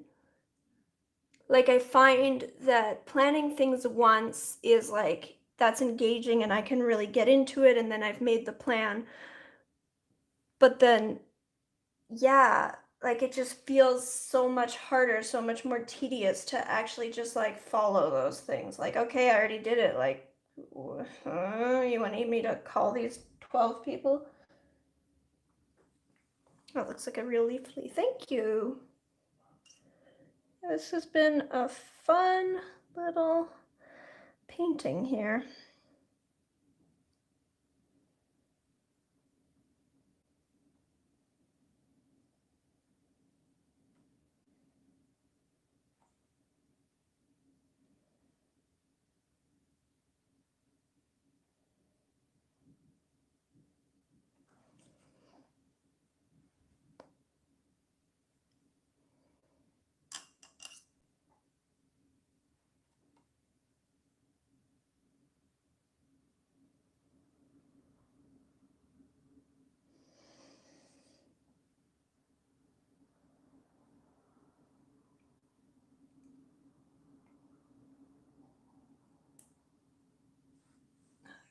like, I find that planning things once is like, that's engaging and I can really get into it and then I've made the plan. But then, yeah, like it just feels so much harder, so much more tedious to actually just like follow those things. Like, okay, I already did it. Like, you want me to call these 12 people? Oh, it looks like a real leafly. Thank you. This has been a fun little painting here.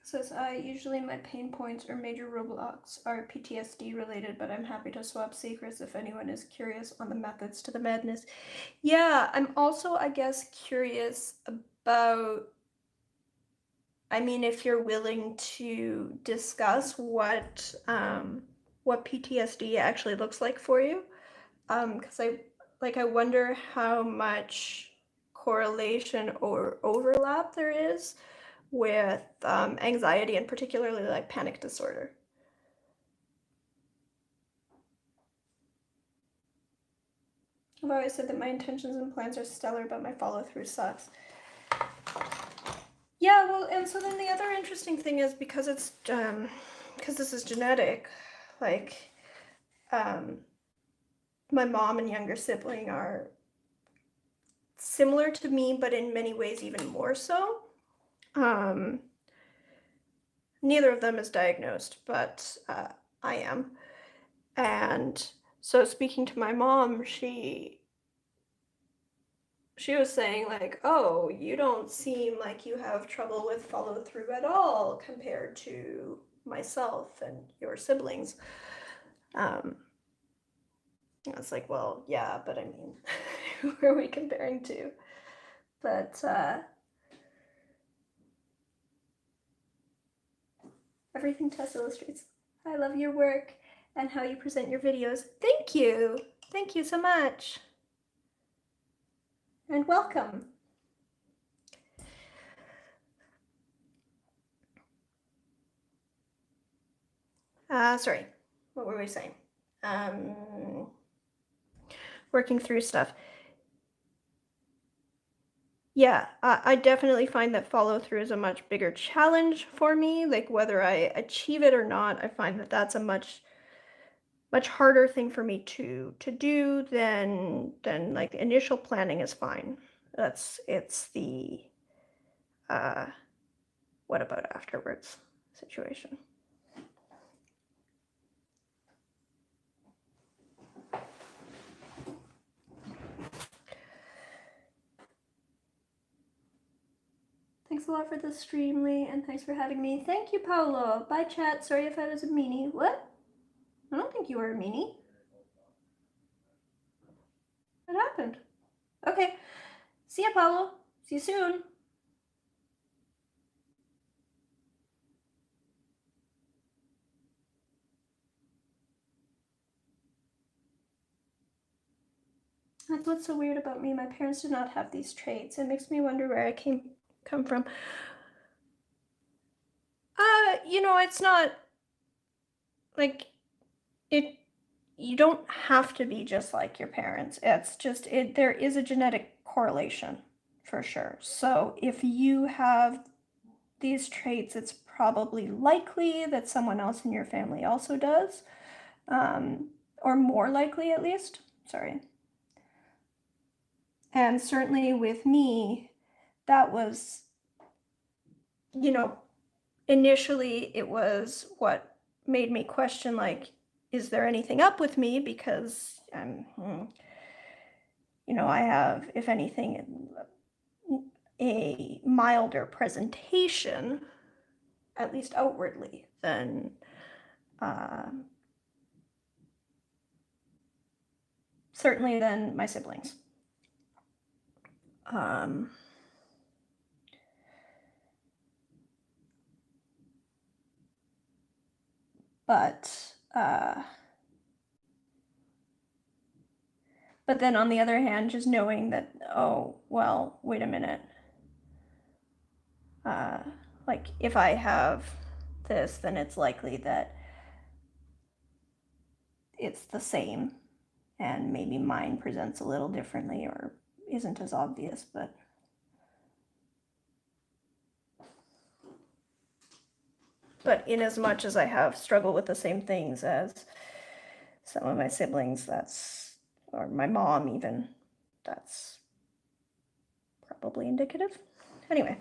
Says usually my pain points or major roadblocks are PTSD related, but I'm happy to swap secrets if anyone is curious on the methods to the madness. Yeah, I'm also, I guess, curious about, I mean, if you're willing to discuss what PTSD actually looks like for you. Because I wonder how much correlation or overlap there is with anxiety and particularly like panic disorder. I've always said that my intentions and plans are stellar, but my follow-through sucks. Yeah, well, and so then the other interesting thing is because it's because this is genetic, like my mom and younger sibling are similar to me, but in many ways even more so. Neither of them is diagnosed, but I am. And so speaking to my mom, she was saying like, oh, you don't seem like you have trouble with follow through at all compared to myself and your siblings. I was like, well, yeah, but I mean, who are we comparing to? But everything Tess illustrates. I love your work and how you present your videos. Thank you. Thank you so much. And welcome. Sorry, what were we saying? Working through stuff. Yeah, I definitely find that follow through is a much bigger challenge for me. Like whether I achieve it or not, I find that that's a much harder thing for me to do than like initial planning is fine. It's the what about afterwards situation. Thanks a lot for the stream, Lee, and thanks for having me. Thank you, Paolo. Bye, chat. Sorry if I was a meanie. What? I don't think you were a meanie. What happened? Okay. See ya, Paolo. See you soon. That's what's so weird about me. My parents did not have these traits. It makes me wonder where I come from. You know, it's not like it. You don't have to be just like your parents. It's just there is a genetic correlation for sure. So if you have these traits, it's probably likely that someone else in your family also does, or more likely at least. Sorry. And certainly with me, that was, you know, initially it was what made me question, like, is there anything up with me? Because you know, I have, if anything, a milder presentation, at least outwardly, than certainly than my siblings. But then on the other hand, just knowing that, oh, well, wait a minute. Like if I have this, then it's likely that it's the same, and maybe mine presents a little differently or isn't as obvious, but in as much as I have struggled with the same things as some of my siblings, or my mom even, that's probably indicative. Anyway,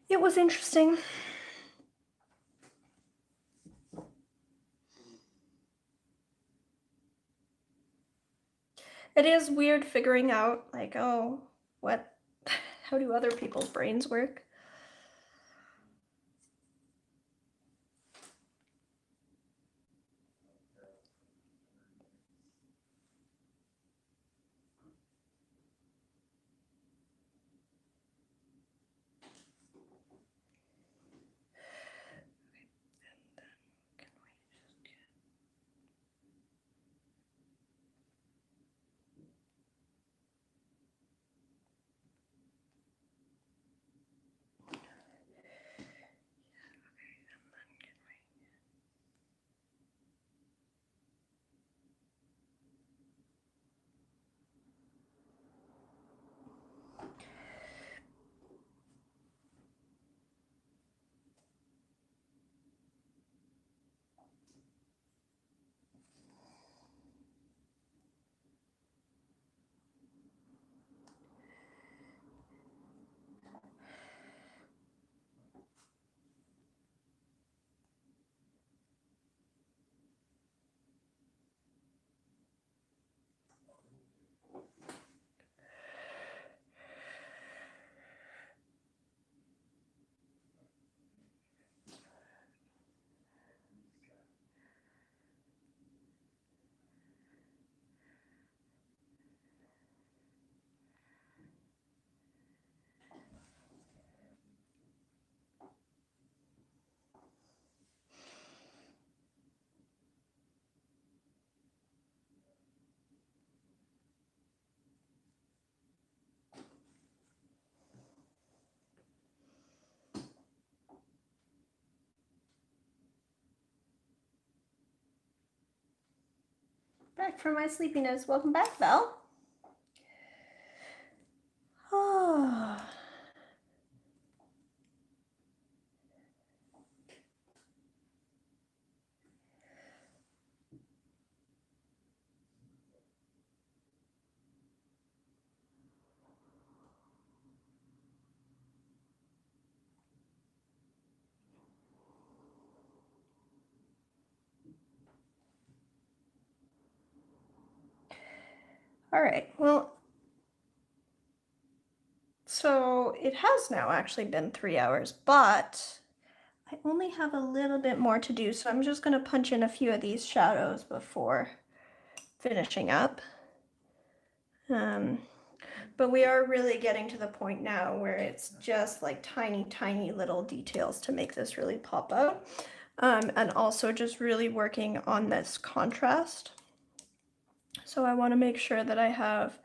it was interesting. It is weird figuring out, like, oh, how do other people's brains work? Back from my sleepiness. Welcome back, Belle. Oh. All right, well, so it has now actually been 3 hours, but I only have a little bit more to do, so I'm just going to punch in a few of these shadows before finishing up. But we are really getting to the point now where it's just like tiny, tiny little details to make this really pop out. And also just really working on this contrast. So I want to make sure that I have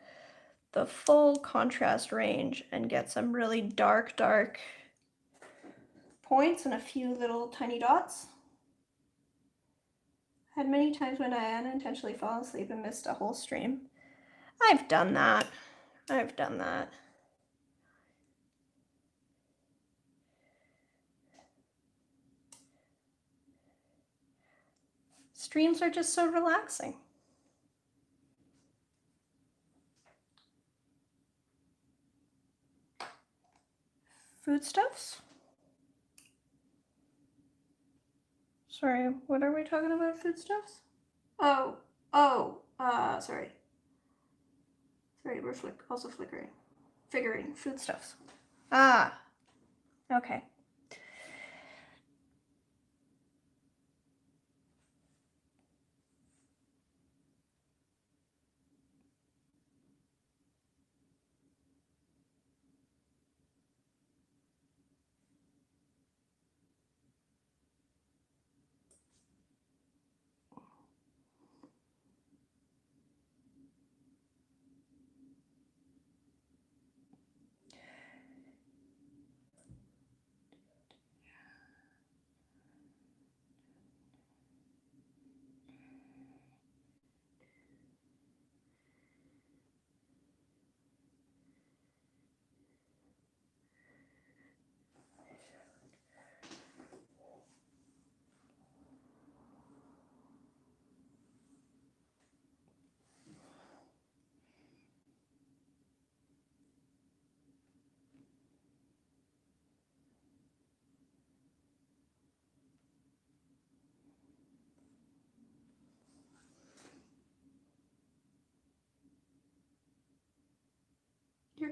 the full contrast range and get some really dark, dark points and a few little tiny dots. Had many times when I unintentionally fallen asleep and missed a whole stream. I've done that. I've done that. Streams are just so relaxing. Foodstuffs? Sorry, what are we talking about, foodstuffs? Oh, sorry. Sorry, we're also flickering. Figuring, foodstuffs. Ah, okay.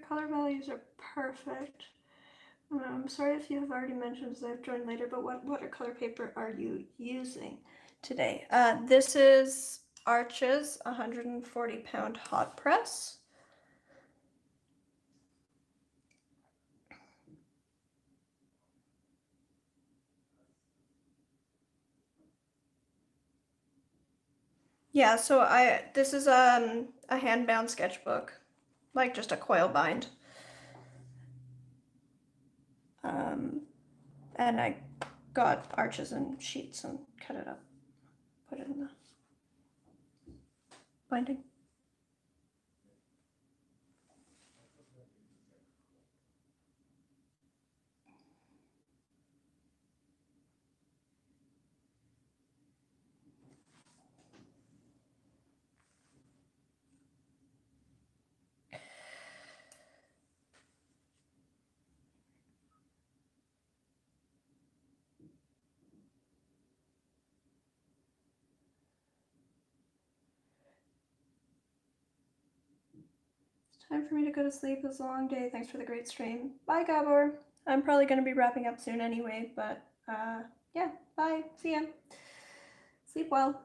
color values are perfect. I'm sorry if you have already mentioned as I've joined later, but what watercolor paper are you using today? This is Arches 140-pound hot press. Yeah, so this is a hand-bound sketchbook, like just a coil bind. And I got arches and sheets and cut it up, put it in the binding. Time for me to go to sleep. It was a long day. Thanks for the great stream. Bye, Gabor. I'm probably going to be wrapping up soon anyway, but yeah, bye. See ya. Sleep well.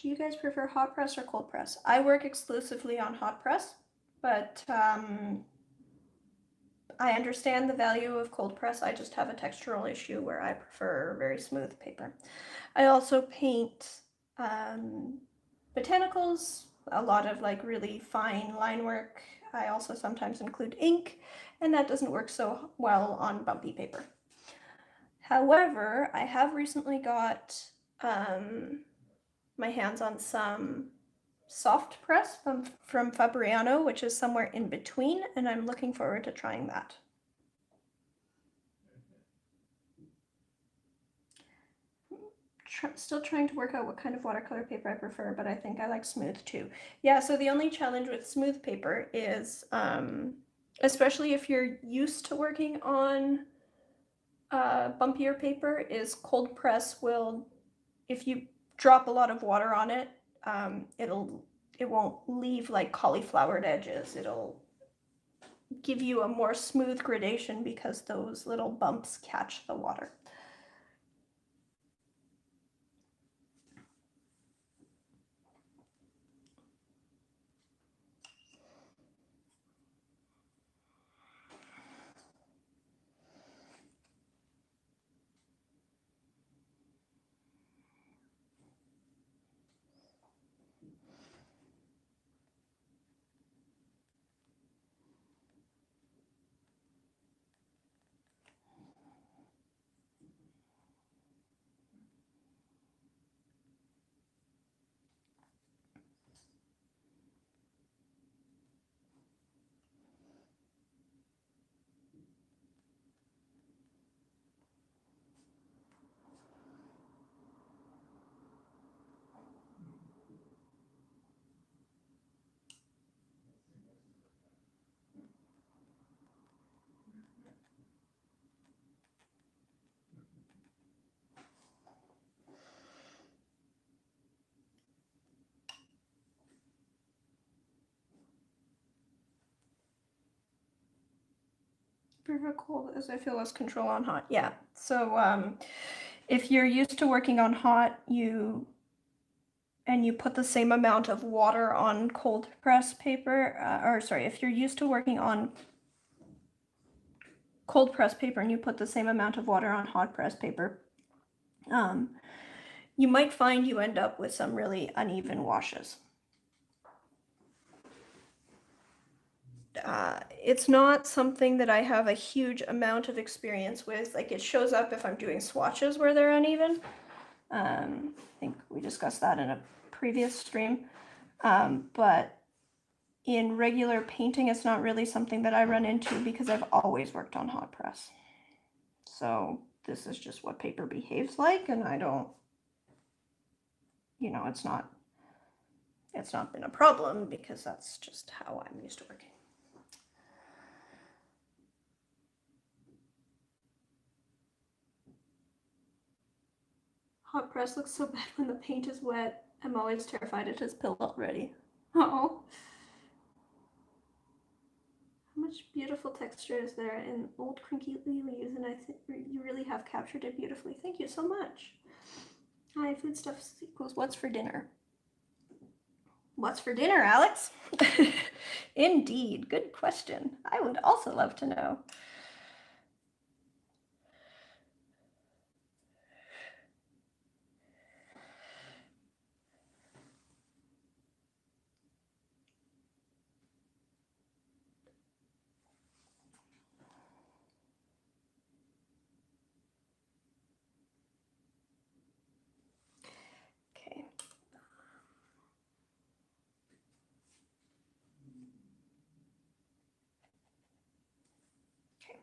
Do you guys prefer hot press or cold press? I work exclusively on hot press, but I understand the value of cold press. I just have a textural issue where I prefer very smooth paper. I also paint botanicals, a lot of like really fine line work. I also sometimes include ink, and that doesn't work so well on bumpy paper. However, I have recently got my hands on some soft press from Fabriano, which is somewhere in between, and I'm looking forward to trying that. Still trying to work out what kind of watercolor paper I prefer, but I think I like smooth too. Yeah, so the only challenge with smooth paper is, especially if you're used to working on bumpier paper, is cold press will, if you drop a lot of water on it, it won't leave like cauliflowered edges. It'll give you a more smooth gradation because those little bumps catch the water. Prefer cold as I feel less control on hot. Yeah. So if you're used to working on hot, you put the same amount of water on cold press paper, or sorry, if you're used to working on cold press paper and you put the same amount of water on hot press paper, you might find you end up with some really uneven washes. It's not something that I have a huge amount of experience with. Like, it shows up if I'm doing swatches where they're uneven. I think we discussed that in a previous stream. But in regular painting, it's not really something that I run into because I've always worked on hot press. So this is just what paper behaves like, and I don't, it's not been a problem because that's just how I'm used to working. Hot press looks so bad when the paint is wet. I'm always terrified it has spilled already. Oh. beautiful textures there in old crinkly leaves, and I think you really have captured it beautifully. Thank you so much. Hi, foodstuffs equals what's for dinner? What's for dinner, Alex? Indeed, good question. I would also love to know. Okay. Okay.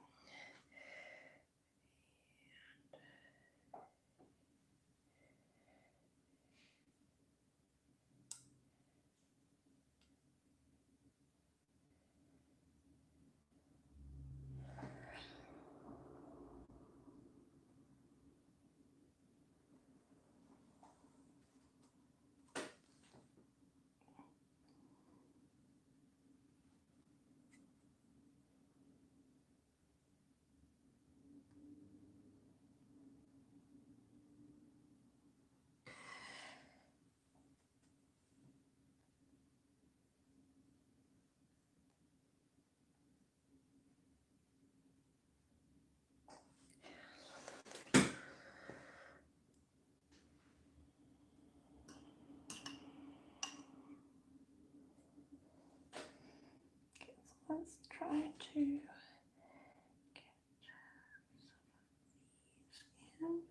Let's try to get some of these in.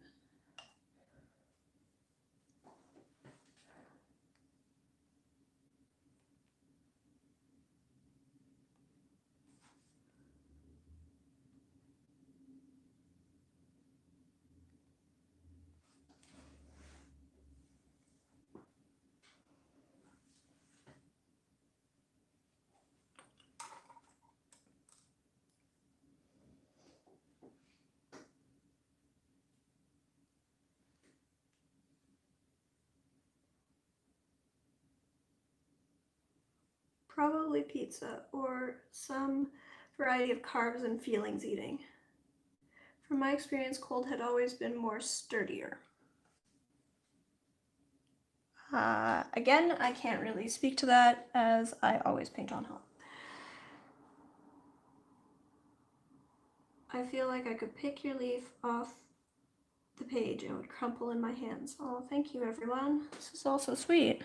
Probably pizza or some variety of carbs and feelings eating. From my experience, cold had always been more sturdier. Again, I can't really speak to that as I always paint on hot. I feel like I could pick your leaf off the page and it would crumple in my hands. Oh, thank you, everyone. This is all so sweet.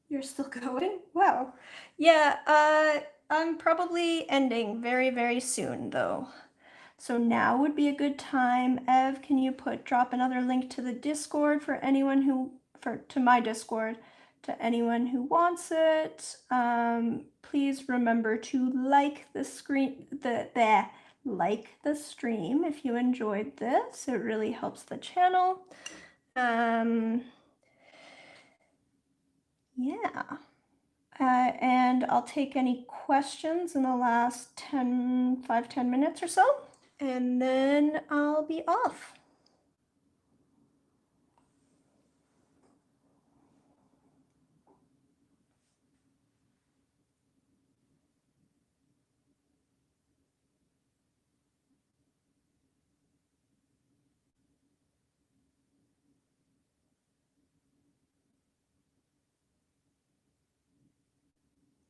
You're still going? Wow. Yeah, I'm probably ending very, very soon though. So now would be a good time. Ev, can you drop another link to the Discord for anyone who, to my Discord, to anyone who wants it. Please remember to like the like the stream if you enjoyed this. It really helps the channel. Yeah. And I'll take any questions in the last 10 minutes or so, and then I'll be off.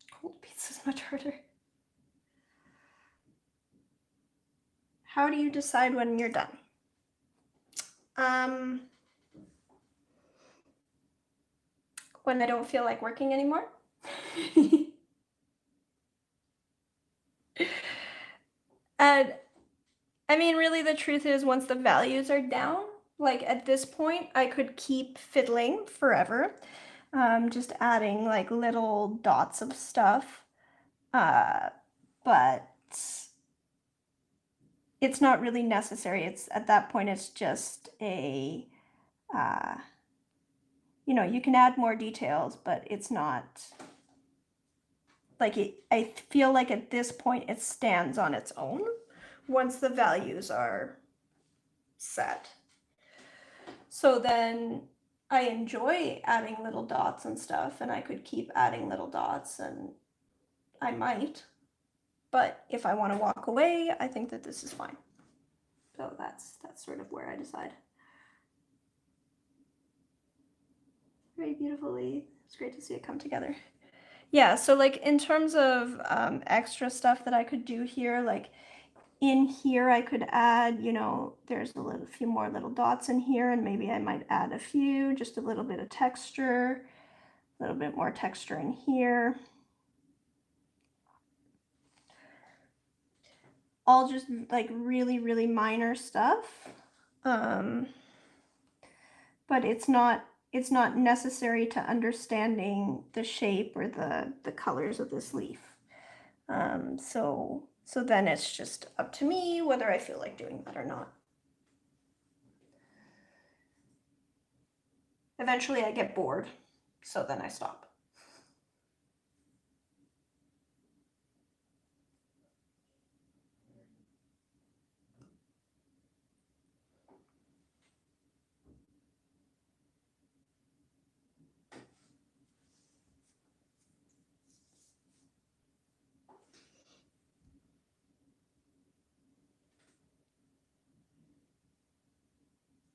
Cold pizza is much harder. How do you decide when you're done? When I don't feel like working anymore. And I mean, really the truth is once the values are down, like at this point, I could keep fiddling forever, just adding like little dots of stuff, but it's not really necessary. It's at that point, it's just a, you know, you can add more details, but it's not like I feel like at this point it stands on its own once the values are set. So then I enjoy adding little dots and stuff, and I could keep adding little dots, and I might. But if I want to walk away, I think that this is fine. So that's sort of where I decide. Very beautifully. It's great to see it come together. Yeah, so like in terms of extra stuff that I could do here, like in here I could add, you know, there's a few more little dots in here, and maybe I might add a few, just a little bit of texture, a little bit more texture in here. All just like really, really minor stuff. But it's not necessary to understanding the shape or the colors of this leaf. So then it's just up to me whether I feel like doing that or not. Eventually I get bored, so then I stop.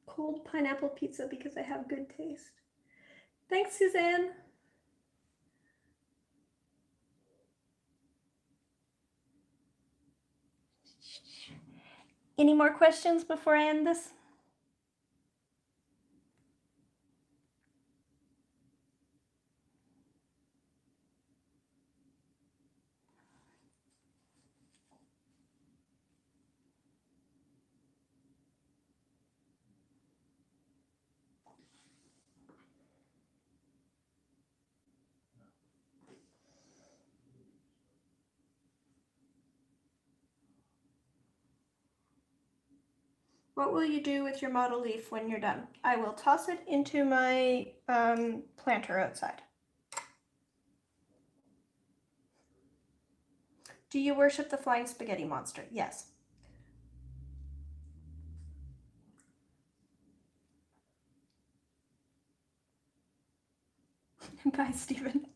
Cold pineapple pizza because I have good taste. Thanks, Suzanne. Any more questions before I end this? What will you do with your model leaf when you're done? I will toss it into my planter outside. Do you worship the flying spaghetti monster? Yes. Bye, Stephen.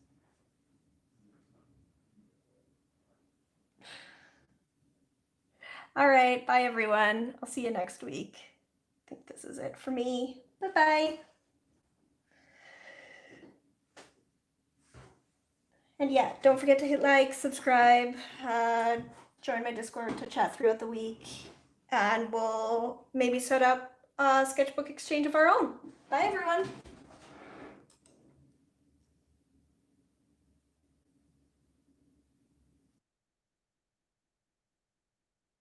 All right, bye everyone. I'll see you next week. I think this is it for me. Bye-bye. And yeah, don't forget to hit like, subscribe, join my Discord to chat throughout the week, and we'll maybe set up a sketchbook exchange of our own. Bye everyone.